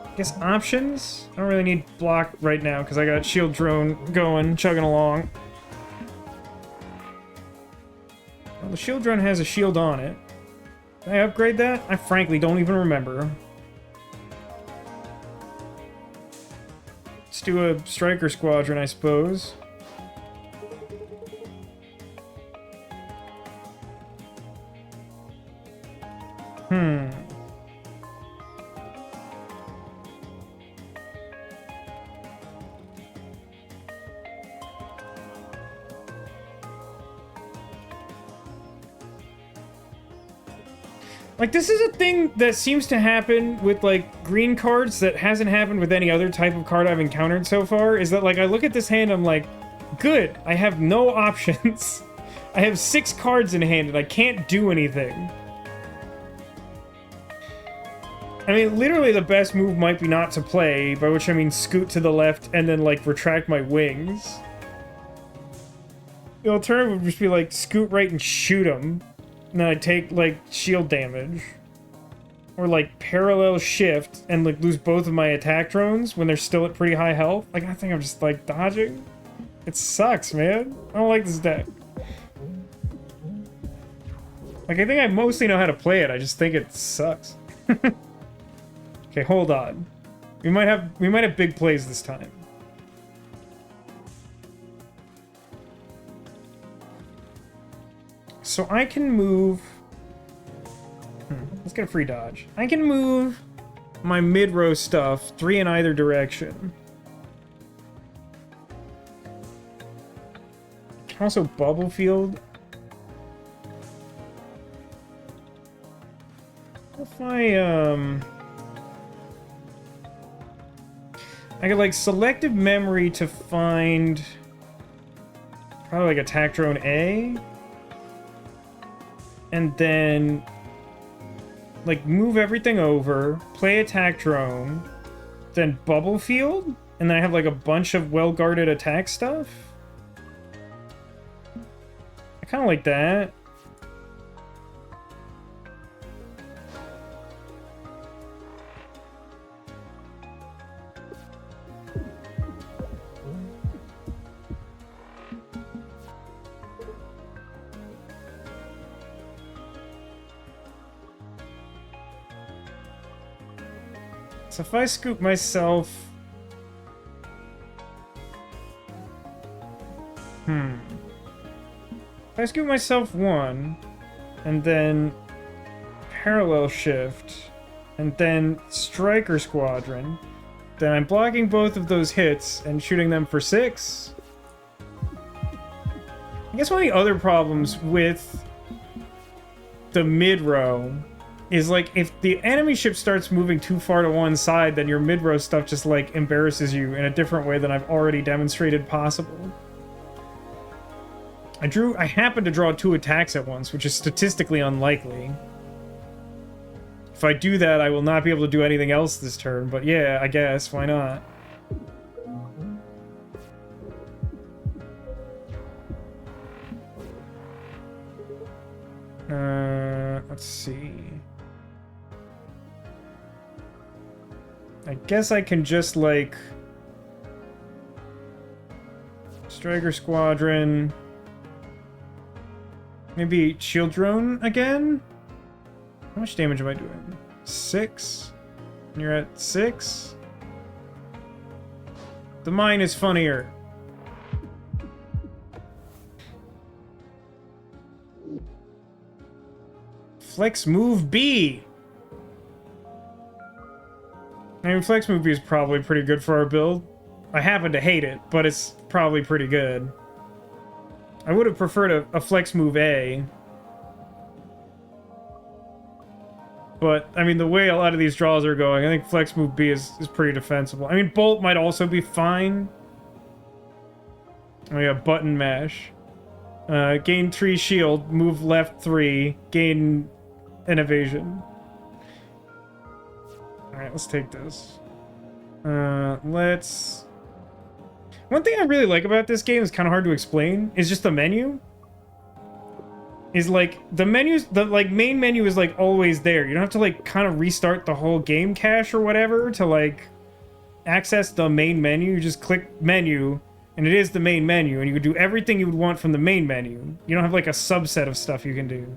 I guess options? I don't really need block right now because I got shield drone going, chugging along. Well, the shield drone has a shield on it. Can I upgrade that? I frankly don't even remember. Let's do a Striker Squadron, I suppose. Like, this is a thing that seems to happen with, like, green cards that hasn't happened with any other type of card I've encountered so far, is that, like, I look at this hand, I'm like, good, I have no options. I have 6 cards in hand and I can't do anything. I mean, literally the best move might be not to play, by which I mean scoot to the left and then, like, retract my wings. The alternative would just be, like, scoot right and shoot him. And then I take, like, shield damage. Or, like, parallel shift and, like, lose both of my attack drones when they're still at pretty high health. Like, I think I'm just, like, dodging. It sucks, man. I don't like this deck. Like, I think I mostly know how to play it. I just think it sucks. Okay, hold on. We might have big plays this time. So I can move... let's get a free dodge. I can move my mid-row stuff 3 in either direction. Also bubble field. If I could, like, selective memory to find probably, like, attack drone A. And then, like, move everything over, play attack drone, then bubble field, and then I have, like, a bunch of well-guarded attack stuff. I kind of like that. So if I scoop myself... If I scoop myself one, and then parallel shift, and then striker squadron, then I'm blocking both of those hits and shooting them for 6. I guess one of the other problems with the mid-row is, like, if the enemy ship starts moving too far to one side, then your mid-row stuff just, like, embarrasses you in a different way than I've already demonstrated possible. I happened to draw 2 attacks at once, which is statistically unlikely. If I do that, I will not be able to do anything else this turn, but yeah, I guess, why not? Let's see. I guess I can just, like... Striker Squadron... Maybe Shield Drone again? How much damage am I doing? 6? And you're at 6? The mine is funnier. Flex Move B! I mean, Flex Move B is probably pretty good for our build. I happen to hate it, but it's probably pretty good. I would have preferred a Flex Move A. But, I mean, the way a lot of these draws are going, I think Flex Move B is pretty defensible. I mean, Bolt might also be fine. Oh yeah, Button Mash. Gain 3 shield, move left 3, gain an evasion. Alright, let's take this. Let's... One thing I really like about this game is kind of hard to explain, is just the menu. Is like, the menus, the like main menu is like always there. You don't have to like kind of restart the whole game cache or whatever to like access the main menu. You just click menu, and it is the main menu, and you can do everything you would want from the main menu. You don't have like a subset of stuff you can do.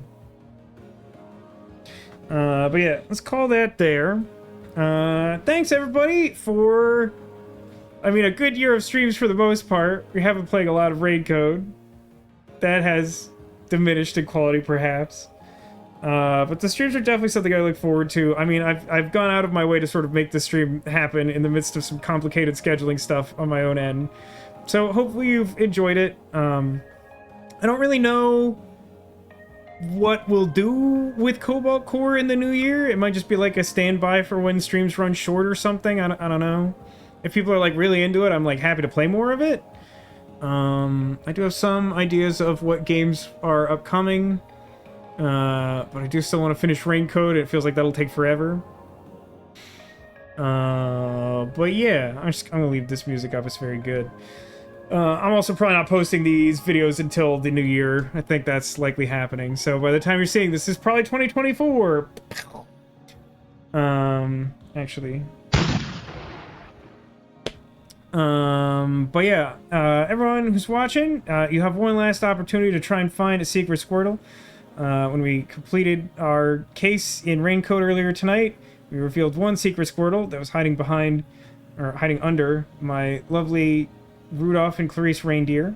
But yeah, let's call that there. Thanks everybody for... I mean, a good year of streams for the most part. We have been playing a lot of raid code. That has diminished in quality, perhaps. But the streams are definitely something I look forward to. I mean, I've gone out of my way to sort of make the stream happen in the midst of some complicated scheduling stuff on my own end. So hopefully you've enjoyed it. I don't really know what we'll do with Cobalt Core in the new year. It might just be like a standby for when streams run short or something. I don't know. If people are like really into it, I'm like happy to play more of it. I do have some ideas of what games are upcoming, but I do still want to finish Raincode. It feels like that'll take forever. But yeah, I'm gonna leave this music up. It's very good. I'm also probably not posting these videos until the new year. I think that's likely happening. So by the time you're seeing this is probably 2024. Actually. But yeah, everyone who's watching, you have one last opportunity to try and find a secret Squirtle. When we completed our case in Raincode earlier tonight, we revealed one secret Squirtle that was hiding behind, or hiding under, my lovely Rudolph and Clarice reindeer.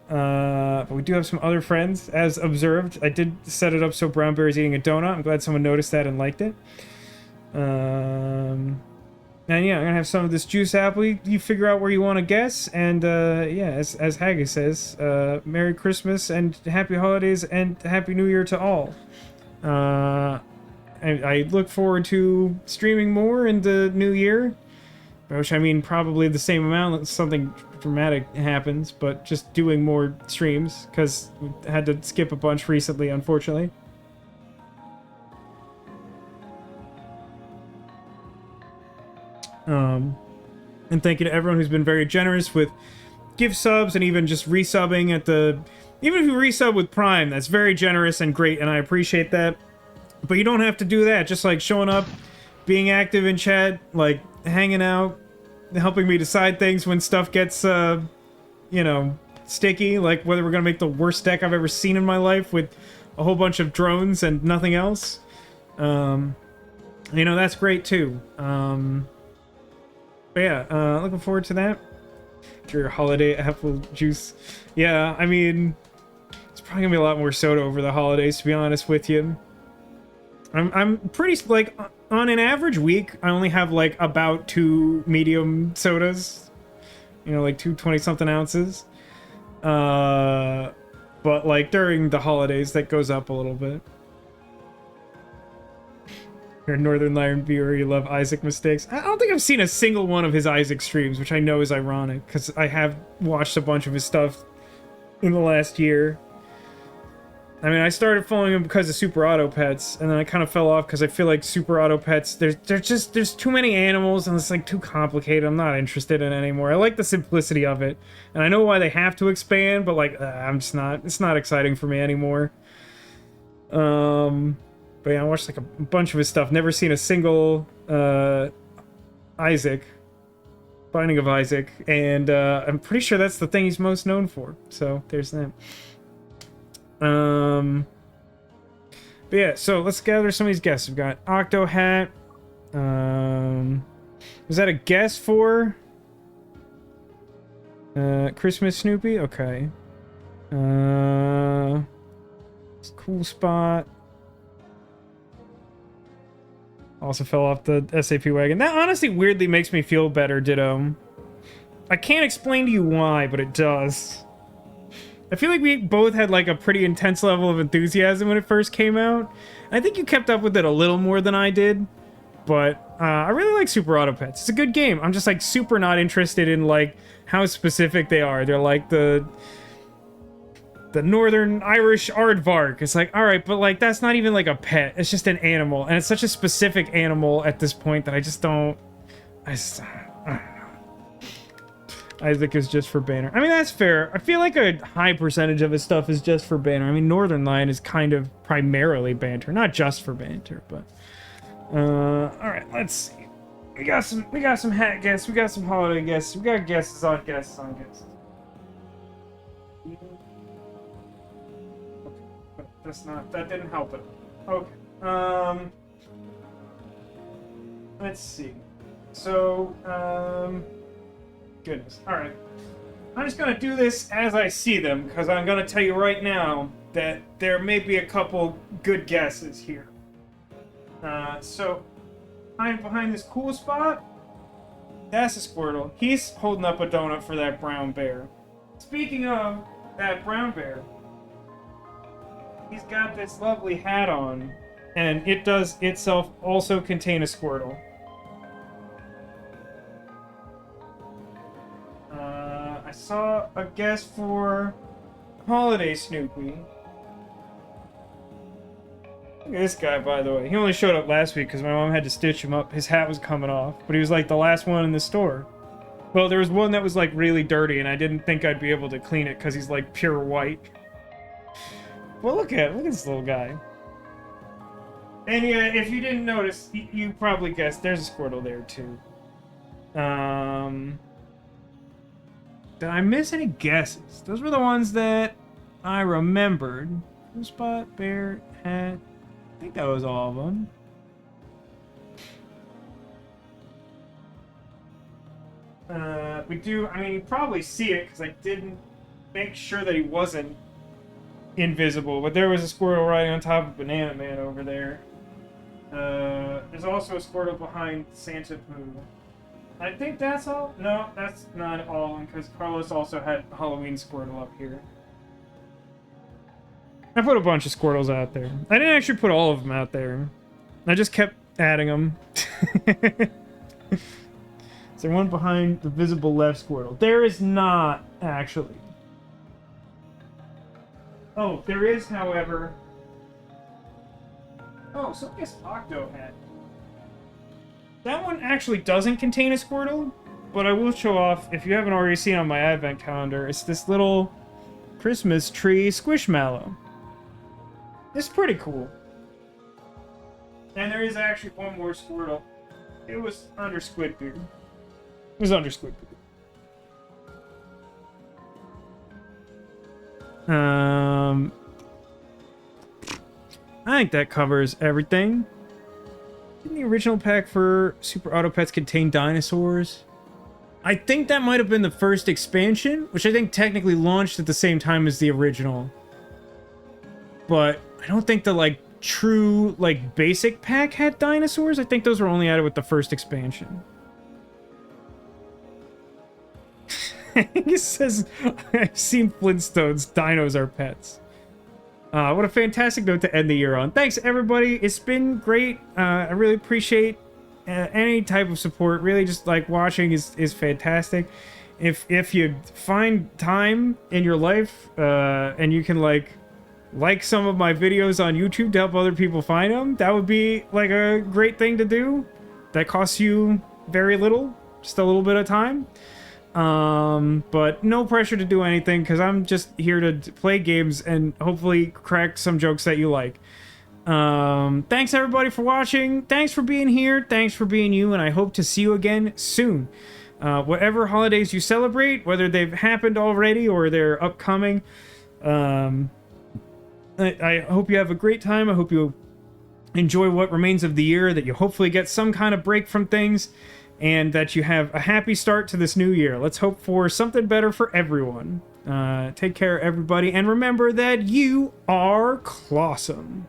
But we do have some other friends, as observed. I did set it up so Brown Bear is eating a donut. I'm glad someone noticed that and liked it. And yeah, I'm gonna have some of this juice apple. You figure out where you want to guess, and yeah, as Haggis says, Merry Christmas and Happy Holidays and Happy New Year to all. I look forward to streaming more in the new year, which I mean probably the same amount unless something dramatic happens, but just doing more streams because we had to skip a bunch recently, unfortunately. And thank you to everyone who's been very generous with gift subs and even just resubbing at the... Even if you resub with Prime, that's very generous and great, and I appreciate that. But you don't have to do that. Just like showing up, being active in chat, like hanging out, helping me decide things when stuff gets, you know, sticky. Like whether we're gonna make the worst deck I've ever seen in my life with a whole bunch of drones and nothing else. You know, that's great too. But yeah, looking forward to that. To your holiday apple juice. Yeah, I mean, it's probably gonna be a lot more soda over the holidays, to be honest with you. I'm pretty, like, on an average week, I only have, like, about 2 medium sodas. You know, like 2 20-something ounces. But, like, during the holidays, that goes up a little bit. You're a Northern Lion viewer, you love Isaac mistakes. I don't think I've seen a single one of his Isaac streams, which I know is ironic, because I have watched a bunch of his stuff in the last year. I mean, I started following him because of Super Auto Pets, and then I kind of fell off because I feel like Super Auto Pets, there's too many animals, and it's like too complicated. I'm not interested in it anymore. I like the simplicity of it, and I know why they have to expand, but like, I'm just not, it's not exciting for me anymore. But yeah, I watched like a bunch of his stuff. Never seen a single Isaac, Binding of Isaac, and I'm pretty sure that's the thing he's most known for. So there's that. But yeah, so let's gather some of these guesses. We've got Octo Hat. Was that a guess for Christmas Snoopy? Okay. Cool Spot. Also fell off the SAP wagon. That honestly weirdly makes me feel better, Ditto. I can't explain to you why, but it does. I feel like we both had like a pretty intense level of enthusiasm when it first came out. I think you kept up with it a little more than I did. But I really like Super Auto Pets. It's a good game. I'm just like super not interested in like how specific they are. They're like the Northern Irish aardvark. It's like, all right, but like that's not even like a pet. It's just an animal, and it's such a specific animal at this point that I just don't. I don't know. Isaac is just for banner. I mean, that's fair. I feel like a high percentage of his stuff is just for banner. I mean, Northern Lion is kind of primarily banter, not just for banter, but. All right, let's see. We got some hat guests. We got some holiday guests. We got guesses on guests on guests. That's not, that didn't help it. Okay. Let's see. So, goodness. Alright. I'm just gonna do this as I see them, because I'm gonna tell you right now that there may be a couple good guesses here. So, behind this cool spot, that's a Squirtle. He's holding up a donut for that brown bear. Speaking of that brown bear, he's got this lovely hat on, and it does itself also contain a Squirtle. I saw a guess for Holiday Snoopy. Look at this guy, by the way. He only showed up last week because my mom had to stitch him up. His hat was coming off, but he was like the last one in the store. Well, there was one that was like really dirty, and I didn't think I'd be able to clean it because he's like pure white. Well, look at this little guy. And yeah, if you didn't notice, you probably guessed there's a Squirtle there too. Did I miss any guesses? Those were the ones that I remembered. Cool spot, bear, hat. I think that was all of them. I mean, you probably see it because I didn't make sure that he wasn't invisible, but there was a Squirtle riding on top of Banana Man over there. There's also a Squirtle behind Santa Poo. I think that's all. No, that's not all of them, because Carlos also had Halloween Squirtle up here. I put a bunch of Squirtles out there. I didn't actually put all of them out there. I just kept adding them. Is there one behind the visible left Squirtle? There is not, actually. Oh, there is, however... Oh, so I guess Octo had. That one actually doesn't contain a Squirtle, but I will show off, if you haven't already seen on my advent calendar, it's this little Christmas tree Squishmallow. It's pretty cool. And there is actually one more Squirtle. It was under Squidbeard. It was under Squidbeard. I think that covers everything. Didn't the original pack for Super Auto Pets contain dinosaurs? I think that might have been the first expansion, which I think technically launched at the same time as the original. But I don't think the, like, true, like, basic pack had dinosaurs. I think those were only added with the first expansion. He says, I've seen Flintstones. Dinos are pets. What a fantastic note to end the year on. Thanks, everybody. It's been great. I really appreciate any type of support. Really, just like watching is fantastic. If you find time in your life and you can like some of my videos on YouTube to help other people find them, that would be like a great thing to do. That costs you very little, just a little bit of time. But no pressure to do anything because I'm just here to play games and hopefully crack some jokes that you like. Thanks everybody for watching. Thanks for being here. Thanks for being you, and I hope to see you again soon. Whatever holidays you celebrate, whether they've happened already or they're upcoming, I hope you have a great time. I hope you enjoy what remains of the year, that you hopefully get some kind of break from things, and that you have a happy start to this new year. Let's hope for something better for everyone. Take care, everybody, and remember that you are clawsome.